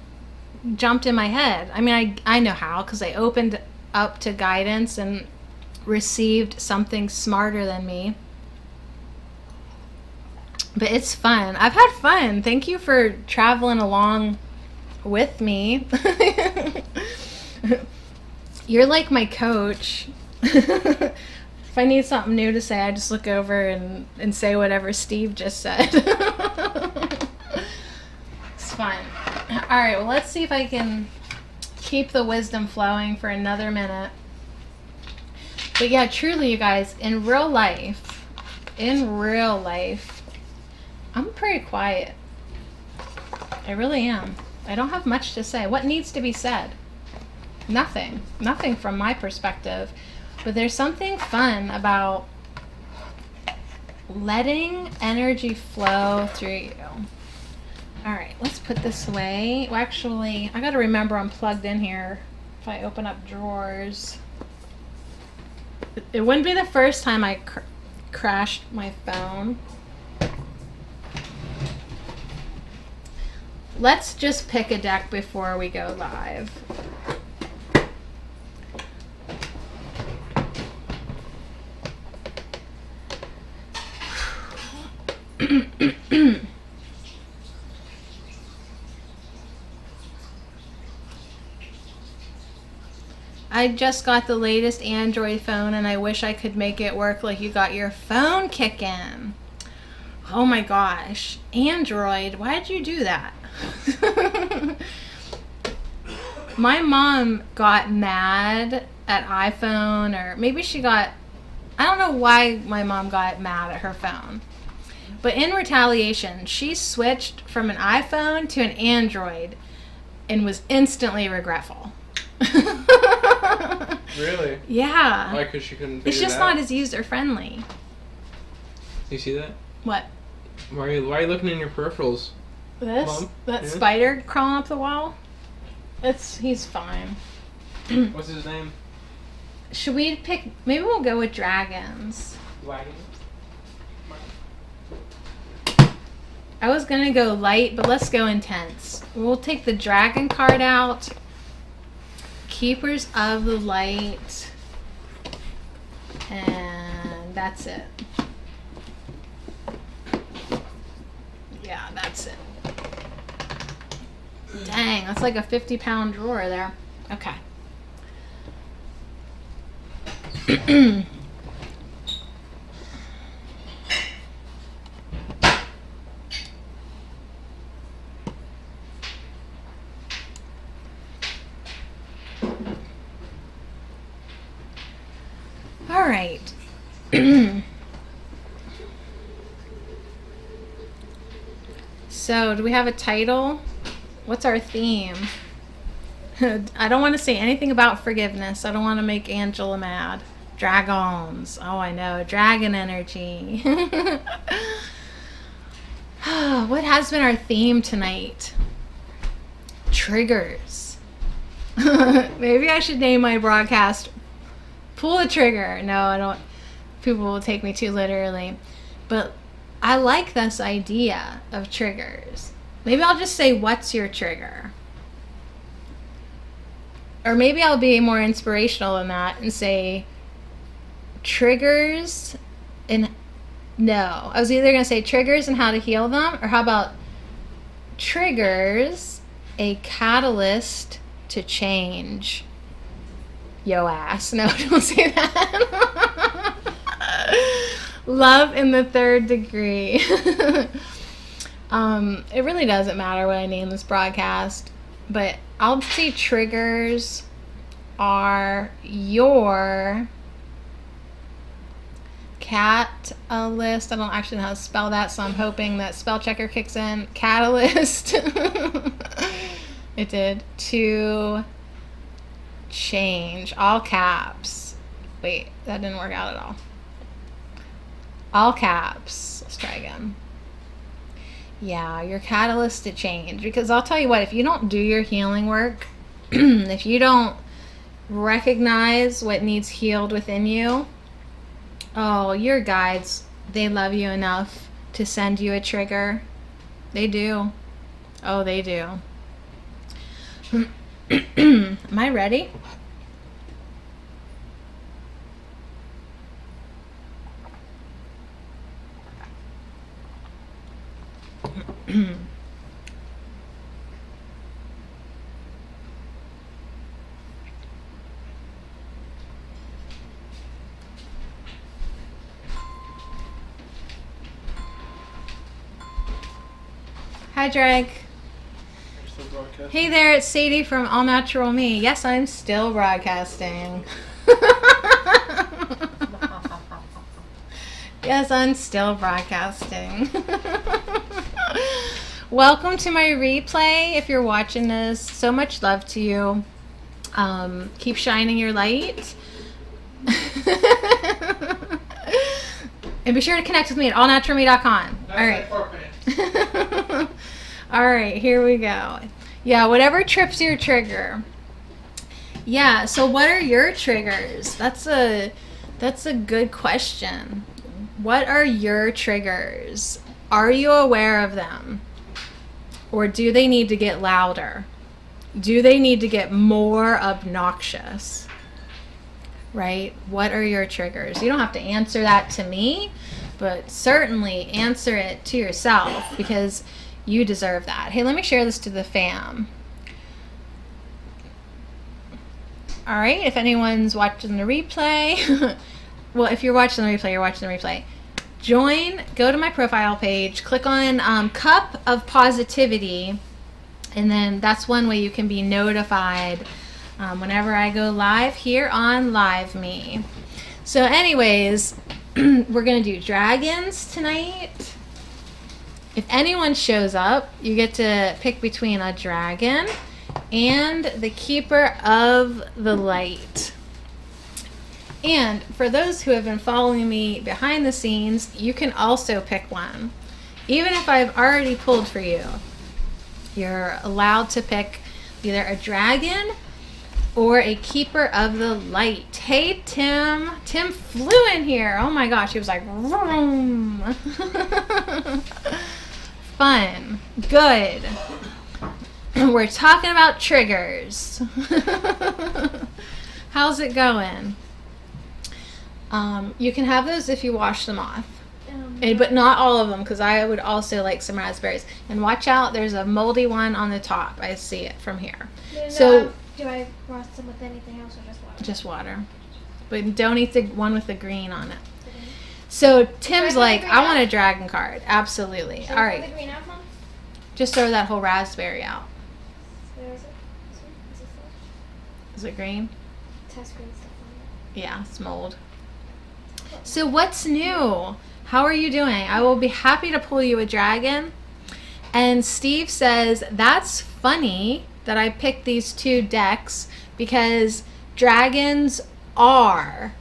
jumped in my head. I mean, I know how, because I opened up to guidance and received something smarter than me. But it's fun. I've had fun. Thank you for traveling along with me. You're like my coach. If I need something new to say, I just look over and say whatever Steve just said. It's fun. All right, well, let's see if I can keep the wisdom flowing for another minute. But yeah, truly, you guys, in real life, I'm pretty quiet. I really am. I don't have much to say. What needs to be said? Nothing. Nothing from my perspective. But there's something fun about letting energy flow through you. All right, let's put this away. Well, actually, I got to remember I'm plugged in here. If I open up drawers. It wouldn't be the first time I crashed my phone. Let's just pick a deck before we go live. I just got the latest Android phone and I wish I could make it work like you got your phone kicking. Oh my gosh. Android, why did you do that? My mom got mad at iPhone, or maybe she got, I don't know why my mom got mad at her phone. But in retaliation, she switched from an iPhone to an Android and was instantly regretful. Really? Yeah. Why? Because she couldn't figure It's just it out? not as user friendly. You see that? What? Why are you looking in your peripherals? This? Mom? That Yeah? spider crawling up the wall? He's fine. What's his name? Should we pick, maybe we'll go with dragons. Wagon. I was gonna go light, but let's go intense. We'll take the dragon card out. Keepers of the light. And that's it. Yeah, that's it. Dang, that's like a 50-pound drawer there. Okay. All right. So, do we have a title? What's our theme? I don't want to say anything about forgiveness. I don't want to make Angela mad. Dragons. Oh, I know. Dragon energy. What has been our theme tonight? Triggers. Maybe I should name my broadcast Pull the Trigger. No, I don't. People will take me too literally. But I like this idea of triggers. Maybe I'll just say, what's your trigger? Or maybe I'll be more inspirational than that and say, triggers and... No. I was either going to say triggers and how to heal them, or how about triggers, a catalyst to change. Yo ass. No, don't say that. Love in the third degree. It really doesn't matter what I name this broadcast, but I'll say triggers are your catalyst. I don't actually know how to spell that, so I'm hoping that spell checker kicks in. Catalyst. It did. To change. All caps. Wait, that didn't work out at all. All caps. Let's try again. Yeah, your catalyst to change. Because I'll tell you what, if you don't do your healing work, if you don't recognize what needs healed within you, oh, your guides, they love you enough to send you a trigger. They do. Oh, they do. Am I ready? Hi, Drake. Hey there, it's Sadie from All Natural Me. Yes, I'm still broadcasting. Yes, I'm still broadcasting. Welcome to my replay. If you're watching this, so much love to you. Keep shining your light. And be sure to connect with me at allnaturalme.com. All right. All right, here we go. Yeah, whatever trips your trigger. Yeah, so what are your triggers? That's a good question. What are your triggers? Are you aware of them? Or do they need to get louder? Do they need to get more obnoxious? Right? What are your triggers? You don't have to answer that to me, but certainly answer it to yourself because you deserve that. Hey, let me share this to the fam. All right, if anyone's watching the replay, well, if you're watching the replay, you're watching the replay. Join, go to my profile page, click on Cup of Positivity, and then that's one way you can be notified whenever I go live here on Live Me. So anyways, we're going to do dragons tonight. If anyone shows up, you get to pick between a dragon and the keeper of the light. And for those who have been following me behind the scenes, you can also pick one. Even if I've already pulled for you, you're allowed to pick either a dragon or a keeper of the light. Hey, Tim. Tim flew in here. Oh my gosh, he was like, vroom. Fun. Good. We're talking about triggers. How's it going? You can have those if you wash them off. But not all of them, because I would also like some raspberries. And watch out, there's a moldy one on the top. I see it from here. So do I roast them with anything else or just water? Just water. But don't eat the one with the green on it. So Tim's like, I want a dragon card. Absolutely. Should All I pull right. the green out, Mom? Just throw that whole raspberry out. Where is it? This one? Is this one? Is it green? Test green stuff on Yeah, it's mold. So what's new? How are you doing? I will be happy to pull you a dragon. And Steve says, that's funny that I picked these two decks because dragons are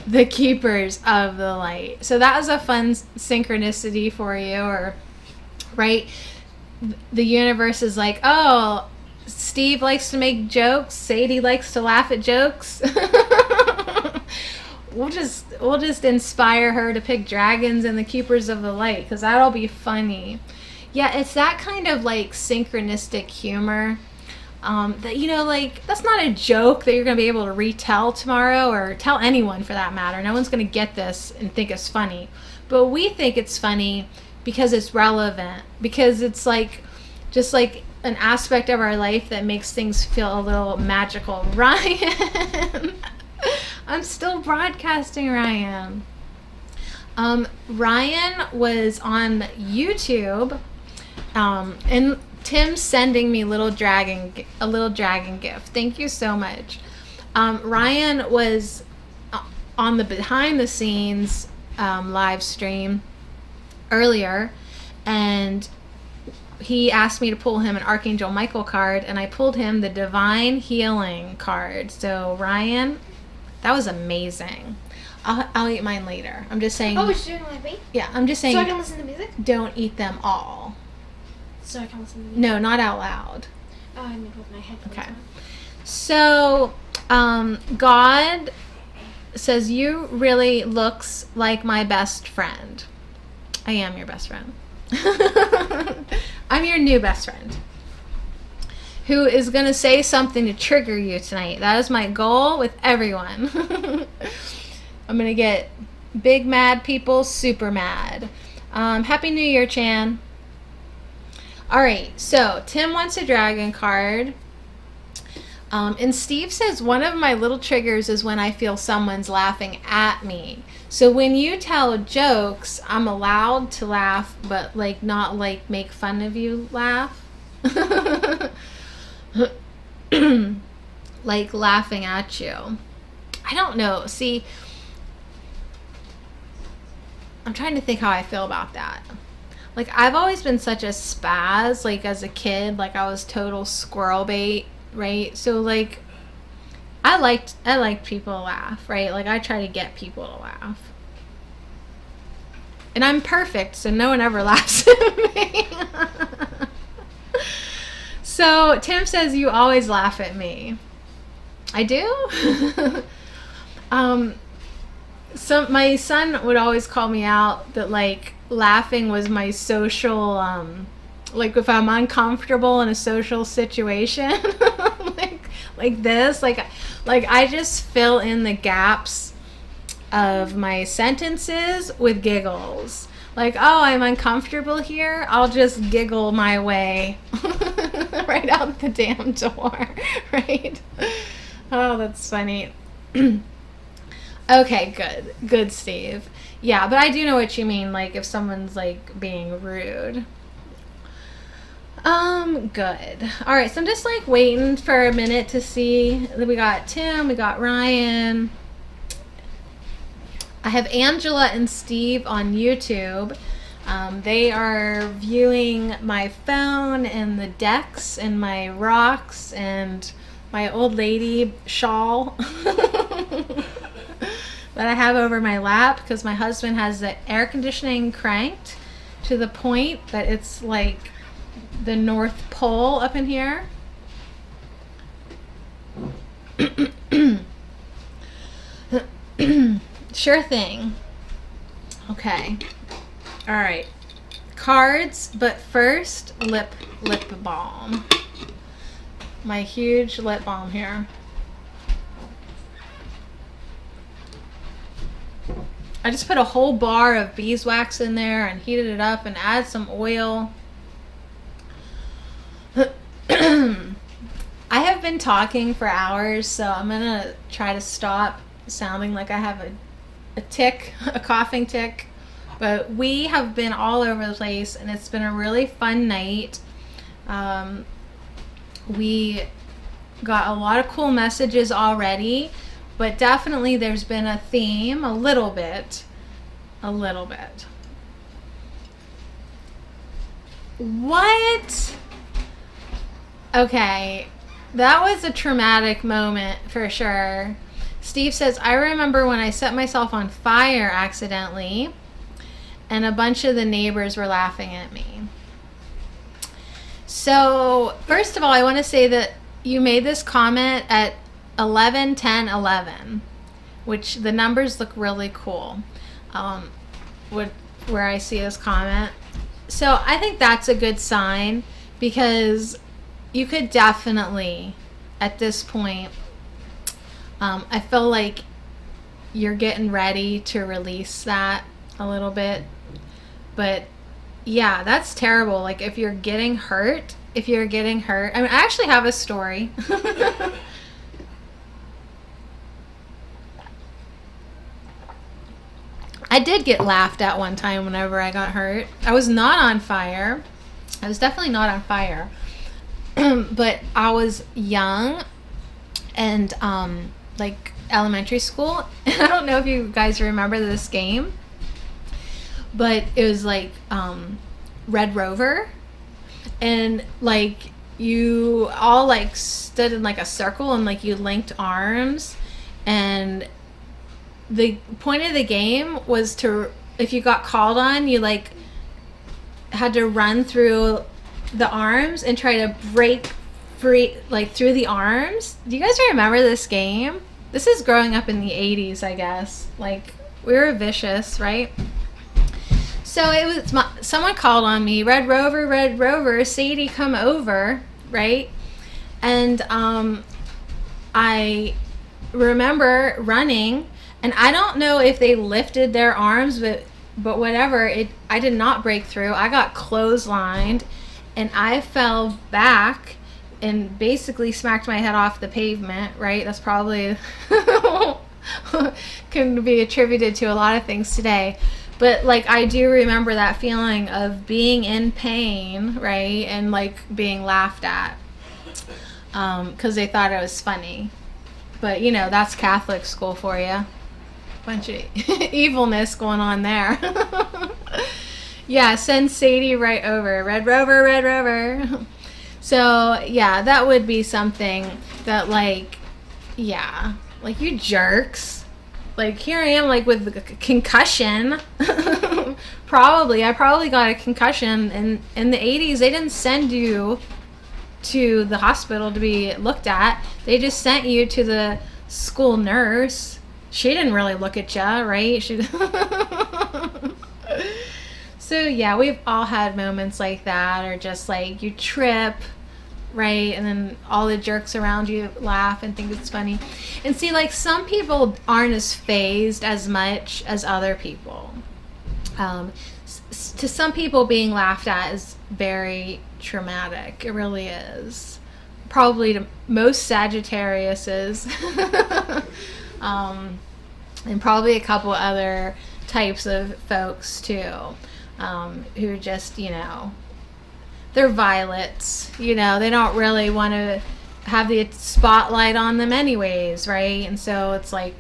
the keepers of the light. So that was a fun synchronicity for you, or right? The universe is like, oh, Steve likes to make jokes. Sadie likes to laugh at jokes. We'll just inspire her to pick dragons and the keepers of the light, because that'll be funny. Yeah, it's that kind of like synchronistic humor that, you know, like that's not a joke that you're going to be able to retell tomorrow or tell anyone for that matter. No one's going to get this and think it's funny. But we think it's funny because it's relevant, because it's like just like an aspect of our life that makes things feel a little magical. Ryan! I'm still broadcasting, Ryan. Ryan was on YouTube, and Tim's sending me a little dragon gift. Thank you so much. Ryan was on the behind the scenes live stream earlier, and he asked me to pull him an Archangel Michael card, and I pulled him the Divine Healing card. So Ryan, that was amazing. I'll eat mine later. I'm just saying. Oh, we're doing live bait? Yeah, I'm just saying. So I can listen to music? Don't eat them all. So I can listen to music? No, not out loud. Oh, I mean with my headphones Okay. on. So, God says you really looks like my best friend. I am your best friend. I'm your new best friend. who is going to say something to trigger you tonight. That is my goal with everyone. I'm going to get big mad people super mad. Happy New Year, Chan. All right, so Tim wants a dragon card. And Steve says one of my little triggers is when I feel someone's laughing at me. So when you tell jokes, I'm allowed to laugh, but like not like make fun of you laugh. Like laughing at you. I don't know. See, I'm trying to think how I feel about that. Like I've always been such a spaz, like as a kid, like I was total squirrel bait, right? So like I liked people to laugh, right? Like I try to get people to laugh. And I'm perfect, so no one ever laughs at me. So Tim says you always laugh at me. I do? So my son would always call me out that like laughing was my social like if I'm uncomfortable in a social situation like this like I just fill in the gaps of my sentences with giggles. Like, oh, I'm uncomfortable here, I'll just giggle my way right out the damn door. Right? Oh, that's funny. Okay, good, Steve. Yeah, but I do know what you mean, like if someone's like being rude. Good. All right, so I'm just like waiting for a minute to see. We got Tim, we got Ryan. I have Angela and Steve on YouTube. They are viewing my phone and the decks and my rocks and my old lady shawl that I have over my lap because my husband has the air conditioning cranked to the point that it's like the North Pole up in here. Sure thing. Okay. All right. Cards, but first lip balm. My huge lip balm here. I just put a whole bar of beeswax in there and heated it up and add some oil. I have been talking for hours, so I'm gonna try to stop sounding like I have a tick, a coughing tick. But we have been all over the place and it's been a really fun night. We got a lot of cool messages already, but definitely there's been a theme, a little bit. What? Okay, that was a traumatic moment for sure. Steve says, I remember when I set myself on fire accidentally and a bunch of the neighbors were laughing at me. So, first of all, I want to say that you made this comment at 11:10:11, which the numbers look really cool. Where I see this comment. So, I think that's a good sign because you could definitely, at this point, I feel like you're getting ready to release that a little bit. But yeah, that's terrible. Like if you're getting hurt, I mean, I actually have a story. I did get laughed at one time whenever I got hurt. I was not on fire. I was definitely not on fire. But I was young and like elementary school. And I don't know if you guys remember this game, but it was like Red Rover, and like you all like stood in like a circle and like you linked arms, and the point of the game was to, if you got called on, you like had to run through the arms and try to break free like through the arms. Do you guys remember this game? This is growing up in the 80s, I guess. Like we were vicious, right? So it was someone called on me, Red Rover, Sadie, come over, right? And I remember running, and I don't know if they lifted their arms, but whatever, I did not break through. I got clotheslined, and I fell back and basically smacked my head off the pavement, right? That's probably can be attributed to a lot of things today. But like, I do remember that feeling of being in pain, right? And like being laughed at because they thought it was funny. But you know, that's Catholic school for you. Bunch of evilness going on there. Yeah, send Sadie right over. Red Rover, Red Rover. So yeah, that would be something that like, yeah, like, you jerks. Like, here I am, like, with a concussion. I probably got a concussion. And in the 80s, they didn't send you to the hospital to be looked at. They just sent you to the school nurse. She didn't really look at you, right? So, yeah, we've all had moments like that, or just, like, you trip, right? And then all the jerks around you laugh and think it's funny. And see, like, some people aren't as fazed as much as other people. To some people, being laughed at is very traumatic. It really is. Probably to most Sagittariuses. And probably a couple other types of folks, too. Who just, you know, they're violets, you know, they don't really want to have the spotlight on them anyways, right? And so it's like,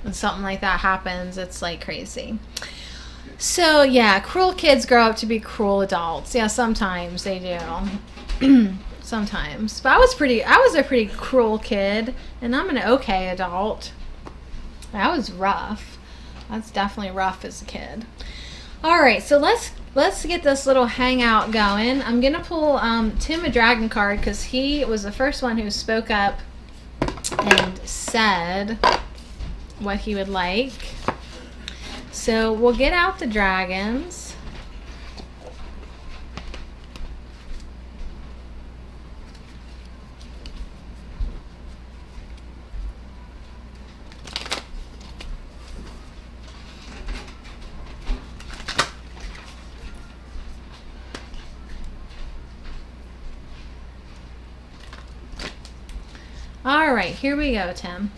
when something like that happens, it's like crazy. So yeah, cruel kids grow up to be cruel adults. Yeah, sometimes they do. Sometimes. But I was a pretty cruel kid, and I'm an okay adult. I was rough. I was definitely rough as a kid. All right, so let's get this little hangout going. I'm gonna pull Tim a dragon card because he was the first one who spoke up and said what he would like. So we'll get out the dragons. All right, here we go, Tim.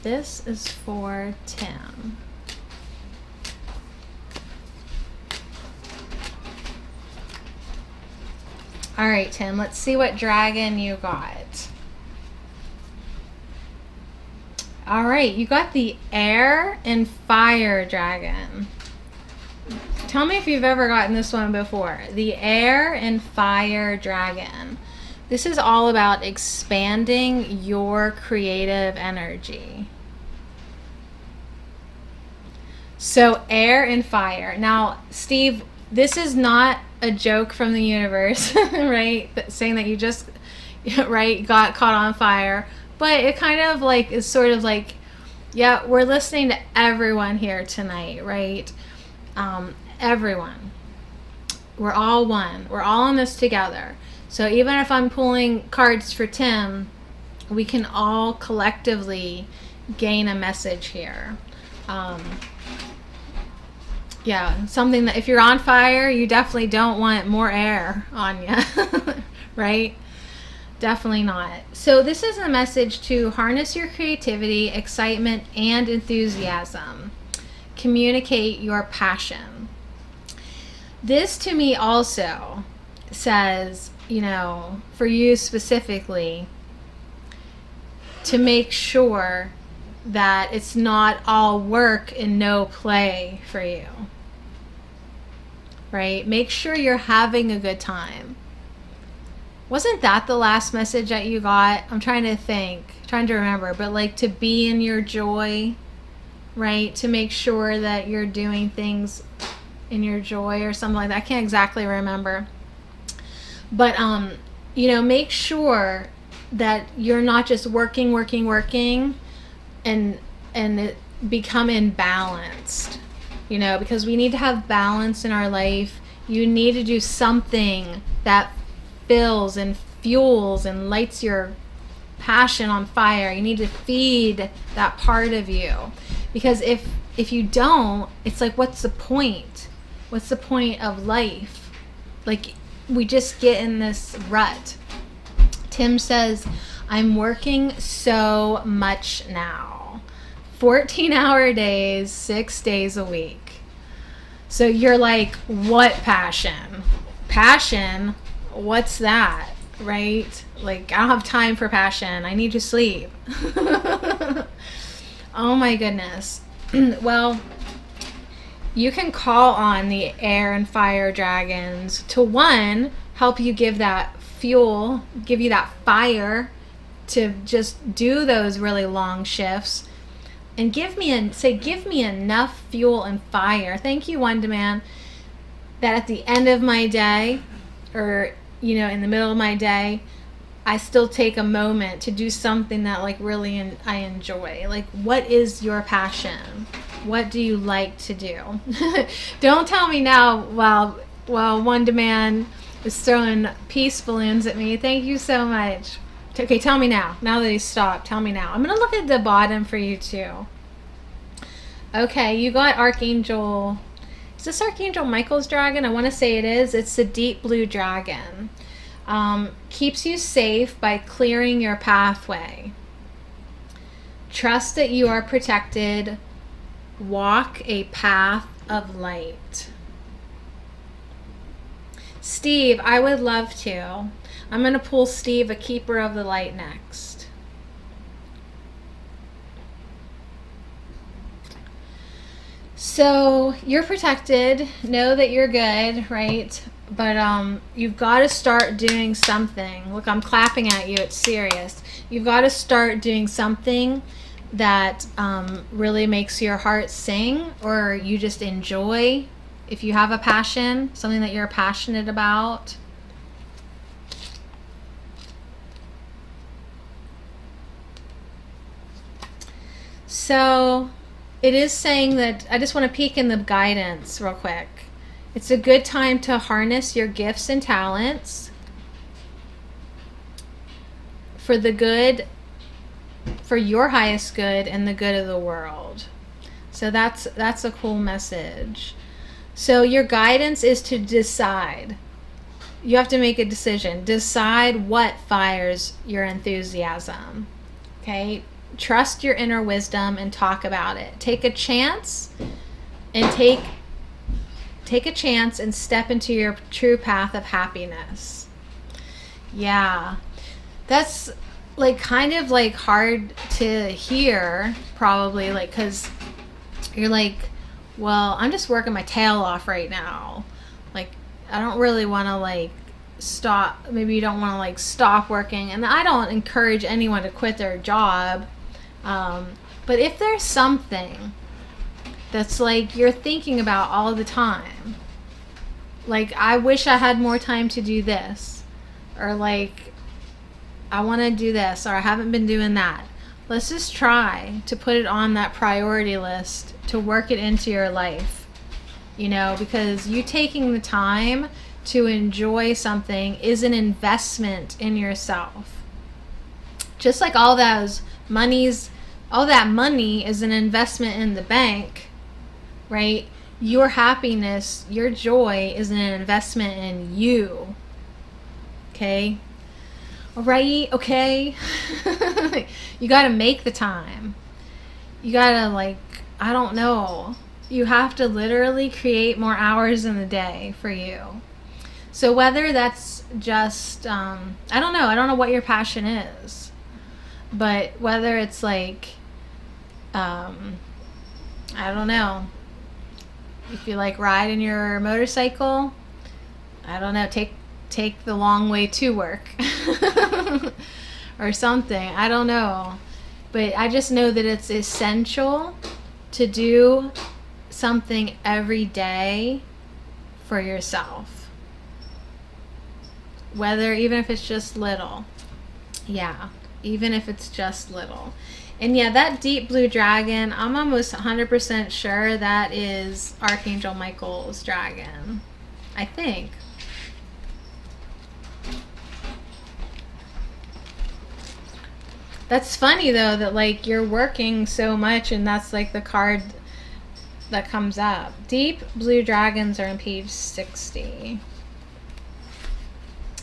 This is for Tim. All right, Tim, let's see what dragon you got. All right, you got the air and fire dragon. Tell me if you've ever gotten this one before. The air and fire dragon. This is all about expanding your creative energy. So air and fire. Now, Steve, this is not a joke from the universe, right? Saying that you just, right, got caught on fire. But it kind of like is sort of like, yeah, we're listening to everyone here tonight, right? Everyone. We're all one. We're all in this together. So even if I'm pulling cards for Tim, we can all collectively gain a message here. Yeah, something that if you're on fire, you definitely don't want more air on you, right? Definitely not. So this is a message to harness your creativity, excitement, and enthusiasm. Communicate your passion. This to me also says, you know, for you specifically, to make sure that it's not all work and no play for you. Right? Make sure you're having a good time. Wasn't that the last message that you got? I'm trying to remember, but like to be in your joy, right? To make sure that you're doing things in your joy or something like that. I can't exactly remember. But, you know, make sure that you're not just working, and become imbalanced, because we need to have balance in our life. You need to do something that fills and fuels and lights your passion on fire. You need to feed that part of you, because if you don't, it's like, what's the point? What's the point of life? Like, we just get in this rut. Tim says, I'm working so much now. 14-hour days, 6 days a week. So you're like, what passion? Passion? What's that? Right? Like, I don't have time for passion. I need to sleep. Oh my goodness. Well, you can call on the air and fire dragons to, one, help you give that fuel, give you that fire to just do those really long shifts, and give me enough fuel and fire. Thank you, One Demand, that at the end of my day, or in the middle of my day, I still take a moment to do something that like really I enjoy. Like, what is your passion? What do you like to do? Don't tell me now while One Demand is throwing peace balloons at me. Thank you so much. Okay, tell me now. Now that he's stopped, tell me now. I'm going to look at the bottom for you too. Okay, you got Archangel. Is this Archangel Michael's dragon? I want to say it is. It's the deep blue dragon. Keeps you safe by clearing your pathway. Trust that you are protected. Walk a path of light. Steve, I would love to. I'm going to pull Steve, a keeper of the light, next. So you're protected. Know that you're good, right? But you've got to start doing something. Look, I'm clapping at you. It's serious. You've got to start doing something that really makes your heart sing, or you just enjoy. If you have a passion, something that you're passionate about. So it is saying that, I just want to peek in the guidance real quick. It's a good time to harness your gifts and talents for the good, for your highest good and the good of the world. So that's a cool message. So your guidance is to decide. You have to make a decision. Decide what fires your enthusiasm. Okay? Trust your inner wisdom and talk about it. Take a chance and take a chance and step into your true path of happiness. Yeah. That's like kind of like hard to hear, probably, like, cuz you're like, well, I'm just working my tail off right now. Like, I don't really want to like stop. Maybe you don't want to like stop working, and I don't encourage anyone to quit their job. But if there's something that's like you're thinking about all the time, like, I wish I had more time to do this, or like, I want to do this, or I haven't been doing that. Let's just try to put it on that priority list to work it into your life, because you taking the time to enjoy something is an investment in yourself. Just like all that money is an investment in the bank, right? Your happiness, your joy is an investment in you. Okay? All right? Okay? You got to make the time. You got to, like, I don't know. You have to literally create more hours in the day for you. So whether that's just, I don't know what your passion is. But whether it's like, I don't know. If you like riding your motorcycle, I don't know, take the long way to work or something. I don't know. But I just know that it's essential to do something every day for yourself. Even if it's just little. Yeah, even if it's just little. And yeah, that deep blue dragon, I'm almost 100% sure that is Archangel Michael's dragon. I think. That's funny though that like you're working so much and that's like the card that comes up. Deep blue dragons are on page 60.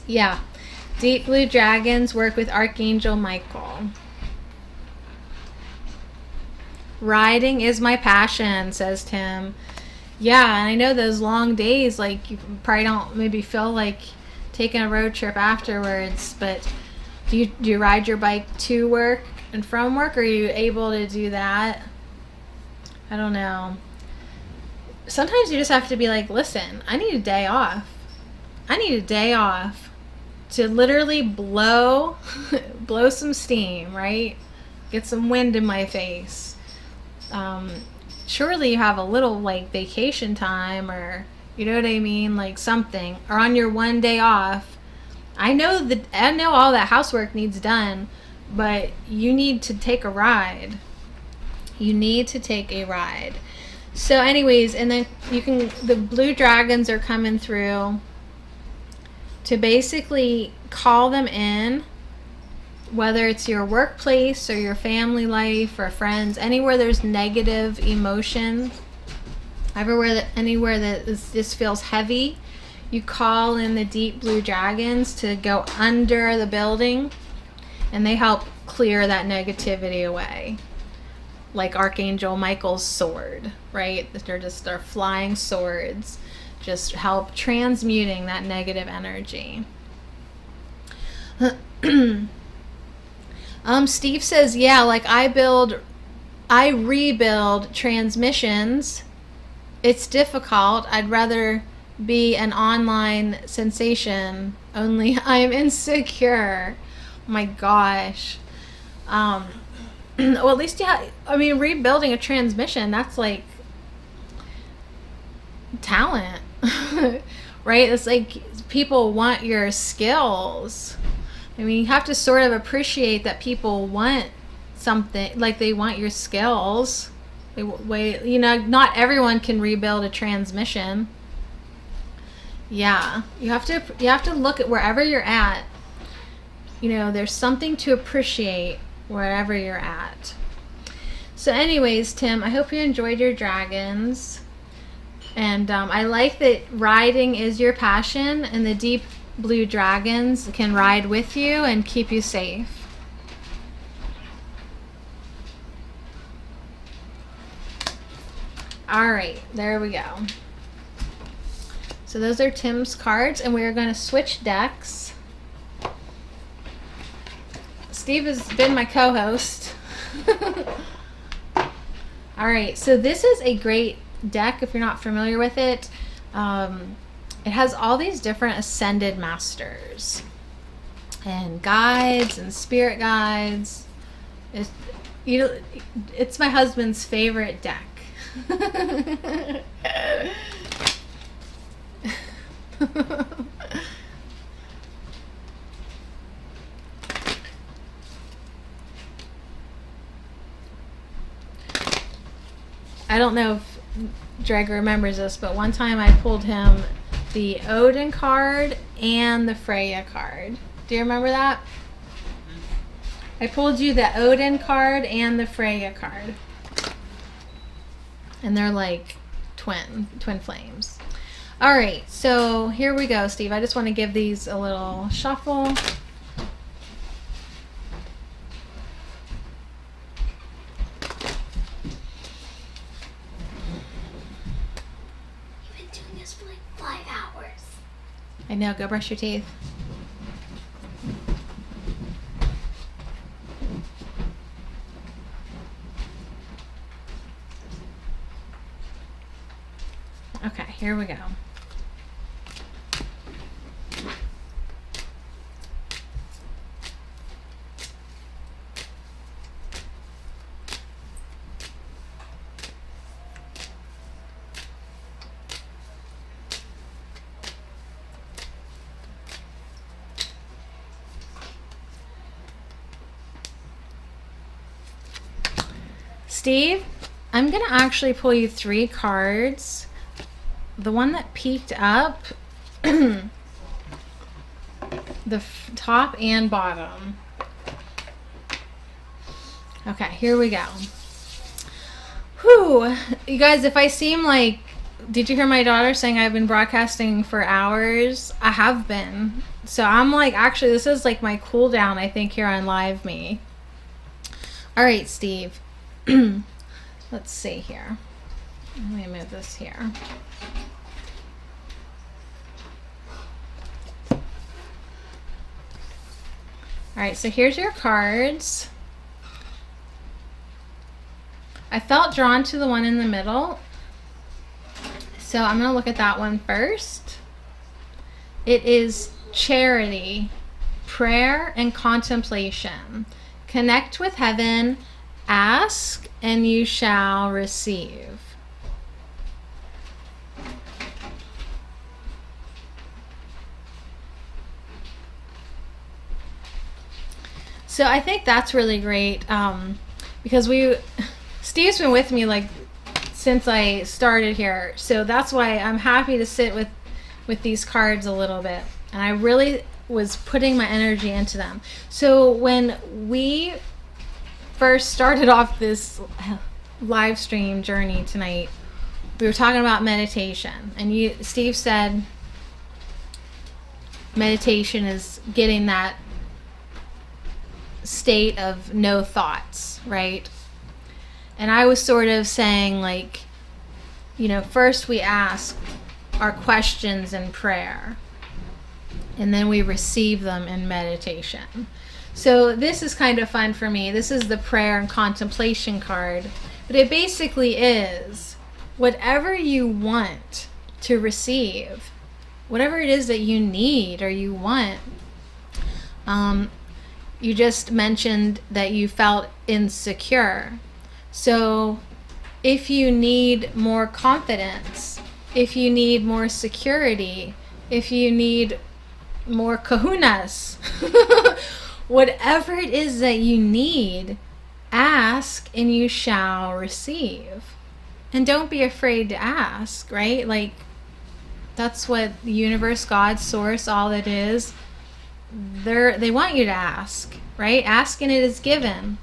Yeah. Deep blue dragons work with Archangel Michael. Riding is my passion, says Tim. Yeah, and I know those long days, like you probably don't maybe feel like taking a road trip afterwards, but do you ride your bike to work and from work? Are you able to do that? I don't know. Sometimes you just have to be like, listen, I need a day off. I need a day off to literally blow some steam, right? Get some wind in my face. Surely you have a little like vacation time, or you know what I mean, like something, or on your one day off. I know all that housework needs done, but you need to take a ride. You need to take a ride. So anyways, and then the blue dragons are coming through to basically call them in, whether it's your workplace or your family life or friends, anywhere there's negative emotion, anywhere that this feels heavy, you call in the deep blue dragons to go under the building, and they help clear that negativity away. Like Archangel Michael's sword, right? They're flying swords, just help transmuting that negative energy. Steve says, yeah, like I rebuild transmissions. It's difficult. I'd rather be an online sensation, only I'm insecure. Oh my gosh. Well, at least, yeah, I mean, rebuilding a transmission, that's like talent, right? It's like people want your skills. I mean, you have to sort of appreciate that people want something, like they want your skills. Not everyone can rebuild a transmission. Yeah, you have to look at wherever you're at. There's something to appreciate wherever you're at. So anyways, Tim, I hope you enjoyed your dragons. And I like that riding is your passion, and the deep blue dragons can ride with you and keep you safe. All right, there we go. So those are Tim's cards, and we are going to switch decks. Steve has been my co-host. All right, so this is a great deck if you're not familiar with it. It has all these different ascended masters and guides and spirit guides. It's my husband's favorite deck. I don't know if Dreg remembers this, but one time I pulled him the Odin card and the Freya card. Do you remember that? I pulled you the Odin card and the Freya card. And they're like twin flames. All right, so here we go, Steve. I just want to give these a little shuffle. You've been doing this for like 5 hours. I know, go brush your teeth. Okay, here we go. Steve, I'm going to actually pull you 3 cards. The one that peeked up, the top and bottom. Okay, here we go. Whew. You guys, if I seem like, did you hear my daughter saying I've been broadcasting for hours? I have been. So I'm like, actually, this is like my cool down, I think, here on Live Me. All right, Steve. Let's see here. Let me move this here. All right, so here's your cards. I felt drawn to the one in the middle, so I'm going to look at that one first. It is charity, prayer, and contemplation. Connect with heaven, ask, and you shall receive. So I think that's really great, because Steve's been with me like since I started here, so that's why I'm happy to sit with these cards a little bit, and I really was putting my energy into them. So when we first started off this live stream journey tonight, we were talking about meditation, and Steve said meditation is getting that state of no thoughts, right? And I was sort of saying, like, first we ask our questions in prayer, and then we receive them in meditation. So this is kind of fun for me. This is the prayer and contemplation card, but it basically is whatever you want to receive, whatever it is that you need or you want. You just mentioned that you felt insecure. So if you need more confidence, if you need more security, if you need more kahunas, whatever it is that you need, ask and you shall receive. And don't be afraid to ask, right? Like, that's what the universe, God, source, all it is. They want you to ask, right? Ask and it is given.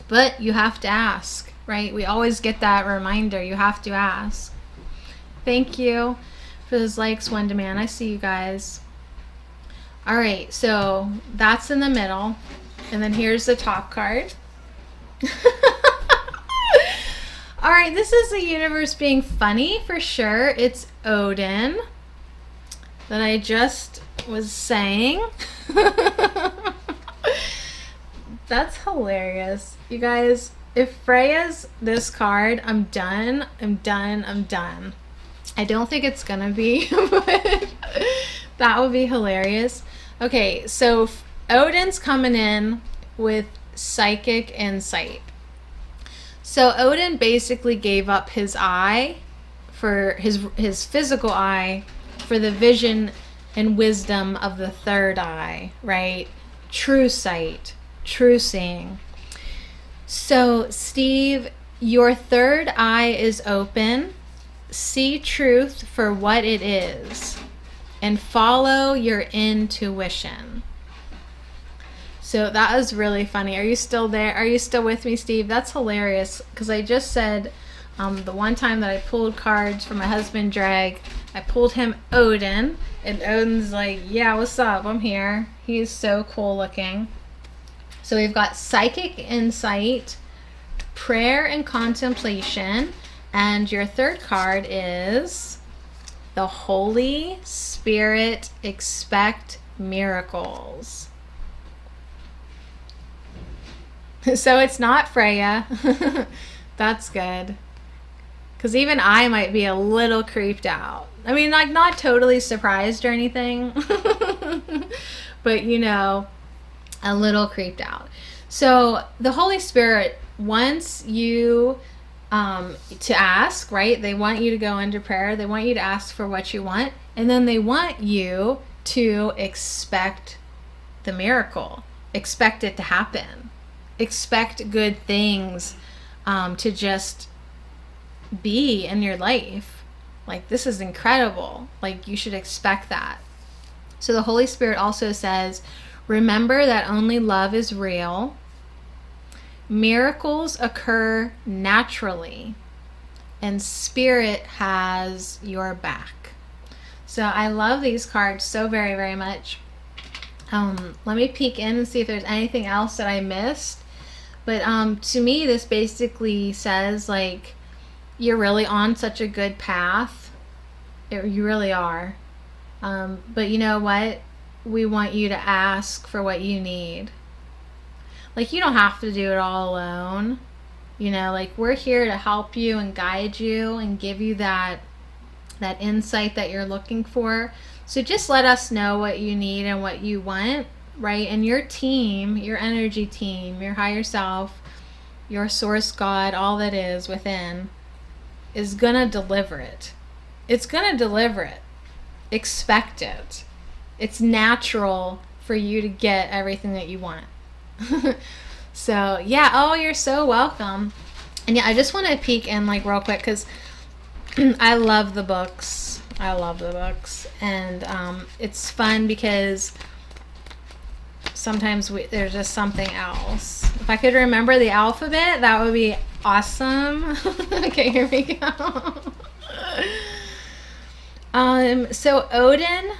But you have to ask, right? We always get that reminder. You have to ask. Thank you for those likes, One Demand. I see you guys. All right, so that's in the middle. And then here's the top card. All right, this is the universe being funny for sure. It's Odin that I just was saying. That's hilarious. You guys, if Freya's this card, I'm done. I don't think it's gonna be, but that would be hilarious. Okay, so Odin's coming in with psychic insight. So Odin basically gave up his eye, for his physical eye, for the vision and wisdom of the third eye, right? True sight, true seeing. So Steve, your third eye is open. See truth for what it is and follow your intuition. So that was really funny. Are you still there? Are you still with me, Steve? That's hilarious, because I just said the one time that I pulled cards for my husband, Drag, I pulled him Odin, and Odin's like, yeah, what's up? I'm here. He's so cool looking. So we've got psychic insight, prayer and contemplation, and your third card is the Holy Spirit. Expect miracles. So it's not Freya. That's good. Because even I might be a little creeped out. I mean, like, not totally surprised or anything. But, a little creeped out. So the Holy Spirit wants you to ask, right? They want you to go into prayer. They want you to ask for what you want. And then they want you to expect the miracle. Expect it to happen. Expect good things to just be in your life. Like, this is incredible. Like, you should expect that. So the Holy Spirit also says, remember that only love is real. Miracles occur naturally, and Spirit has your back. So I love these cards so very, very much. Let me peek in and see if there's anything else that I missed. But to me, this basically says, like, you're really on such a good path. You really are. But you know what? We want you to ask for what you need. Like, you don't have to do it all alone. You know, like, we're here to help you and guide you and give you that insight that you're looking for. So just let us know what you need and what you want, right? And your team, your energy team, your higher self, your source God, all that is within, is going to deliver it. It's going to deliver it. Expect it. It's natural for you to get everything that you want. So, yeah. Oh, you're so welcome. And yeah, I just want to peek in, like, real quick, because I love the books. And it's fun because sometimes there's just something else. If I could remember the alphabet, that would be awesome. Okay, here we go. So Odin,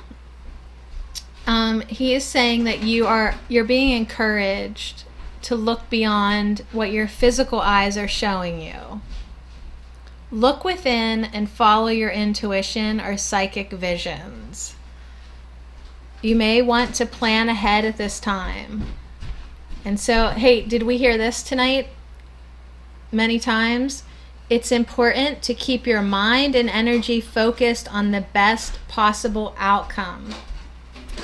he is saying that you're being encouraged to look beyond what your physical eyes are showing you. Look within and follow your intuition or psychic visions. You may want to plan ahead at this time. And so, hey, did we hear this tonight? Many times. It's important to keep your mind and energy focused on the best possible outcome,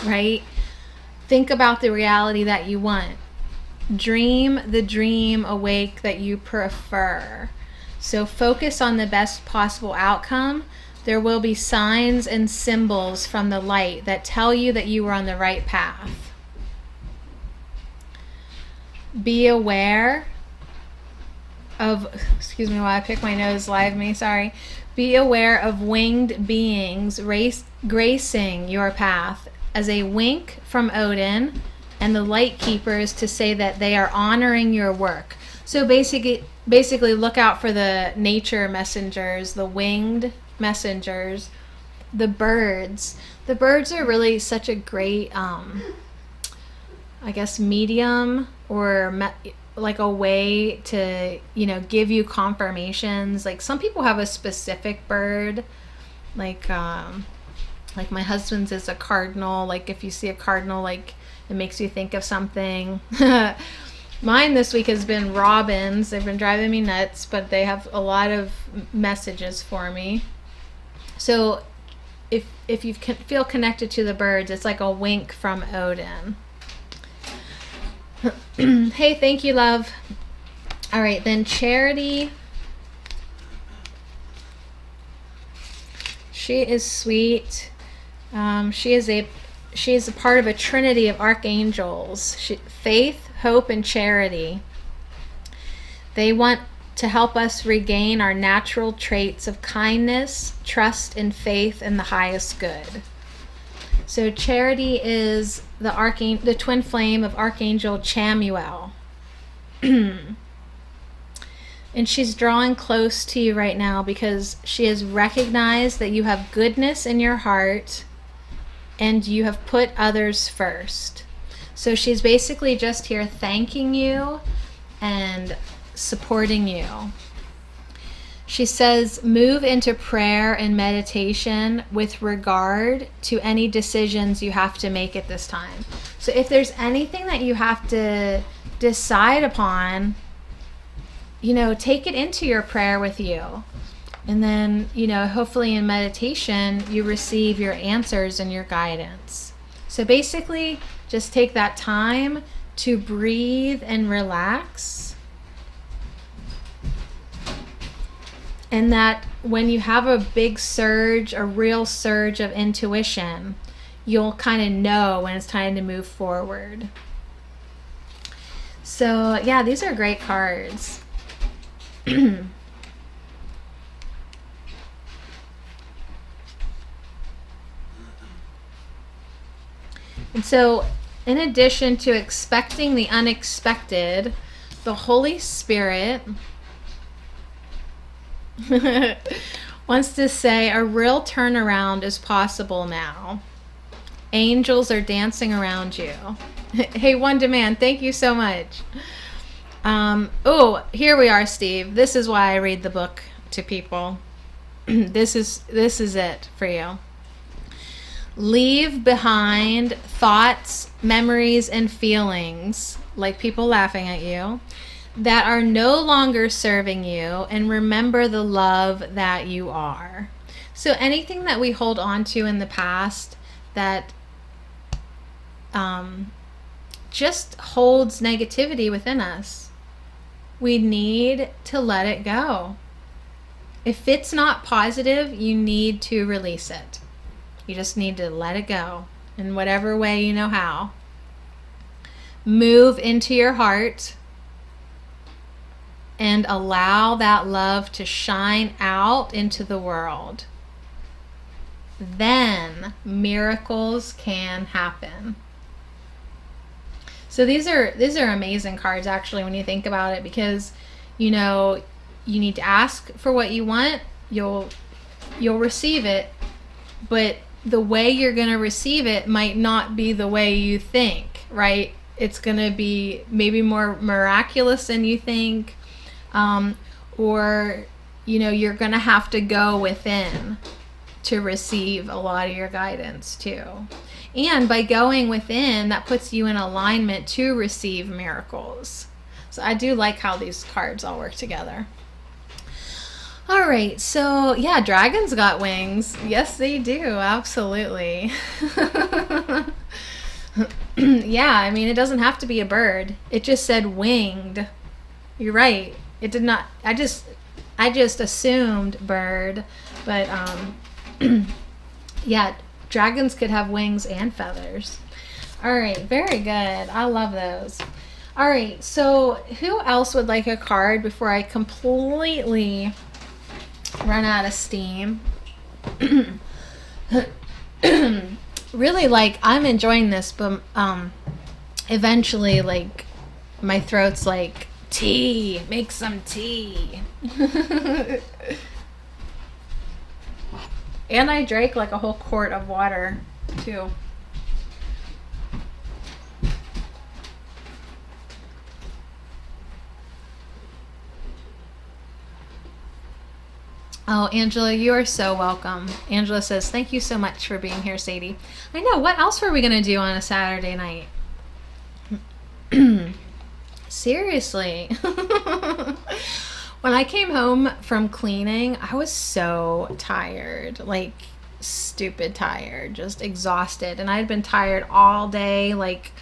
right? Think about the reality that you want. Dream the dream awake that you prefer. So focus on the best possible outcome. There will be signs and symbols from the light that tell you that you are on the right path. Be aware of, excuse me while I pick my nose, live me, sorry. Be aware of winged beings gracing your path as a wink from Odin and the light keepers to say that they are honoring your work. So basically look out for the nature messengers, the winged messengers, the birds. The birds are really such a great, I guess, medium or like a way to, give you confirmations. Like, some people have a specific bird, like my husband's is a cardinal. Like, if you see a cardinal, like, it makes you think of something. Mine this week has been robins. They've been driving me nuts, but they have a lot of messages for me. So if you feel connected to the birds, it's like a wink from Odin. Hey, thank you, love. All right, then Charity. She is sweet. She is a part of a trinity of archangels. Faith, hope, and charity. They want to help us regain our natural traits of kindness, trust, and faith in the highest good. So Charity is the twin flame of Archangel Chamuel. And she's drawing close to you right now because she has recognized that you have goodness in your heart and you have put others first. So she's basically just here thanking you and supporting you. She says, move into prayer and meditation with regard to any decisions you have to make at this time. So if there's anything that you have to decide upon, take it into your prayer with you. And then, hopefully in meditation, you receive your answers and your guidance. So basically, just take that time to breathe and relax. And that when you have a big surge, a real surge of intuition, you'll kind of know when it's time to move forward. So, yeah, these are great cards. And so, in addition to expecting the unexpected, the Holy Spirit wants to say a real turnaround is possible now. Angels are dancing around you. Hey, One Demand, thank you so much. Oh, here we are, Steve. This is why I read the book to people. This is it for you. Leave behind thoughts, memories, and feelings, like people laughing at you, that are no longer serving you, and remember the love that you are. So anything that we hold on to in the past that just holds negativity within us, we need to let it go. If it's not positive, you need to release it. You just need to let it go in whatever way you know how. Move into your heart and allow that love to shine out into the world. Then miracles can happen. So these are amazing cards, actually, when you think about it, because you need to ask for what you want. You'll receive it, but the way you're going to receive it might not be the way you think, right? It's going to be maybe more miraculous than you think, or you're going to have to go within to receive a lot of your guidance too. And by going within, that puts you in alignment to receive miracles. So I do like how these cards all work together. All right, so yeah, dragons got wings. Yes, they do, absolutely. Yeah, I mean, it doesn't have to be a bird. It just said winged. You're right. It did not. I just assumed bird, but yeah, dragons could have wings and feathers. All right, very good. I love those. All right, so who else would like a card before I completely run out of steam? Really, like, I'm enjoying this, but eventually, like, my throat's like, tea, make some tea. And I drank like a whole quart of water too. Oh, Angela, you are so welcome. Angela says, thank you so much for being here, Sadie. I know, what else were we going to do on a Saturday night? Seriously. When I came home from cleaning, I was so tired, like stupid tired, just exhausted. And I had been tired all day. Like,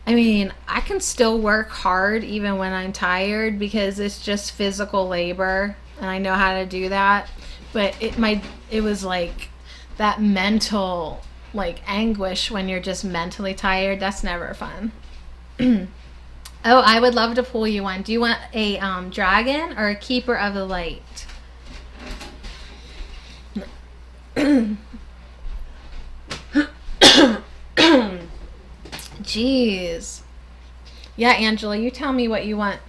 I mean, I can still work hard even when I'm tired because it's just physical labor. And I know how to do that, but it was like that mental like anguish when you're just mentally tired. That's never fun. Oh, I would love to pull you one. Do you want a dragon or a keeper of the light? Jeez. Yeah, Angela, you tell me what you want.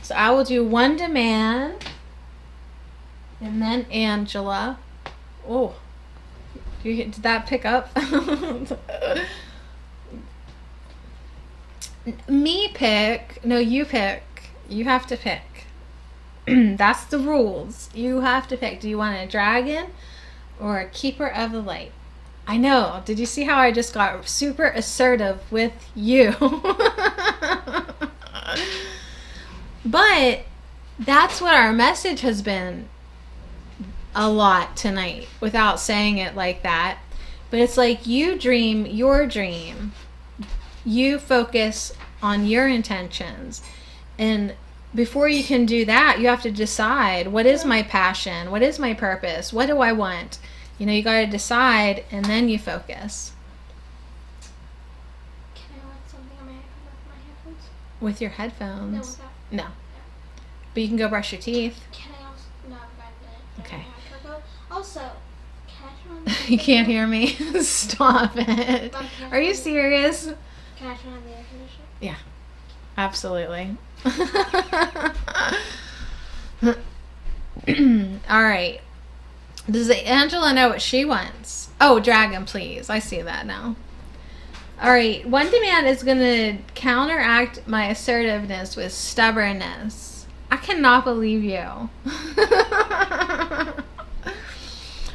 So I will do One Demand, and then Angela. Oh, did that pick up? Me pick. No, you pick. You have to pick. That's the rules. You have to pick. Do you want a dragon or a keeper of the light? I know. Did you see how I just got super assertive with you? But that's what our message has been a lot tonight without saying it like that. But it's like you dream your dream. You focus on your intentions. And before you can do that, you have to decide, what is my passion? What is my purpose? What do I want? You know, you got to decide and then you focus. Can I want With your No, headphones. without. No. But you can go brush your teeth. Can I also not bend it? Okay. Also, can I turn on the You can't hear me. Stop it. Are you serious? Can I turn on the air conditioner? Absolutely. All right. Does Angela know what she wants? Oh, dragon, please. I see that now. All right. One demand is going to counteract my assertiveness with stubbornness. I cannot believe you.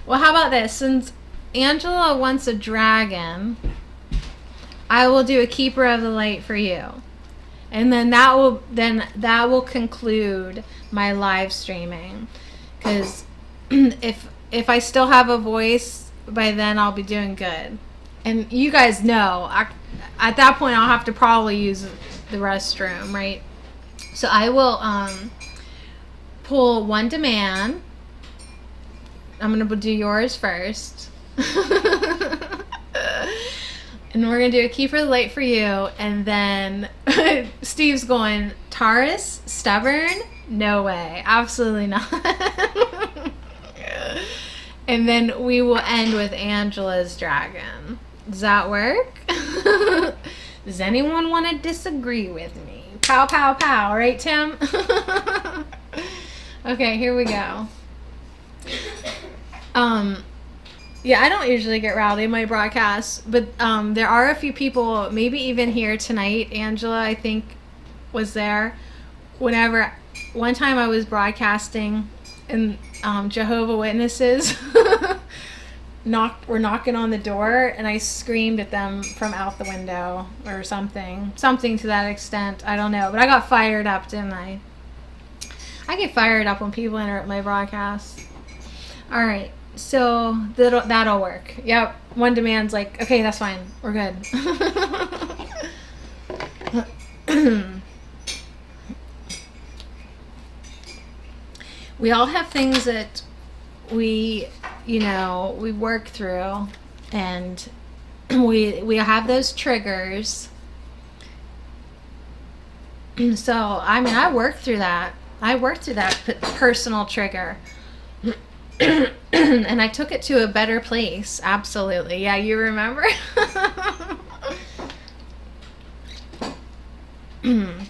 Well, how about this? Since Angela wants a dragon, I will do a keeper of the light for you. And then that will conclude my live streaming. Cuz if I still have a voice by then, I'll be doing good. And you guys know, at that point I'll have to probably use the restroom, right? So I will pull one demand. I'm going to do yours first. And we're going to do a key for the light for you. And then Steve's going, Taurus, stubborn? No way. Absolutely not. And then we will end with Angela's dragon. Does that work? Does anyone want to disagree with me? Pow, pow, pow. Right, Tim? Okay, here we go. Yeah, I don't usually get rowdy in my broadcasts, but there are a few people, maybe even here tonight. Angela, I think, was there. One time I was broadcasting, and Jehovah Witnesses were knocking on the door, and I screamed at them from out the window or something to that extent. I don't know, but I got fired up, didn't I? I get fired up when people interrupt my broadcasts. All right. So that'll work. Yep. One demand's like, okay, that's fine. We're good. We all have things that we work through, and we have those triggers. So, I mean, I worked through that. Personal trigger. And I took it to a better place. Absolutely. Yeah, you remember? And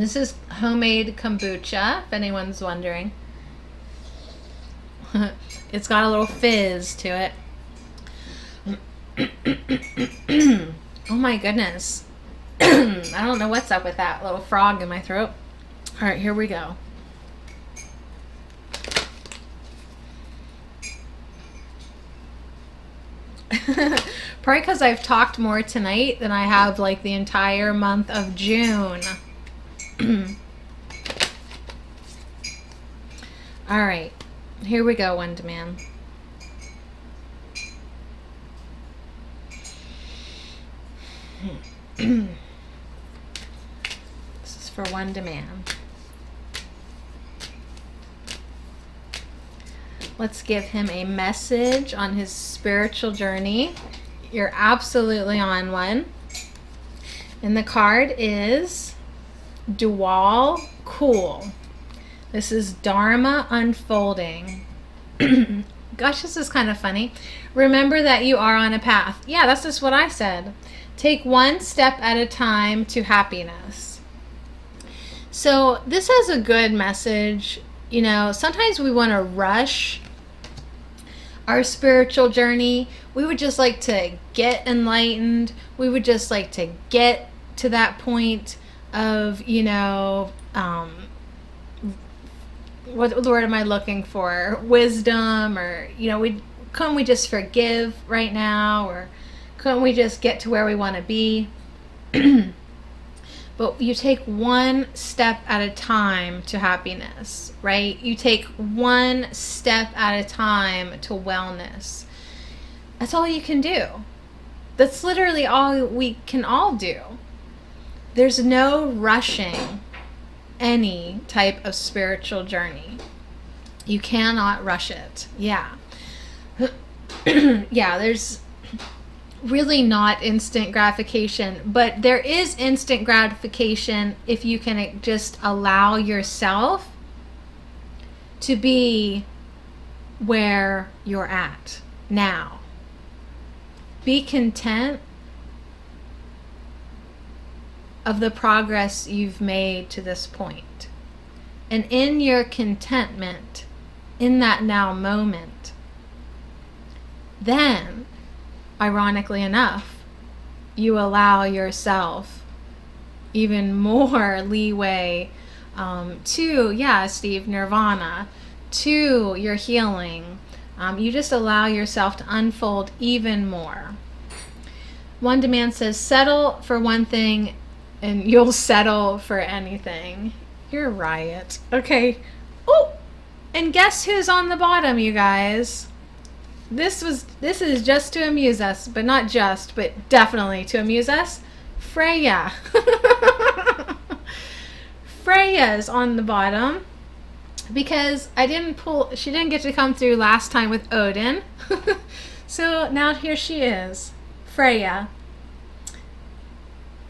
this is homemade kombucha, if anyone's wondering. It's got a little fizz to it. Oh my goodness. I don't know what's up with that little frog in my throat. All right, here we go. Probably because I've talked more tonight than I have like the entire month of June. All right. Here we go, one demand. This is for one demand. Let's give him a message on his spiritual journey. You're absolutely on one. And the card is Dual Cool. This is Dharma unfolding. Gosh, this is kind of funny. Remember that you are on a path. Yeah, that's just what I said. Take one step at a time to happiness. So this has a good message. You know, sometimes we want to rush our spiritual journey. We would just like to get enlightened. We would just like to get to that point of, what word am I looking for? Wisdom, or, couldn't we just forgive right now? Or couldn't we just get to where we want to be? But you take one step at a time to happiness, right? You take one step at a time to wellness. That's all you can do. That's literally all we can all do. there's no rushing any type of spiritual journey. You cannot rush it. Yeah. Yeah, there's really not instant gratification, but there is instant gratification if you can just allow yourself to be where you're at now. Be content of the progress you've made to this point. And in your contentment, in that now moment, then, ironically enough, you allow yourself even more leeway to, yeah, Steve, nirvana, to your healing. You just allow yourself to unfold even more. One Demand says, settle for one thing and you'll settle for anything. You're a riot. Okay. Oh, and guess who's on the bottom, you guys? This is just to amuse us, but not just, but definitely to amuse us. Freya. Freya is on the bottom because she didn't get to come through last time with Odin. So now here she is, Freya,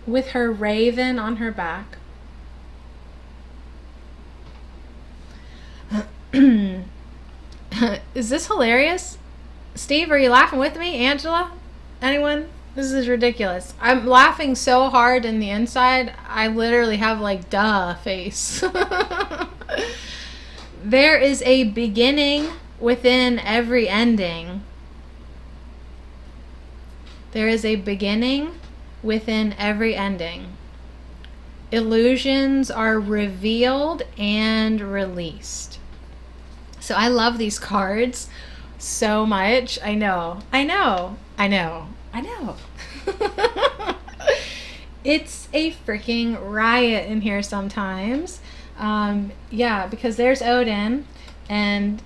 with her raven on her back. Is this hilarious? Steve, are you laughing with me? Angela? Anyone? This is ridiculous. I'm laughing so hard in the inside, I literally have like duh face. There is a beginning within every ending. There is a beginning within every ending. Illusions are revealed and released. So I love these cards so much. I know. It's a freaking riot in here sometimes. Yeah, because there's Odin, and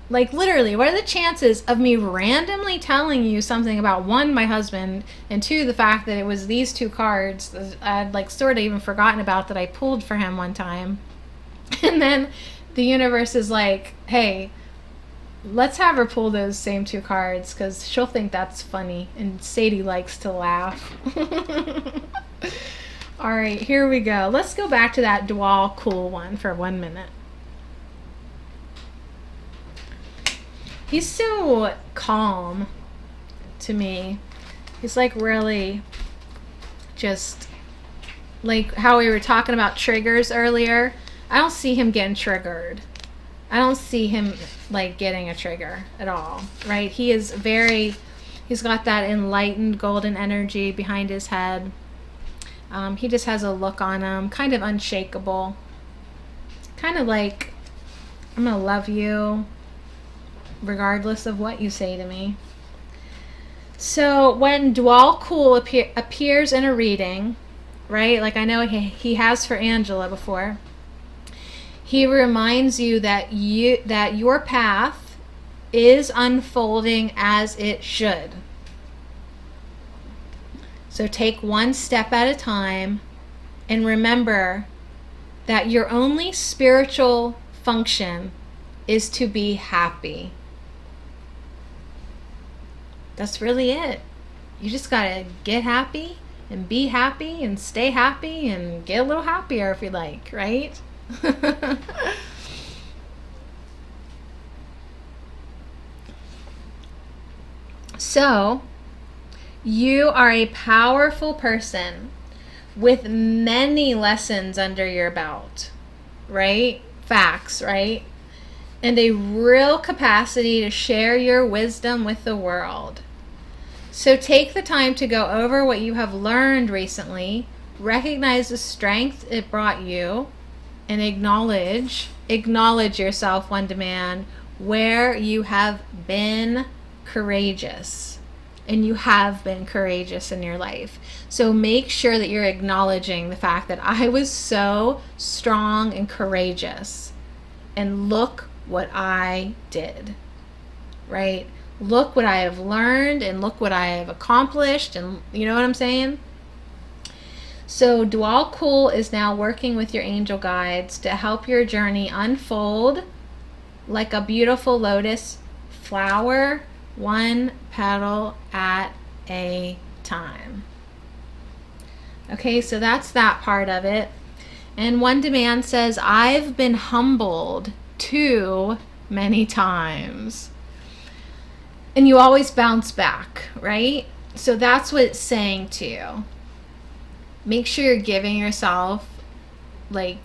like literally, what are the chances of me randomly telling you something about, one, my husband, and two, the fact that it was these two cards I'd like sort of even forgotten about that I pulled for him one time. And then the universe is like, hey, let's have her pull those same two cards because she'll think that's funny, and Sadie likes to laugh. All right, here we go. Let's go back to that Dwal Cool one for 1 minute. He's so calm to me. He's like really just like how we were talking about triggers earlier. I don't see him getting triggered. I don't see him like getting a trigger at all, right? He's got that enlightened golden energy behind his head. He just has a look on him, kind of unshakable. Kind of like, I'm gonna love you regardless of what you say to me. So when Dwal Cool appears in a reading, right? Like I know he has for Angela before. He reminds you that your path is unfolding as it should. So take one step at a time and remember that your only spiritual function is to be happy. That's really it. You just gotta get happy and be happy and stay happy and get a little happier if you like, right? So, you are a powerful person with many lessons under your belt, right? Facts, right? And a real capacity to share your wisdom with the world. So take the time to go over what you have learned recently, recognize the strength it brought you, and acknowledge yourself, One Demand, where you have been courageous. And you have been courageous in your life. So make sure that you're acknowledging the fact that I was so strong and courageous. And look what I did, right? Look what I have learned and look what I have accomplished. And you know what I'm saying? So Dwal Kul is now working with your angel guides to help your journey unfold like a beautiful lotus flower, one petal at a time. Okay, so that's that part of it. And One Demand says, I've been humbled too many times. And you always bounce back, right? So that's what it's saying to you. Make sure you're giving yourself like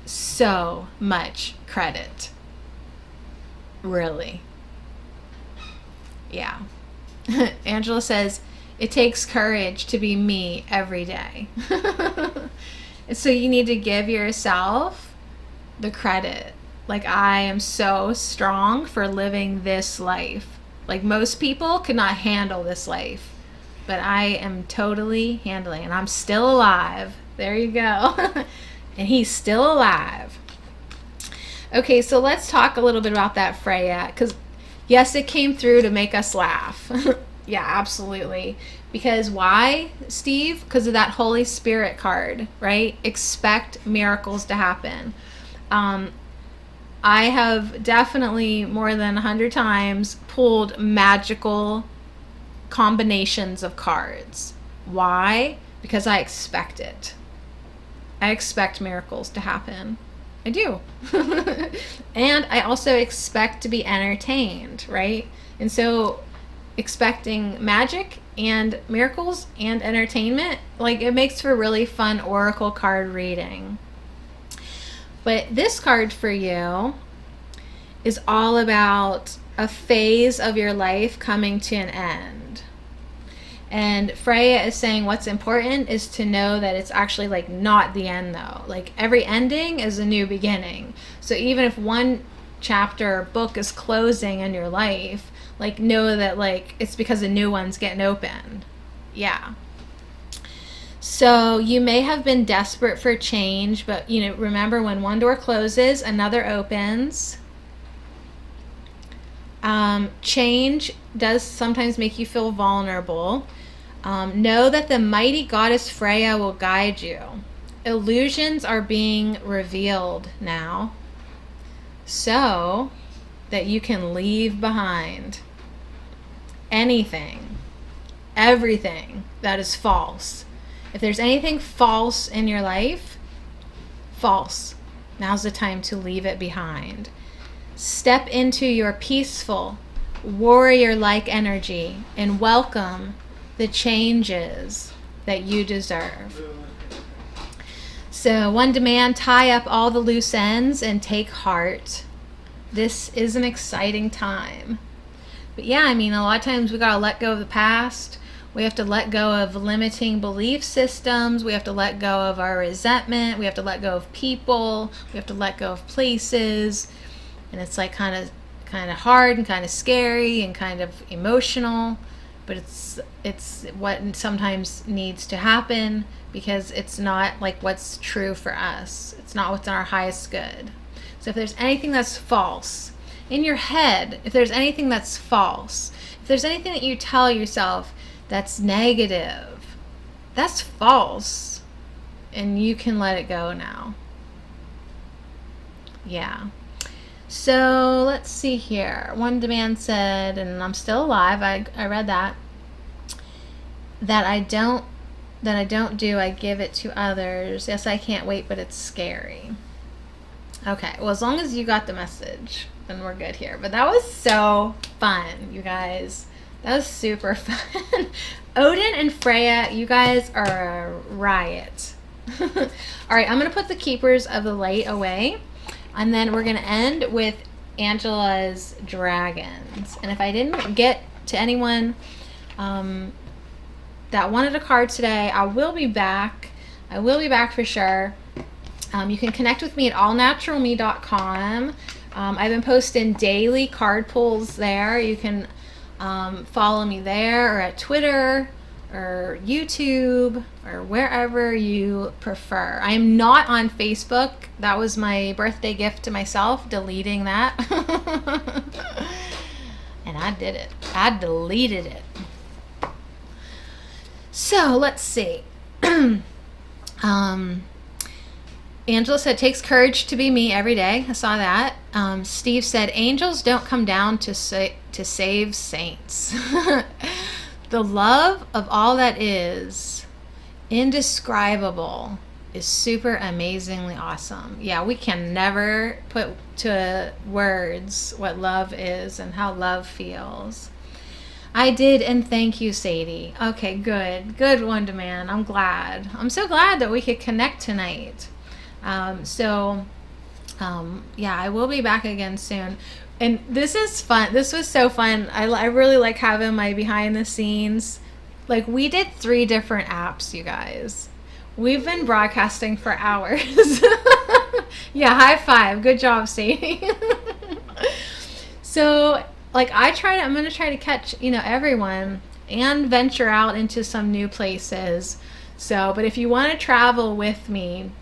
so much credit. Really. Yeah. Angela says, it takes courage to be me every day. So you need to give yourself the credit. Like, I am so strong for living this life. Like, most people could not handle this life. But I am totally handling, and I'm still alive. There you go. And he's still alive. Okay, so let's talk a little bit about that Freya. Because, yes, it came through to make us laugh. Yeah, absolutely. Because why, Steve? Because of that Holy Spirit card, right? Expect miracles to happen. I have definitely more than 100 times pulled magical combinations of cards. Why? Because I expect it. I expect miracles to happen. I do. And I also expect to be entertained, right? And so expecting magic and miracles and entertainment, like, it makes for really fun oracle card reading. But this card for you is all about a phase of your life coming to an end. And Freya is saying what's important is to know that it's actually like not the end though. Like, every ending is a new beginning. So even if one chapter or book is closing in your life, like, know that like it's because a new one's getting opened. Yeah. So you may have been desperate for change, but remember, when one door closes, another opens. Change does sometimes make you feel vulnerable. Know that the mighty goddess Freya will guide you. Illusions are being revealed now, so that you can leave behind anything, everything that is false. If there's anything false in your life, false. Now's the time to leave it behind. Step into your peaceful, warrior-like energy and welcome the changes that you deserve. So, One Demand, tie up all the loose ends and take heart. This is an exciting time. But yeah, a lot of times we gotta let go of the past. We have to let go of limiting belief systems. We have to let go of our resentment. We have to let go of people. We have to let go of places. And it's like kind of hard and kind of scary and kind of emotional. But it's what sometimes needs to happen, because it's not like what's true for us. It's not what's in our highest good. So if there's anything that's false in your head, if there's anything that's false, if there's anything that you tell yourself that's negative, that's false, and you can let it go now. Yeah. So let's see here. One Demand said, and I'm still alive, I read that I don't do, I give it to others. Yes, I can't wait, but it's scary. Okay, well, as long as you got the message, then we're good here. But that was so fun, you guys. That was super fun. Odin and Freya, you guys are a riot. All right, I'm going to put the Keepers of the Light away. And then we're going to end with Angela's dragons. And if I didn't get to anyone that wanted a card today, I will be back. I will be back for sure. You can connect with me at allnaturalme.com. I've been posting daily card pulls there. You can follow me there, or at Twitter, or YouTube, or wherever you prefer. I am not on Facebook. That was my birthday gift to myself, deleting that. And I did it. I deleted it. So let's see. Angela said, takes courage to be me every day. I saw that. Steve said, angels don't come down to save saints. The love of all that is indescribable is super amazingly awesome. Yeah, we can never put to words what love is and how love feels. I did, and thank you, Sadie. Okay, good. Good one, man. I'm glad. I'm so glad that we could connect tonight. Yeah, I will be back again soon. And this is fun. This was so fun. I really like having my behind the scenes. Like, we did 3 different apps, you guys. We've been broadcasting for hours. Yeah, high five. Good job, Sadie. So, like, I'm going to try to catch, everyone and venture out into some new places. So, but if you want to travel with me,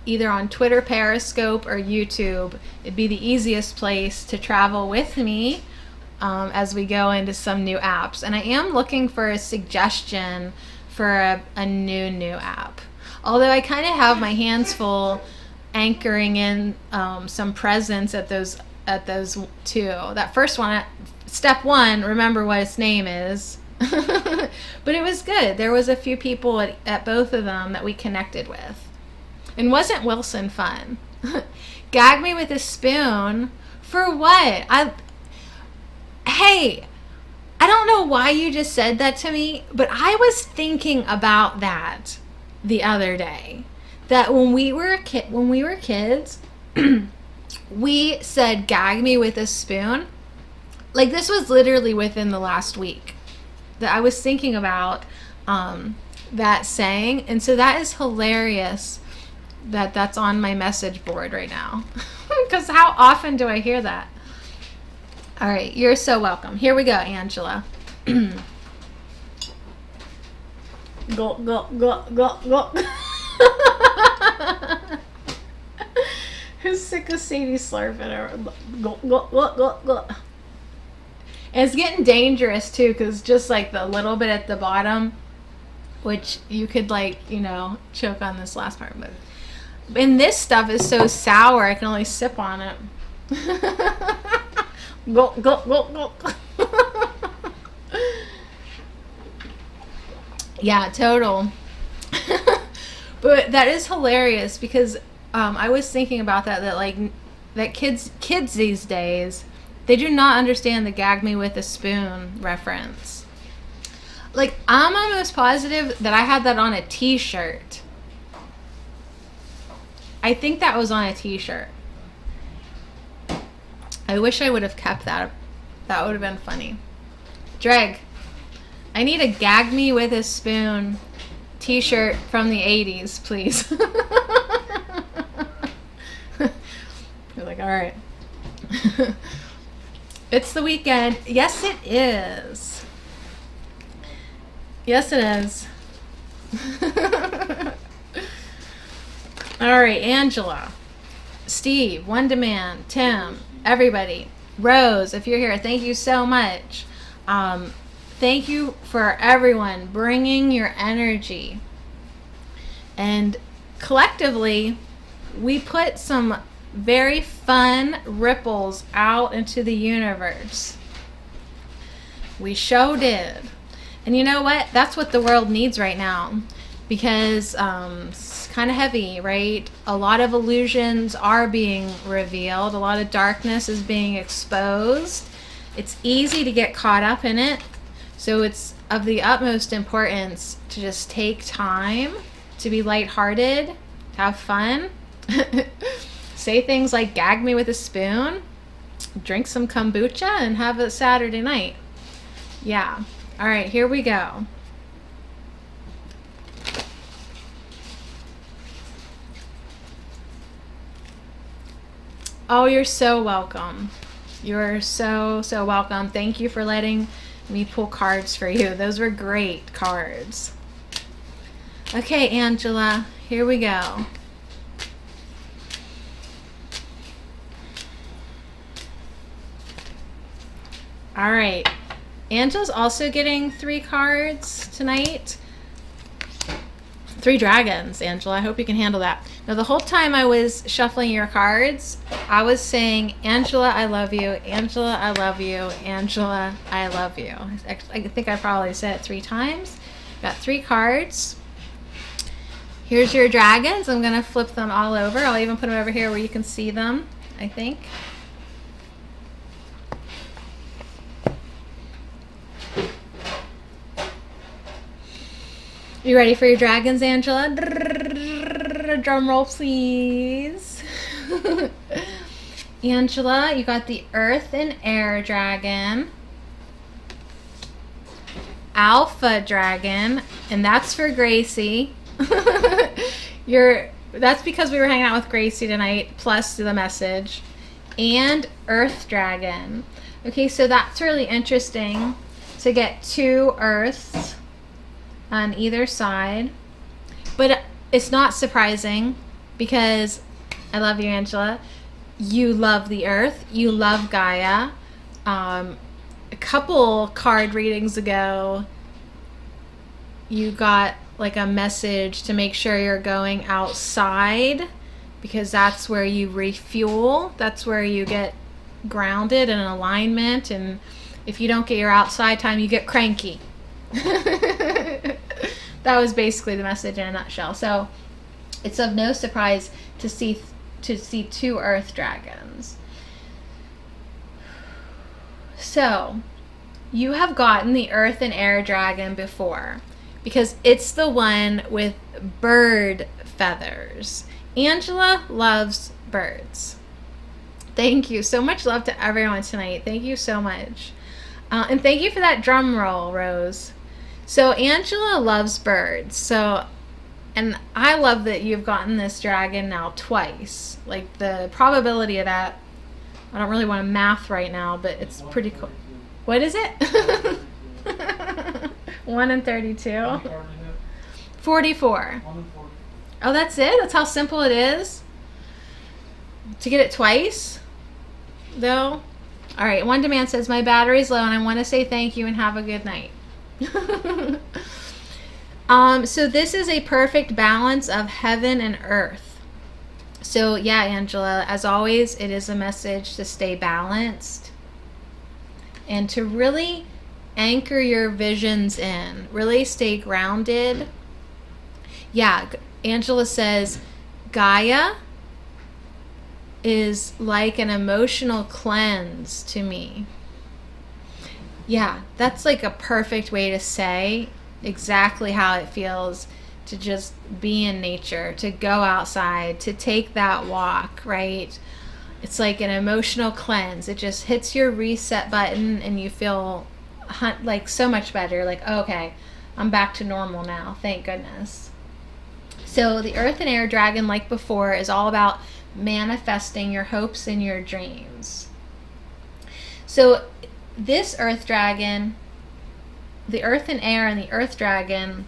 either on Twitter, Periscope, or YouTube, it'd be the easiest place to travel with me as we go into some new apps. And I am looking for a suggestion for a new app. Although I kind of have my hands full anchoring in some presence at those 2. That first one, step 1, remember what its name is. But it was good. There was a few people at both of them that we connected with. And wasn't Wilson fun? Gag me with a spoon? For what? Hey, I don't know why you just said that to me, but I was thinking about that the other day. That when we were kids, we said gag me with a spoon. Like, this was literally within the last week that I was thinking about that saying. And so that is hilarious that's on my message board right now. Because how often do I hear that? All right, you're so welcome. Here we go, Angela. Go, go, go, go, go. Who's sick of Sadie slurping? Go, go, go, go, go. And it's getting dangerous, too, because just like the little bit at the bottom, which you could, choke on this last part, but... And this stuff is so sour, I can only sip on it. Go, go, go, go. Yeah, total. But that is hilarious because I was thinking about that kids these days, they do not understand the gag me with a spoon reference. Like, I'm almost positive that I had that on a t-shirt. I think that was on a t-shirt. I wish I would have kept that. That would have been funny. Dreg, I need a gag me with a spoon t-shirt from the 80s, please. You're like, all right. It's the weekend. Yes, it is. Yes, it is. All right, Angela, Steve, One Demand, Tim, everybody, Rose, if you're here, thank you so much. Thank you for everyone bringing your energy. And collectively, we put some very fun ripples out into the universe. We sure did. And you know what? That's what the world needs right now. Because it's kind of heavy, right? A lot of illusions are being revealed. A lot of darkness is being exposed. It's easy to get caught up in it. So it's of the utmost importance to just take time to be lighthearted, have fun, say things like gag me with a spoon, drink some kombucha, and have a Saturday night. Yeah. All right, here we go. Oh, you're so welcome. You're so welcome. Thank you for letting me pull cards for you. Those were great cards. Okay, Angela, here we go. All right. Angela's also getting 3 cards tonight. 3 dragons, Angela. I hope you can handle that. Now, the whole time I was shuffling your cards, I was saying, Angela, I love you. Angela, I love you. Angela, I love you. I think I probably said it 3 times. Got 3 cards. Here's your dragons. I'm going to flip them all over. I'll even put them over here where you can see them, I think. You ready for your dragons, Angela? Drum roll, please. Angela, you got the Earth and Air Dragon. Alpha Dragon, and that's for Gracie. That's because we were hanging out with Gracie tonight, plus the message. And Earth Dragon. Okay, so that's really interesting to get 2 Earths on either side, but it's not surprising because I love you, Angela. You love the Earth. You love Gaia. A couple card readings ago, you got like a message to make sure you're going outside because that's where you refuel. That's where you get grounded and in alignment. And if you don't get your outside time, you get cranky. That was basically the message in a nutshell. So it's of no surprise to see 2 Earth Dragons. So you have gotten the Earth and Air Dragon before because it's the one with bird feathers. Angela loves birds. Thank you. So much love to everyone tonight. Thank you so much. And thank you for that drum roll, Rose. So Angela loves birds. And I love that you've gotten this dragon now twice. Like the probability of that, I don't really want to math right now, but it's pretty cool. What is it? 1 in 32? 44. Oh, that's it? That's how simple it is? To get it twice? Though? All right, One Demand says, my battery's low and I want to say thank you and have a good night. So this is a perfect balance of heaven and earth. So yeah, Angela, as always, it is a message to stay balanced and to really anchor your visions in, really stay grounded. Yeah, Angela says Gaia is like an emotional cleanse to me. Yeah, that's like a perfect way to say exactly how it feels to just be in nature, to go outside, to take that walk, right? It's like an emotional cleanse. It just hits your reset button and you feel like so much better. Like, oh, okay, I'm back to normal now. Thank goodness. So the Earth and Air Dragon, like before, is all about manifesting your hopes and your dreams. So this Earth Dragon, the Earth and Air and the Earth Dragon,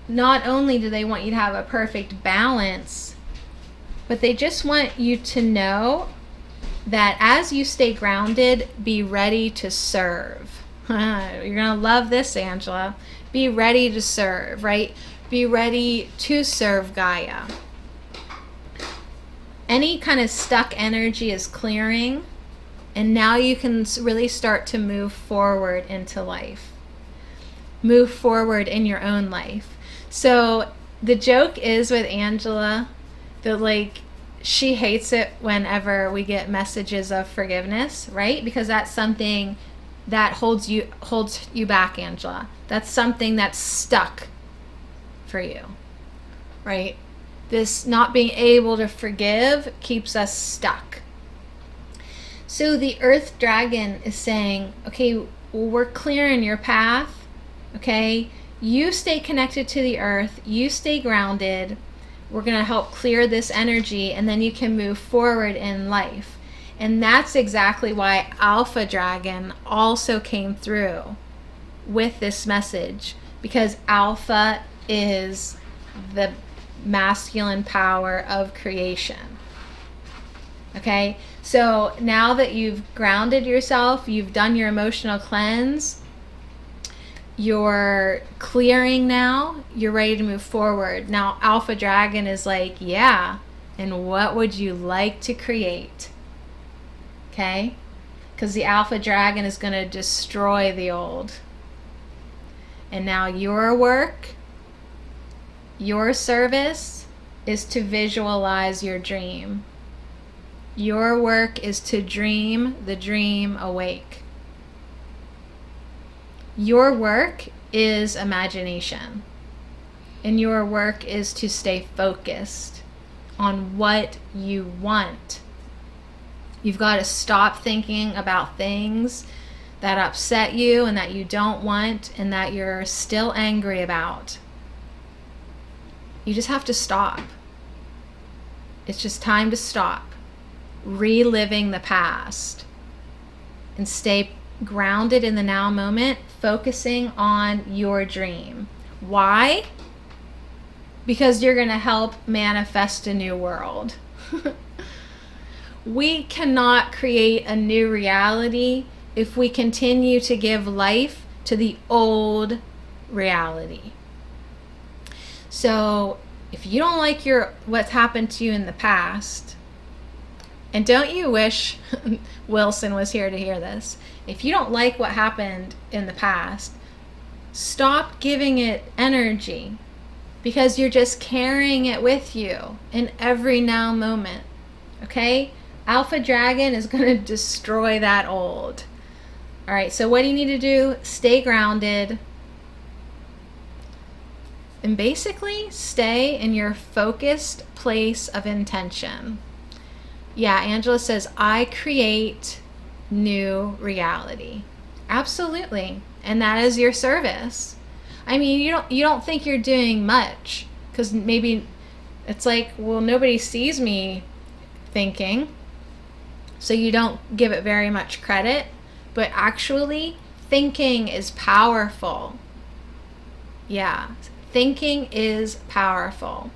not only do they want you to have a perfect balance, but they just want you to know that as you stay grounded, be ready to serve. You're going to love this, Angela. Be ready to serve, right? Be ready to serve Gaia. Any kind of stuck energy is clearing, and now you can really start to move forward into life. Move forward in your own life. So the joke is with Angela that like she hates it whenever we get messages of forgiveness, right? Because that's something that holds you back, Angela. That's something that's stuck for you, right? This not being able to forgive keeps us stuck. So the Earth Dragon is saying, okay, well, we're clearing your path, okay? You stay connected to the earth, you stay grounded. We're going to help clear this energy, and then you can move forward in life. And that's exactly why Alpha Dragon also came through with this message, because Alpha is the masculine power of creation. Okay, so now that you've grounded yourself, you've done your emotional cleanse, you're clearing now, you're ready to move forward. Now Alpha Dragon is like, yeah, and what would you like to create? Okay? Because the Alpha Dragon is going to destroy the old. And now your work, your service is to visualize your dream. Your work is to dream the dream awake. Your work is imagination. And your work is to stay focused on what you want. You've got to stop thinking about things that upset you and that you don't want and that you're still angry about. You just have to stop. It's just time to stop reliving the past and stay grounded in the now moment, focusing on your dream. Why? Because you're going to help manifest a new world. We cannot create a new reality if we continue to give life to the old reality. So if you don't like what's happened to you in the past, and don't you wish Wilson was here to hear this? If you don't like what happened in the past, stop giving it energy, because you're just carrying it with you in every now moment. Okay? Alpha Dragon is going to destroy that old. All right, so what do you need to do? Stay grounded. And basically, stay in your focused place of intention. Yeah, Angela says, I create new reality. Absolutely. And that is your service. I mean, you don't think you're doing much, because maybe it's like, well, nobody sees me thinking, so you don't give it very much credit. But actually, thinking is powerful. Yeah, thinking is powerful.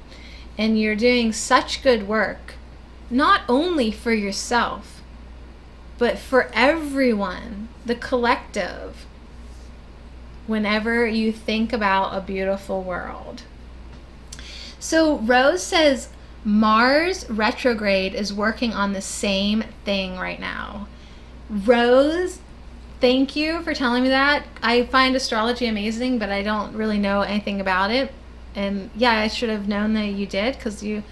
And you're doing such good work, not only for yourself, but for everyone, the collective, whenever you think about a beautiful world. So Rose says Mars retrograde is working on the same thing right now. Rose, thank you for telling me that. I find astrology amazing, but I don't really know anything about it. And yeah, I should have known that you did, because you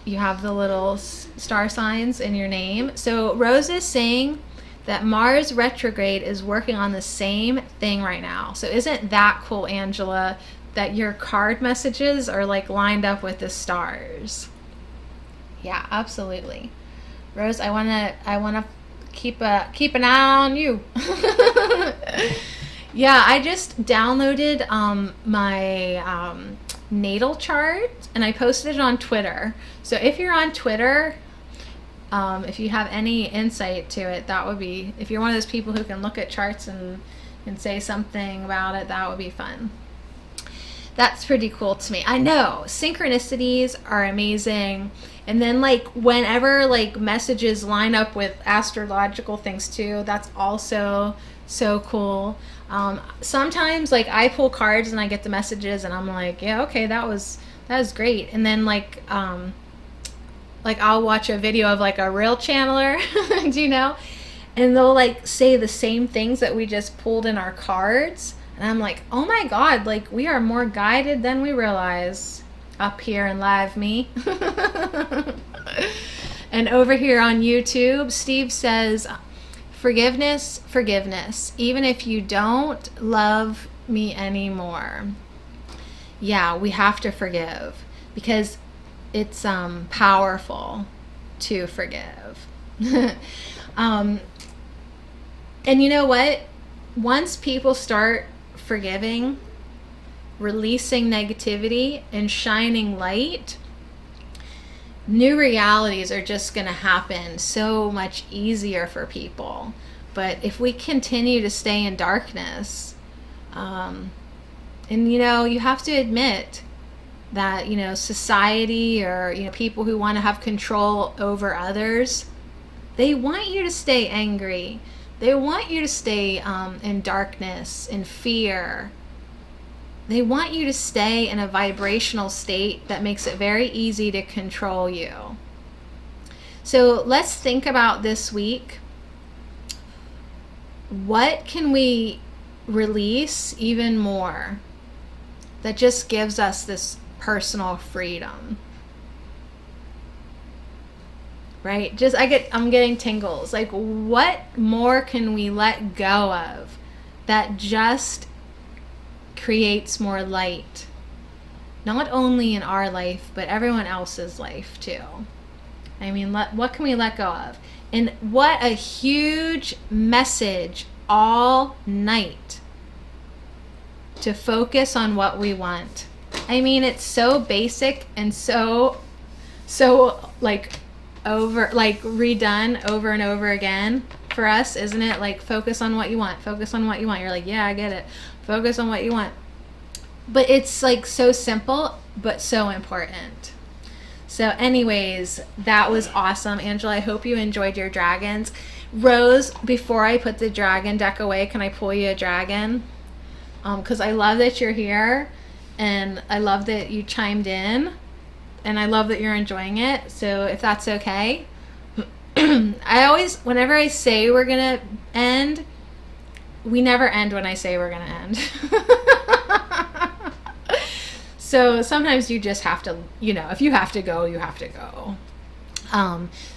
have the little star signs in your name. So Rose is saying that Mars retrograde is working on the same thing right now. So isn't that cool, Angela, that your card messages are like lined up with the stars? Yeah, absolutely. Rose, I wanna keep an eye on you. Yeah, I just downloaded my natal chart, and I posted it on Twitter. So if you're on Twitter, if you have any insight to it, that would be, if you're one of those people who can look at charts and say something about it, that would be fun. That's pretty cool to me. I know, synchronicities are amazing. And then like whenever like messages line up with astrological things too, that's also so cool. Sometimes like I pull cards and I get the messages and I'm like, yeah, okay, that was great. And then like I'll watch a video of like a real channeler, do you know? And they'll like say the same things that we just pulled in our cards. And I'm like, oh my God, like we are more guided than we realize up here in Live Me. And over here on YouTube, Steve says, forgiveness, even if you don't love me anymore. Yeah, we have to forgive, because it's powerful to forgive. And you know what? Once people start forgiving, releasing negativity, and shining light, new realities are just going to happen so much easier for people. But if we continue to stay in darkness, and you know, you have to admit that, you know, society, or, you know, people who want to have control over others, they want you to stay angry. They want you to stay in darkness, in fear. They want you to stay in a vibrational state that makes it very easy to control you. So let's think about this week. What can we release even more that just gives us this personal freedom? Right? I'm getting tingles. Like, what more can we let go of that just creates more light? Not only in our life, but everyone else's life too. I mean, what can we let go of? And what a huge message all night to focus on what we want. I mean, it's so basic and so like redone over and over again for us, isn't it? Like, focus on what you want. Focus on what you want. You're like, yeah, I get it. Focus on what you want. But it's like so simple, but so important. So anyways, that was awesome. Angela, I hope you enjoyed your dragons. Rose, before I put the dragon deck away, can I pull you a dragon? Because I love that you're here, and I love that you chimed in, and I love that you're enjoying it. So if that's okay. Whenever I say we're going to end, we never end when I say we're going to end. So sometimes you just have to, if you have to go, you have to go.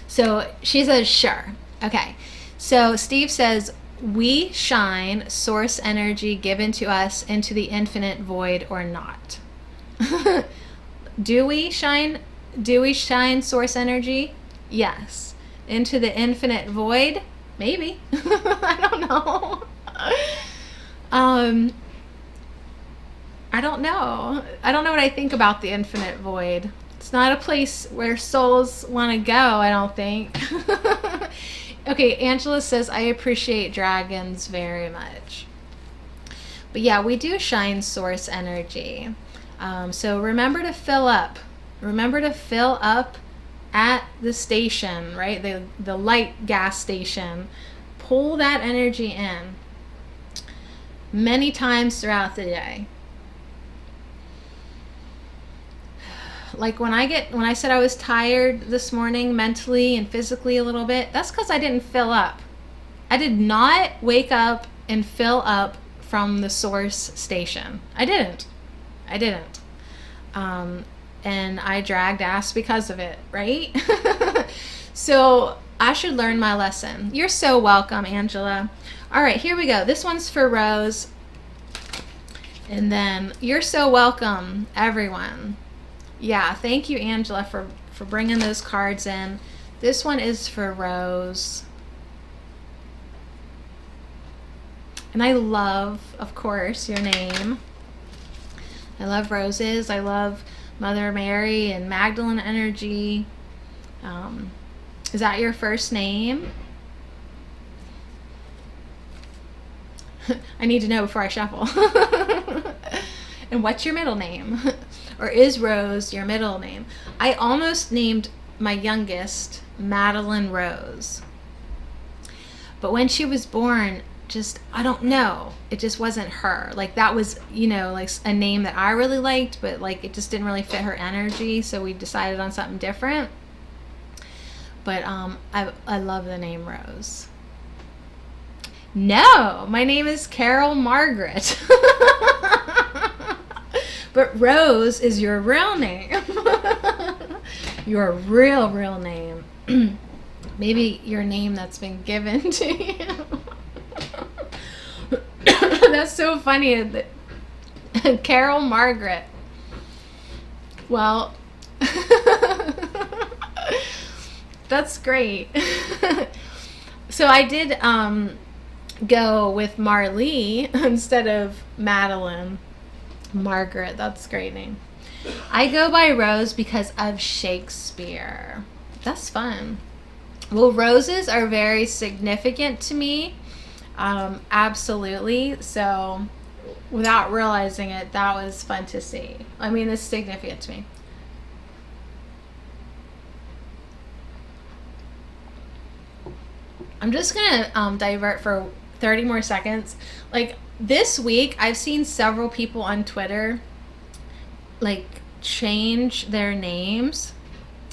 So she says, sure. Okay. So Steve says, we shine source energy given to us into the infinite void or not. Do we shine source energy? Yes. Into the infinite void? Maybe. I don't know. I don't know. I don't know what I think about the infinite void. It's not a place where souls want to go, I don't think. Okay, Angela says, I appreciate dragons very much. But yeah, we do shine source energy. So remember to fill up. Remember to fill up at the station, right? The light gas station. Pull that energy in many times throughout the day. Like when I said I was tired this morning mentally and physically a little bit, that's because I didn't fill up. I did not wake up and fill up from the source station. I didn't. And I dragged ass because of it, right? So I should learn my lesson. You're so welcome, Angela. All right, here we go. This one's for Rose. And then you're so welcome, everyone. Yeah, thank you, Angela, for bringing those cards in. This one is for Rose. And I love, of course, your name. I love roses. I love Mother Mary and Magdalene energy. Is that your first name? I need to know before I shuffle. And what's your middle name? Or is Rose your middle name? I almost named my youngest Madeline Rose. But when she was born, I don't know. It just wasn't her. Like, that was, like a name that I really liked, but like it just didn't really fit her energy. So we decided on something different. But I love the name Rose. No, my name is Carol Margaret. But Rose is your real name. Your real name. Maybe your name that's been given to you. That's so funny. Carol Margaret. Well, that's great. So I did go with Marlee instead of Madeline. Margaret, that's a great name. I go by Rose because of Shakespeare. That's fun. Well, roses are very significant to me. Absolutely. So without realizing it, that was fun to see. I mean, it's significant to me. I'm just gonna divert for 30 more seconds. Like this week, I've seen several people on Twitter like change their names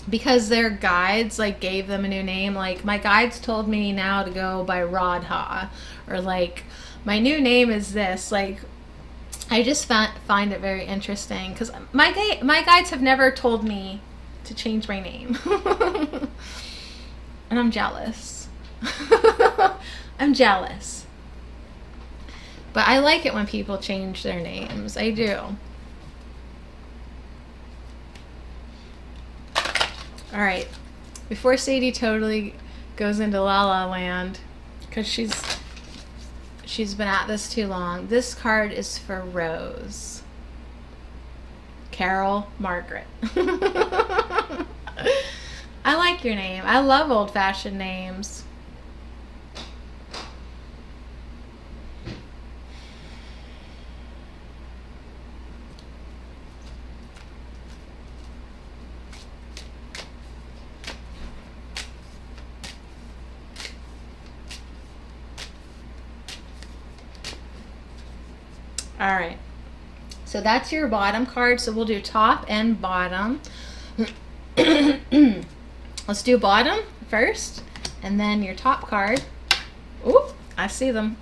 because their guides like gave them a new name. Like my guides told me now to go by Radha, or like my new name is this. Like I just find it very interesting because my guides have never told me to change my name, and I'm jealous. I'm jealous. But I like it when people change their names. I do. All right. Before Sadie totally goes into La La Land, because she's been at this too long, this card is for Rose. Carol Margaret. I like your name. I love old-fashioned names. All right. So that's your bottom card. So we'll do top and bottom. Let's do bottom first, and then your top card. Ooh, I see them.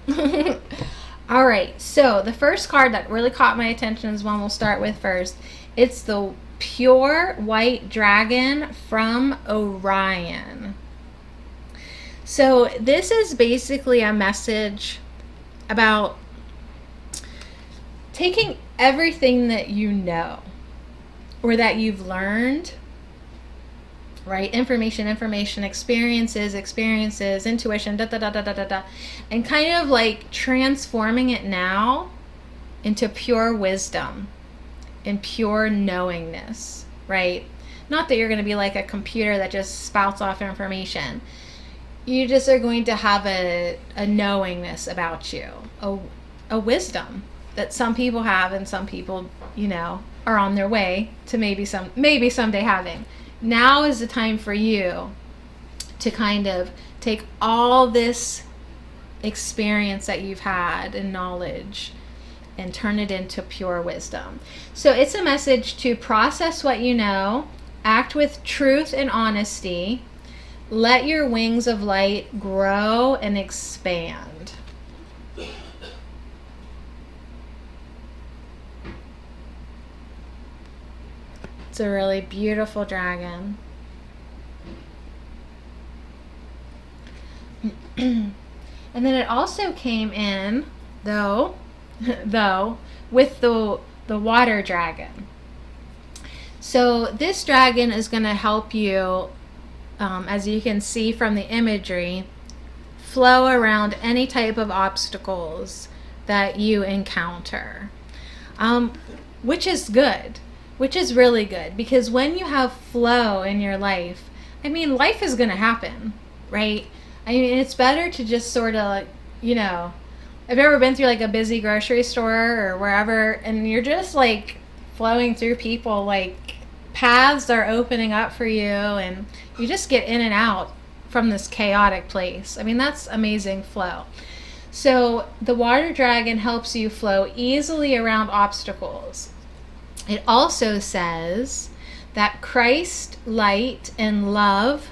All right. So the first card that really caught my attention is one we'll start with first. It's the Pure White Dragon from Orion. So this is basically a message about taking everything that you know or that you've learned, right? Information, experiences, intuition, and kind of like transforming it now into pure wisdom and pure knowingness, right? Not that you're going to be like a computer that just spouts off information. You just are going to have a knowingness about you, a wisdom that some people have and some people, are on their way to maybe someday having. Now is the time for you to kind of take all this experience that you've had and knowledge and turn it into pure wisdom. So it's a message to process what you know, act with truth and honesty, let your wings of light grow and expand. It's a really beautiful dragon. And then it also came in, though, with the water dragon. So this dragon is going to help you, as you can see from the imagery, flow around any type of obstacles that you encounter, which is good. Which is really good, because when you have flow in your life, life is going to happen, right? It's better to just sort of like, have you ever been through like a busy grocery store or wherever, and you're just like flowing through people, like paths are opening up for you, and you just get in and out from this chaotic place. That's amazing flow. So the water dragon helps you flow easily around obstacles. It also says that Christ light and love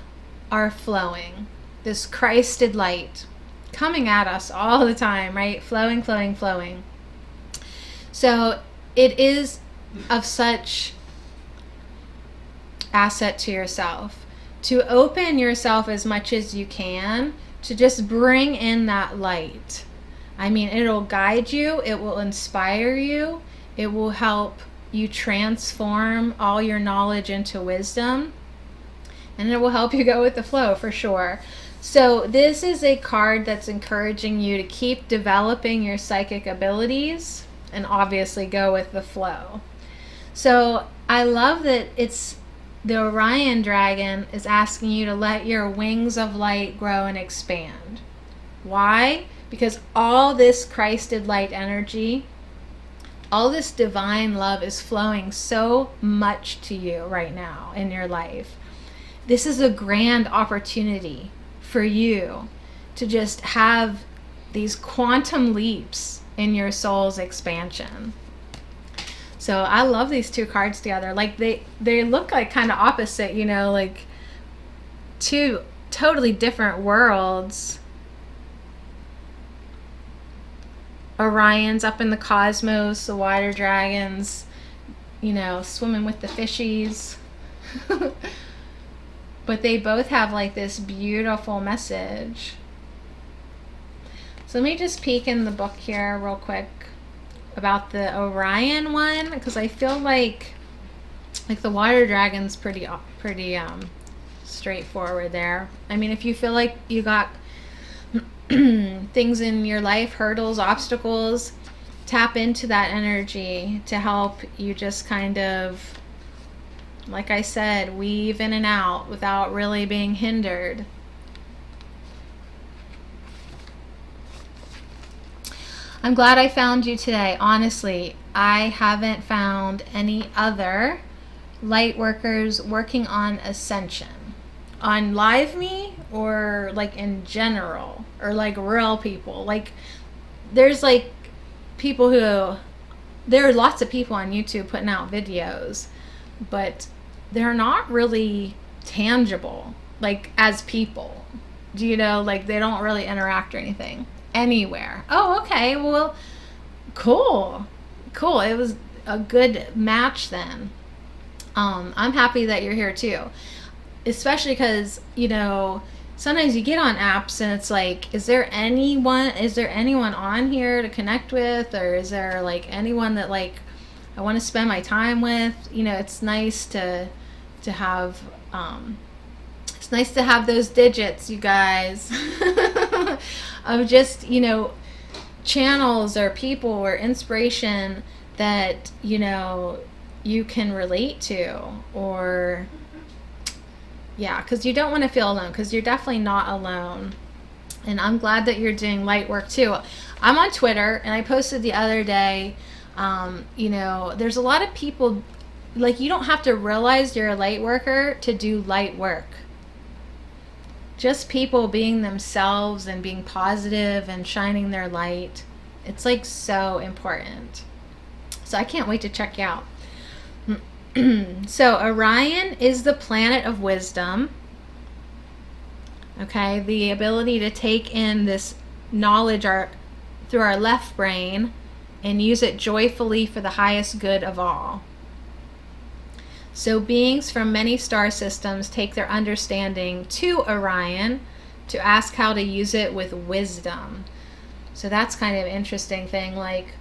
are flowing. This Christed light coming at us all the time, right? Flowing, flowing, flowing. So it is of such asset to yourself to open yourself as much as you can to just bring in that light. It'll guide you. It will inspire you. It will help you transform all your knowledge into wisdom, and it will help you go with the flow for sure. So this is a card that's encouraging you to keep developing your psychic abilities and obviously go with the flow. So I love that it's the Orion dragon is asking you to let your wings of light grow and expand. Why? Because all this Christed light energy, all this divine love is flowing so much to you right now in your life. This is a grand opportunity for you to just have these quantum leaps in your soul's expansion. So I love these two cards together. Like they look like kind of opposite, you know, like two totally different worlds. Orion's up in the cosmos, the water dragons, you know, swimming with the fishies. But they both have like this beautiful message. So let me just peek in the book here real quick about the Orion one, because I feel like the water dragon's pretty straightforward there. I mean, if you feel like you got things in your life, hurdles, obstacles, tap into that energy to help you just kind of, like I said, weave in and out without really being hindered. I'm glad I found you today. Honestly, I haven't found any other light workers working on ascension. On Live Me, or like in general, or like real people. Like there's like people who, there are lots of people on YouTube putting out videos, but they're not really tangible, like as people. Do you know, like they don't really interact or anything anywhere. Oh, okay, well, cool. It was a good match then. I'm happy that you're here too, especially because, you know, sometimes you get on apps and it's like, is there anyone on here to connect with, or is there like anyone that like I want to spend my time with? You know, it's nice to have those digits, you guys, of just, you know, channels or people or inspiration that, you know, you can relate to. Or yeah, because you don't want to feel alone, because you're definitely not alone. And I'm glad that you're doing light work too. I'm on Twitter, and I posted the other day, you know, there's a lot of people, like, you don't have to realize you're a light worker to do light work. Just people being themselves and being positive and shining their light. It's like so important. So I can't wait to check you out. So Orion is the planet of wisdom. Okay, the ability to take in this knowledge through our left brain and use it joyfully for the highest good of all. So beings from many star systems take their understanding to Orion to ask how to use it with wisdom. So that's kind of an interesting thing. Like,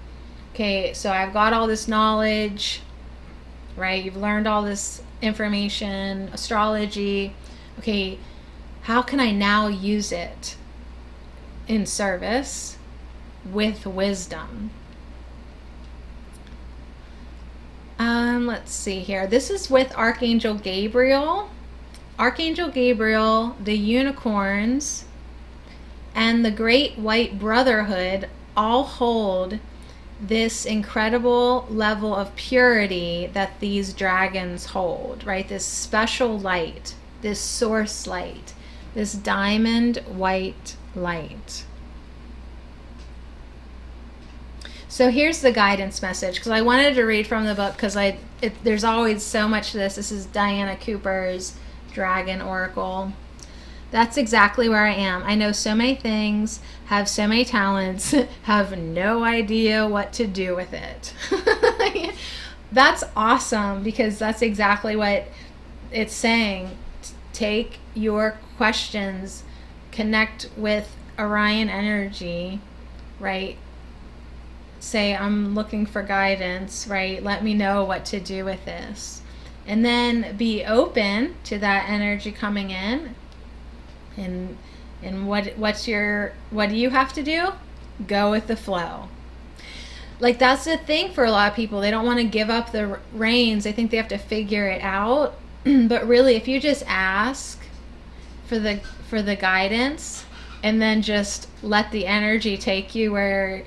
okay, so I've got all this knowledge, right? You've learned all this information, astrology. Okay, how can I now use it in service with wisdom? Let's see here. This is with Archangel Gabriel. Archangel Gabriel, the unicorns, and the Great White Brotherhood all hold this incredible level of purity that these dragons hold, right? This special light, this source light, this diamond white light. So here's the guidance message, because I wanted to read from the book, because there's always so much to this. This is Diana Cooper's Dragon Oracle. That's exactly where I am. I know so many things, have so many talents, have no idea what to do with it. That's awesome, because that's exactly what it's saying. Take your questions, connect with Orion energy, right? Say, I'm looking for guidance, right? Let me know what to do with this. And then be open to that energy coming in. And what do you have to do? Go with the flow. Like, that's the thing for a lot of people. They don't want to give up the reins. They think they have to figure it out. But really, if you just ask for the guidance, and then just let the energy take you where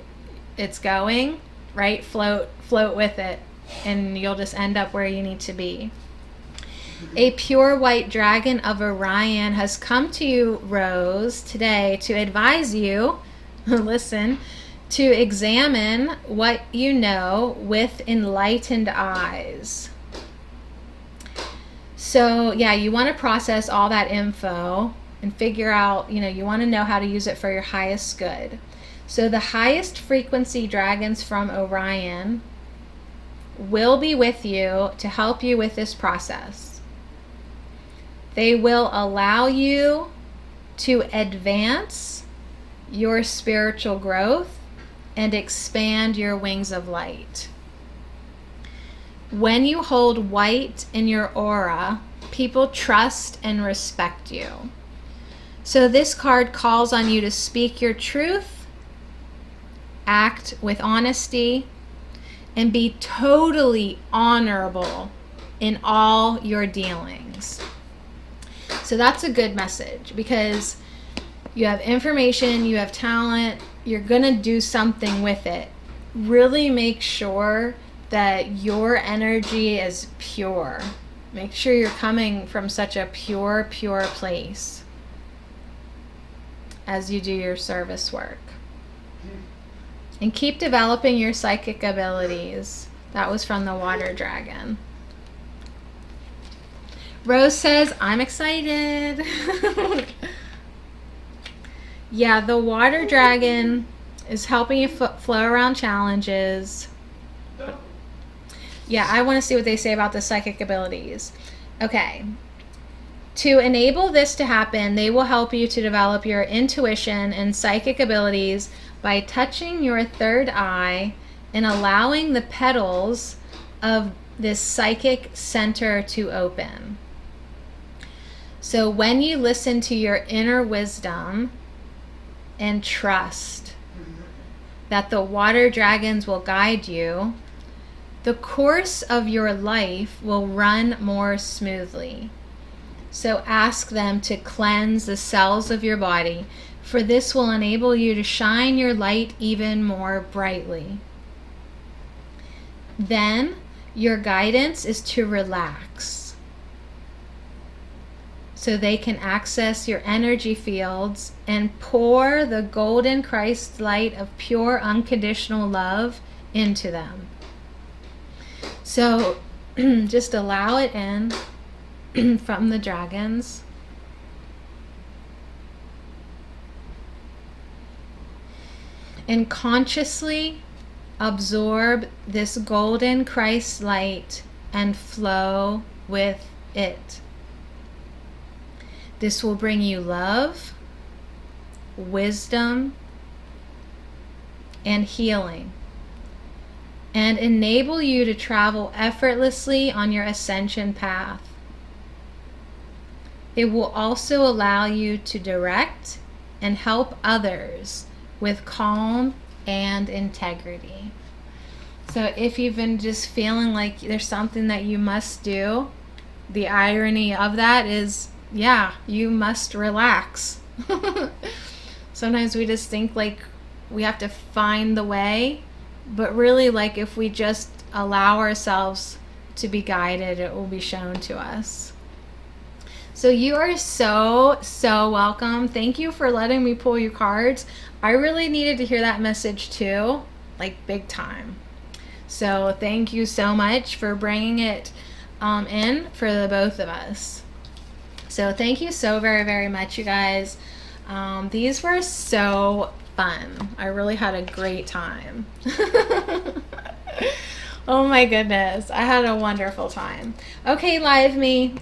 it's going, right? Float with it, and you'll just end up where you need to be. A pure white dragon of Orion has come to you, Rose, today to advise you, listen, to examine what you know with enlightened eyes. So, yeah, you want to process all that info and figure out, you want to know how to use it for your highest good. So the highest frequency dragons from Orion will be with you to help you with this process. They will allow you to advance your spiritual growth and expand your wings of light. When you hold white in your aura, people trust and respect you. So this card calls on you to speak your truth, act with honesty, and be totally honorable in all your dealings. So that's a good message because you have information, you have talent, you're going to do something with it. Really make sure that your energy is pure. Make sure you're coming from such a pure place as you do your service work. And keep developing your psychic abilities. That was from the water dragon. Rose says, I'm excited. Yeah, the water dragon is helping you flow around challenges. Yeah, I want to see what they say about the psychic abilities. Okay. To enable this to happen, they will help you to develop your intuition and psychic abilities by touching your third eye and allowing the petals of this psychic center to open. So when you listen to your inner wisdom and trust that the water dragons will guide you, the course of your life will run more smoothly. So ask them to cleanse the cells of your body, for this will enable you to shine your light even more brightly. Then your guidance is to relax, so they can access your energy fields and pour the golden Christ light of pure unconditional love into them. So just allow it in from the dragons. And consciously absorb this golden Christ light and flow with it. This will bring you love, wisdom, and healing, and enable you to travel effortlessly on your ascension path. It will also allow you to direct and help others with calm and integrity. So if you've been just feeling like there's something that you must do, the irony of that is, yeah, you must relax. Sometimes we just think like we have to find the way, but really, like, if we just allow ourselves to be guided, it will be shown to us. So you are so welcome. Thank you for letting me pull your cards. I really needed to hear that message too, like big time. So thank you so much for bringing it in for the both of us. So thank you so very much, you guys. These were so fun. I really had a great time. Oh my goodness, I had a wonderful time. Okay, Live Me,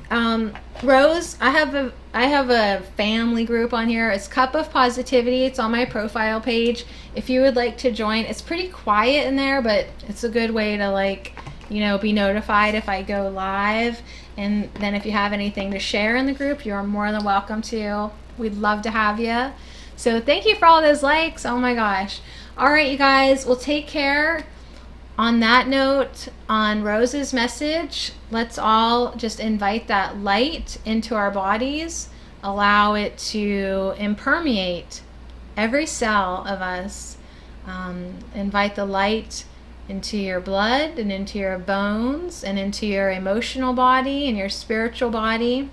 Rose, I have a family group on here. It's Cup of Positivity. It's on my profile page. If you would like to join, it's pretty quiet in there, but it's a good way to, like, you know, be notified if I go live. And then if you have anything to share in the group, you're more than welcome to. We'd love to have you. So thank you for all those likes. Oh my gosh. All right, you guys, well, take care. On that note, on Rose's message, let's all just invite that light into our bodies, allow it to impermeate every cell of us, invite the light into your blood and into your bones and into your emotional body and your spiritual body.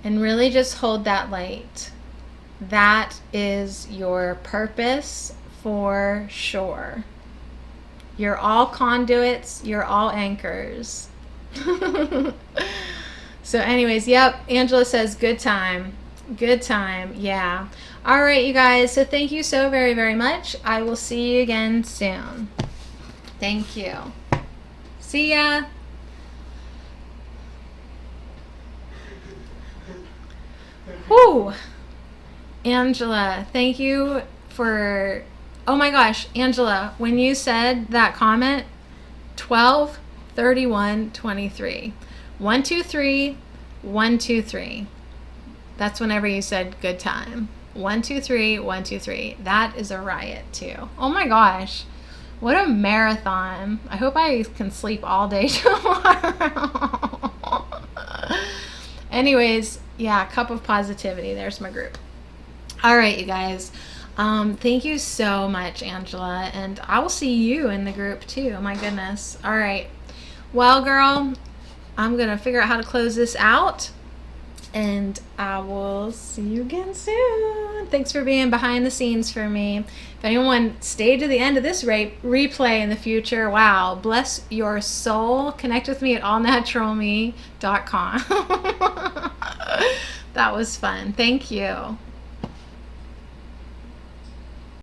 And really just hold that light. That is your purpose for sure. You're all conduits. You're all anchors. So anyways, yep, Angela says good time. Good time. Yeah. All right, you guys. So thank you so very, very much. I will see you again soon. Thank you. See ya. Whew. Angela, thank you for, oh my gosh, Angela, when you said that comment, 12/31/23. 123, 123. That's whenever you said good time. 123, 123. That is a riot too. Oh my gosh. What a marathon. I hope I can sleep all day tomorrow. Anyways, yeah, cup of positivity. There's my group. All right, you guys. Thank you so much, Angela. And I will see you in the group too. My goodness. All right. Well, girl, I'm going to figure out how to close this out. And I will see you again soon. Thanks for being behind the scenes for me. If anyone stayed to the end of this replay in the future, wow, bless your soul. Connect with me at allnaturalme.com. That was fun. Thank you.